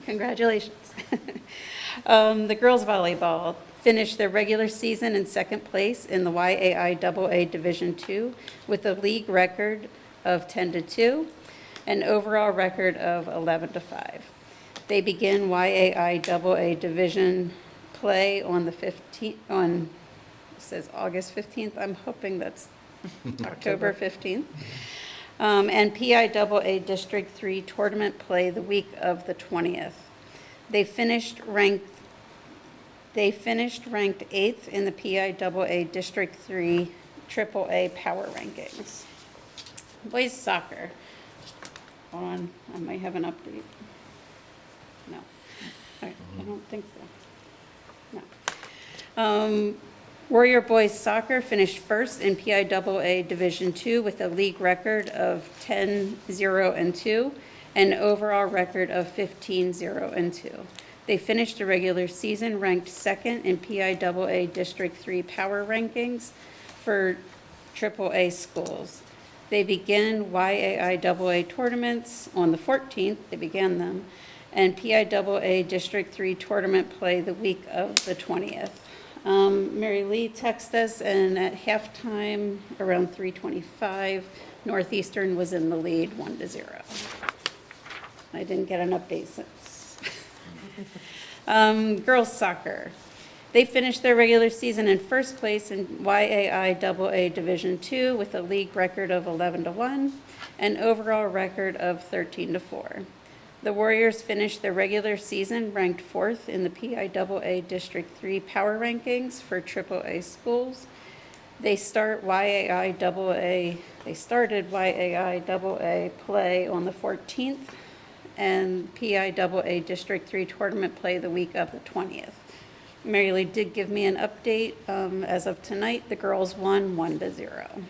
Congratulations. The girls volleyball finished their regular season in second place in the YAI AA Division II with a league record of 10-2 and overall record of 11-5. They begin YAI AA Division play on the 15th, it says August 15th. I'm hoping that's October 15th. And PIAA District 3 tournament play the week of the 20th. They finished ranked 8th in the PIAA District 3 AAA Power Rankings. Boys soccer. Hold on, I might have an update. No. I don't think so. No. Warrior boys soccer finished first in PIAA Division II with a league record of 10-0-2 and overall record of 15-0-2. They finished the regular season ranked second in PIAA District 3 power rankings for AAA schools. They begin YAIAA tournaments on the 14th, they began them, and PIAA District 3 tournament play the week of the 20th. Mary Lee texted us, and at halftime, around 3:25, Northeastern was in the lead, 1-0. I didn't get an update since. Girls soccer. They finished their regular season in first place in YAIAA Division II with a league record of 11-1 and overall record of 13-4. The Warriors finished their regular season ranked fourth in the PIAA District 3 power rankings for AAA schools. They started YAIAA play on the 14th and PIAA District 3 tournament play the week of the 20th. Mary Lee did give me an update. As of tonight, the girls won 1-0.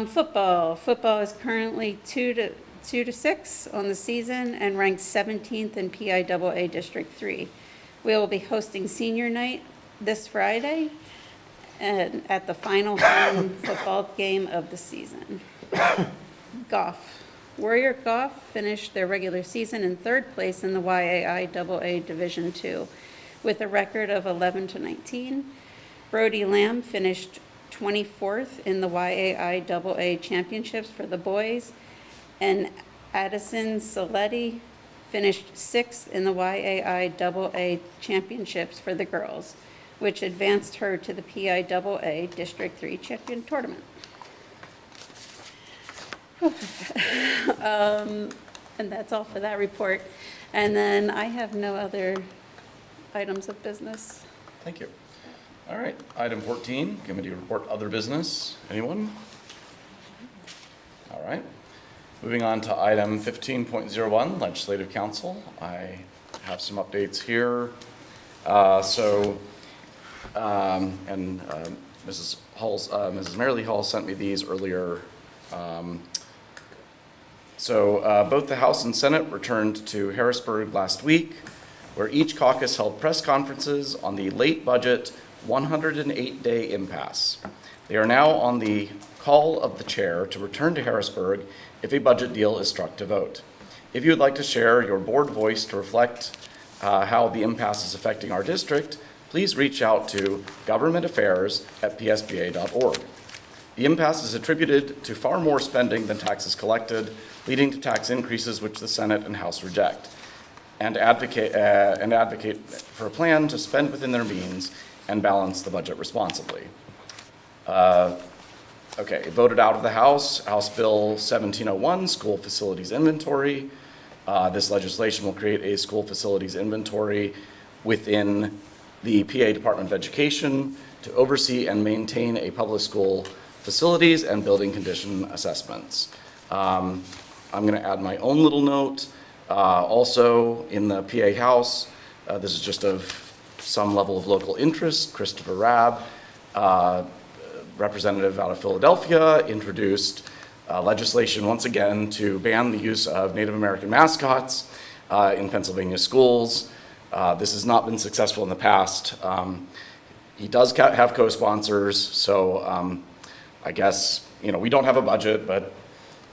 Football. Football is currently 2-6 on the season and ranked 17th in PIAA District 3. We will be hosting senior night this Friday and at the final home football game of the season. Golf. Warrior Golf finished their regular season in third place in the YAIAA Division II with a record of 11-19. Brody Lamb finished 24th in the YAIAA Championships for the boys, and Addison Saletti finished 6th in the YAIAA Championships for the girls, which advanced her to the PIAA District 3 Champion Tournament. And that's all for that report. And then I have no other items of business. Thank you. All right, item 14, committee report, other business. Anyone? All right. Moving on to item 15.01, Legislative Council. I have some updates here. Mrs. Mary Lee Hall sent me these earlier. Both the House and Senate returned to Harrisburg last week, where each caucus held press conferences on the late budget 108-day impasse. They are now on the call of the chair to return to Harrisburg if a budget deal is struck to vote. If you would like to share your board voice to reflect how the impasse is affecting our district, please reach out to governmentaffairs@psba.org. The impasse is attributed to far more spending than taxes collected, leading to tax increases which the Senate and House reject, and advocate for a plan to spend within their means and balance the budget responsibly. Voted out of the House, House Bill 1701, School Facilities Inventory. This legislation will create a school facilities inventory within the PA Department of Education to oversee and maintain a public school facilities and building condition assessments. I'm going to add my own little note. Also in the PA House, this is just of some level of local interest. Christopher Rabb, representative out of Philadelphia, introduced legislation once again to ban the use of Native American mascots in Pennsylvania schools. This has not been successful in the past. He does have co-sponsors, so I guess, we don't have a budget, but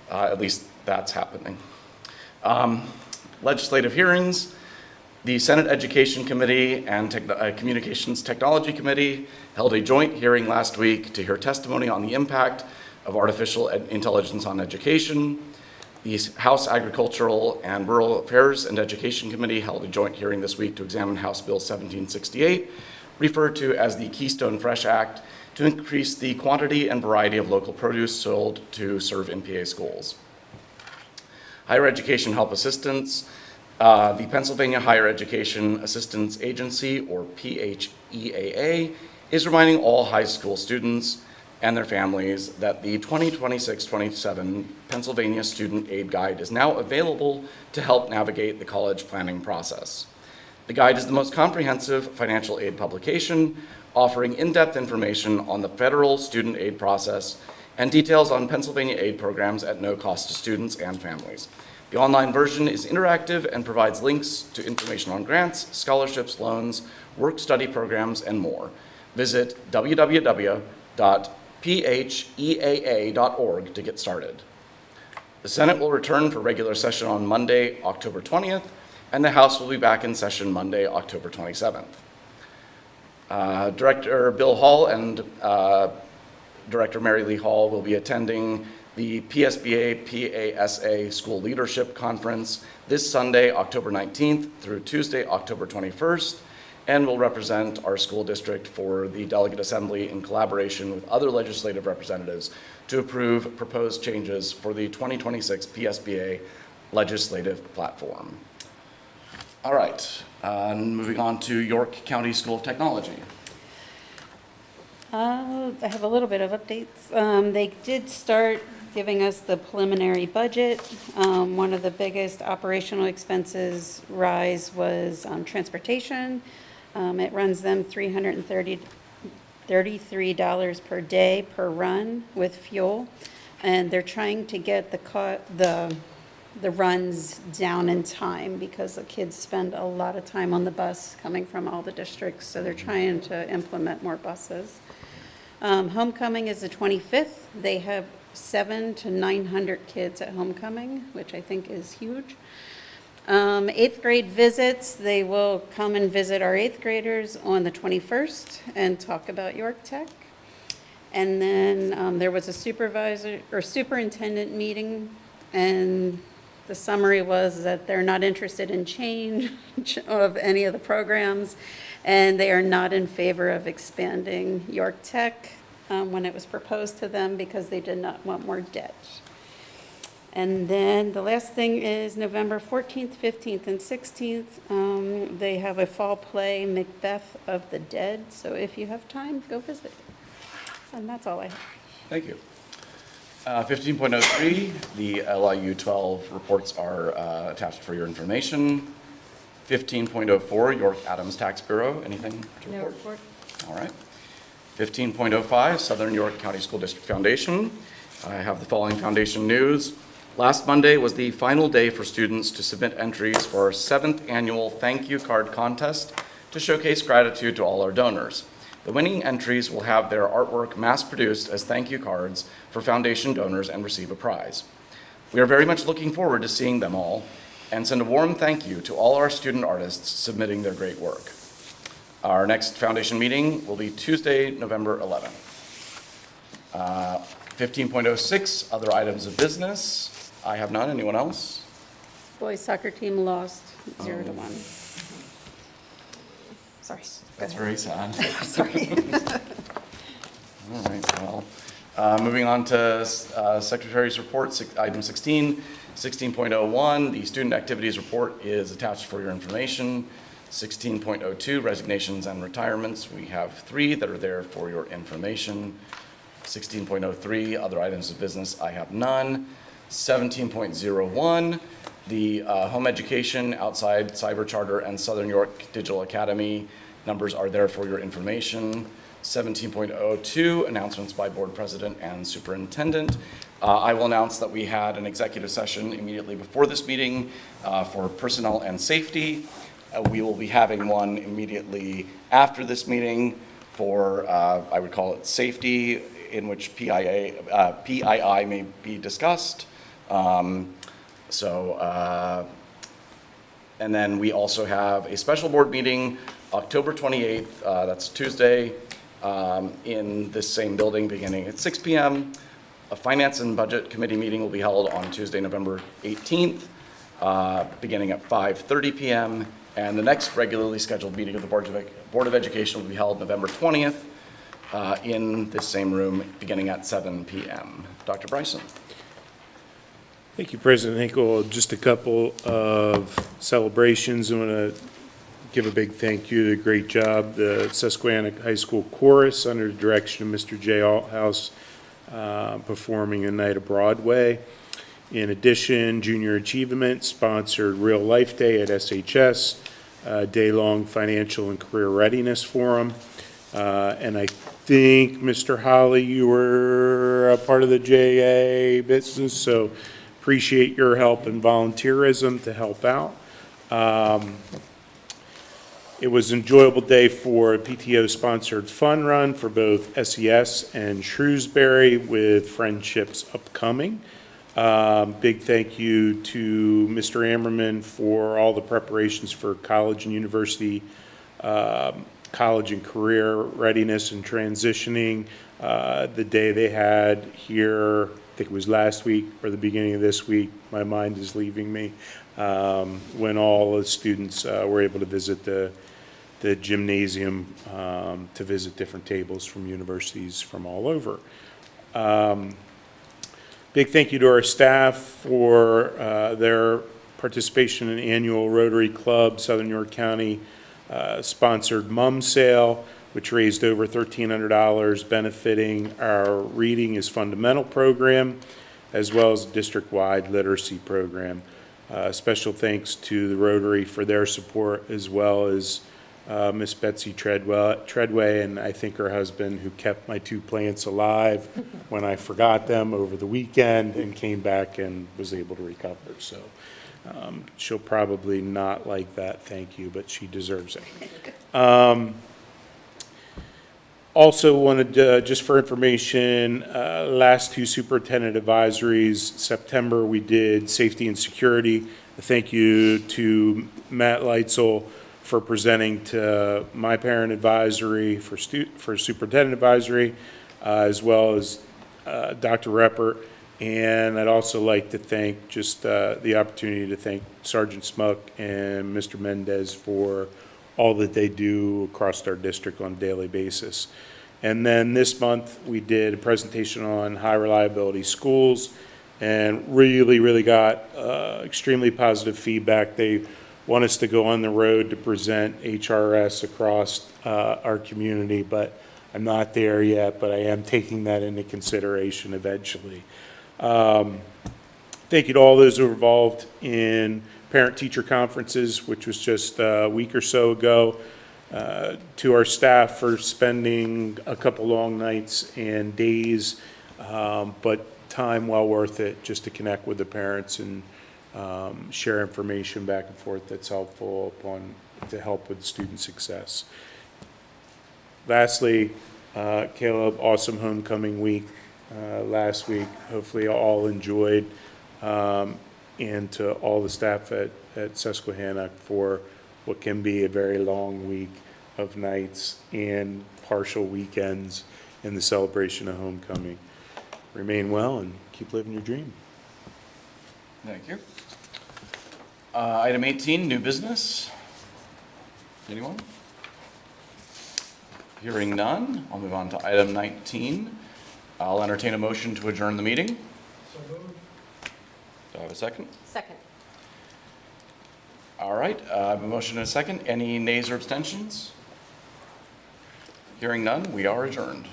at least that's happening. Legislative hearings. The Senate Education Committee and Communications Technology Committee held a joint hearing last week to hear testimony on the impact of artificial intelligence on education. The House Agricultural and Rural Affairs and Education Committee held a joint hearing this week to examine House Bill 1768, referred to as the Keystone Fresh Act, to increase the quantity and variety of local produce sold to serve in PA schools. Higher Education Help Assistance. The Pennsylvania Higher Education Assistance Agency, or PHEAA, is reminding all high school students and their families that the 2026-27 Pennsylvania Student Aid Guide is now available to help navigate the college planning process. The guide is the most comprehensive financial aid publication, offering in-depth information on the federal student aid process and details on Pennsylvania aid programs at no cost to students and families. The online version is interactive and provides links to information on grants, scholarships, loans, work-study programs, and more. Visit www.pheaa.org to get started. The Senate will return for regular session on Monday, October 20th, and the House will be back in session Monday, October 27th. Director Bill Hall and Director Mary Lee Hall will be attending the PSBA PASA School Leadership Conference this Sunday, October 19th through Tuesday, October 21st, and will represent our school district for the Delegate Assembly in collaboration with other legislative representatives to approve proposed changes for the 2026 PSBA legislative platform. All right, moving on to York County School of Technology. I have a little bit of updates. They did start giving us the preliminary budget. One of the biggest operational expenses rise was transportation. It runs them $333 per day per run with fuel. And they're trying to get the runs down in time because the kids spend a lot of time on the bus coming from all the districts. So they're trying to implement more buses. Homecoming is the 25th. They have 700 to 900 kids at homecoming, which I think is huge. 8th grade visits, they will come and visit our 8th graders on the 21st and talk about York Tech. And then there was a superintendent meeting, and the summary was that they're not interested in change of any of the programs, and they are not in favor of expanding York Tech when it was proposed to them because they did not want more debt. And then the last thing is November 14th, 15th, and 16th. They have a fall play, Macbeth of the Dead. So if you have time, go visit. And that's all I have. Thank you. 15.03, the LIU 12 reports are attached for your information. 15.04, York Adams Tax Bureau. Anything to report? No report. All right. 15.05, Southern York County School District Foundation. I have the following foundation news. Last Monday was the final day for students to submit entries for our 7th annual Thank You Card Contest to showcase gratitude to all our donors. The winning entries will have their artwork mass-produced as thank you cards for foundation donors and receive a prize. We are very much looking forward to seeing them all and send a warm thank you to all our student artists submitting their great work. Our next foundation meeting will be Tuesday, November 11th. 15.06, other items of business. I have none. Anyone else? Boys soccer team lost 0-1. Sorry. That's very sad. Sorry. All right, well, moving on to Secretary's report, item 16. 16.01, the student activities report is attached for your information. 16.02, resignations and retirements. We have 3 that are there for your information. 16.03, other items of business. I have none. 17.01, the home education, outside cyber charter, and Southern York Digital Academy numbers are there for your information. 17.02, announcements by board president and superintendent. I will announce that we had an executive session immediately before this meeting for personnel and safety. We will be having one immediately after this meeting for, I would call it safety, in which PII may be discussed. And then we also have a special board meeting October 28th, that's Tuesday, in this same building beginning at 6 p.m. A Finance and Budget Committee meeting will be held on Tuesday, November 18th, beginning at 5:30 p.m. And the next regularly scheduled meeting of the Board of Education will be held November 20th in this same room, beginning at 7 p.m. Dr. Bryson. Thank you, President Hinkle. Just a couple of celebrations. I want to give a big thank you to the great job the Susquehanna High School Chorus under the direction of Mr. Jay Althouse performing A Night of Broadway. In addition, Junior Achievement sponsored Real Life Day at SHS, day-long financial and career readiness forum. And I think, Mr. Holly, you were a part of the JA business, so appreciate your help and volunteerism to help out. It was an enjoyable day for a PTO-sponsored fun run for both SES and Shrewsbury with friendships upcoming. Big thank you to Mr. Ammerman for all the preparations for college and university, college and career readiness and transitioning. The day they had here, I think it was last week or the beginning of this week, my mind is leaving me, when all the students were able to visit the gymnasium to visit different tables from universities from all over. Big thank you to our staff for their participation in the annual Rotary Club Southern York County sponsored mum sale, which raised over $1,300 benefiting our Reading is Fundamental program, as well as district-wide literacy program. Special thanks to the Rotary for their support, as well as Miss Betsy Treadway, and I think her husband, who kept my 2 plants alive when I forgot them over the weekend and came back and was able to recover. So she'll probably not like that thank you, but she deserves it. Also wanted, just for information, last 2 superintendent advisories, September we did safety and security. A thank you to Matt Leitzel for presenting to my parent advisory for superintendent advisory, as well as Dr. Reppert. And I'd also like to thank just the opportunity to thank Sergeant Smuck and Mr. Mendez for all that they do across our district on a daily basis. And then this month, we did a presentation on high reliability schools and really got extremely positive feedback. They want us to go on the road to present HRS across our community, but I'm not there yet, but I am taking that into consideration eventually. Thank you to all those who were involved in parent-teacher conferences, which was just a week or so ago. To our staff for spending a couple long nights and days, but time well worth it just to connect with the parents and share information back and forth that's helpful to help with student success. Lastly, Caleb, awesome homecoming week last week. Hopefully all enjoyed, and to all the staff at Susquehanna for what can be a very long week of nights and partial weekends in the celebration of homecoming. Remain well and keep living your dream. Thank you. Item 18, new business. Anyone? Hearing none, I'll move on to item 19. I'll entertain a motion to adjourn the meeting. So moved. Do I have a second? Second. All right, I have a motion and a second. Any nays or abstentions? Hearing none, we are adjourned.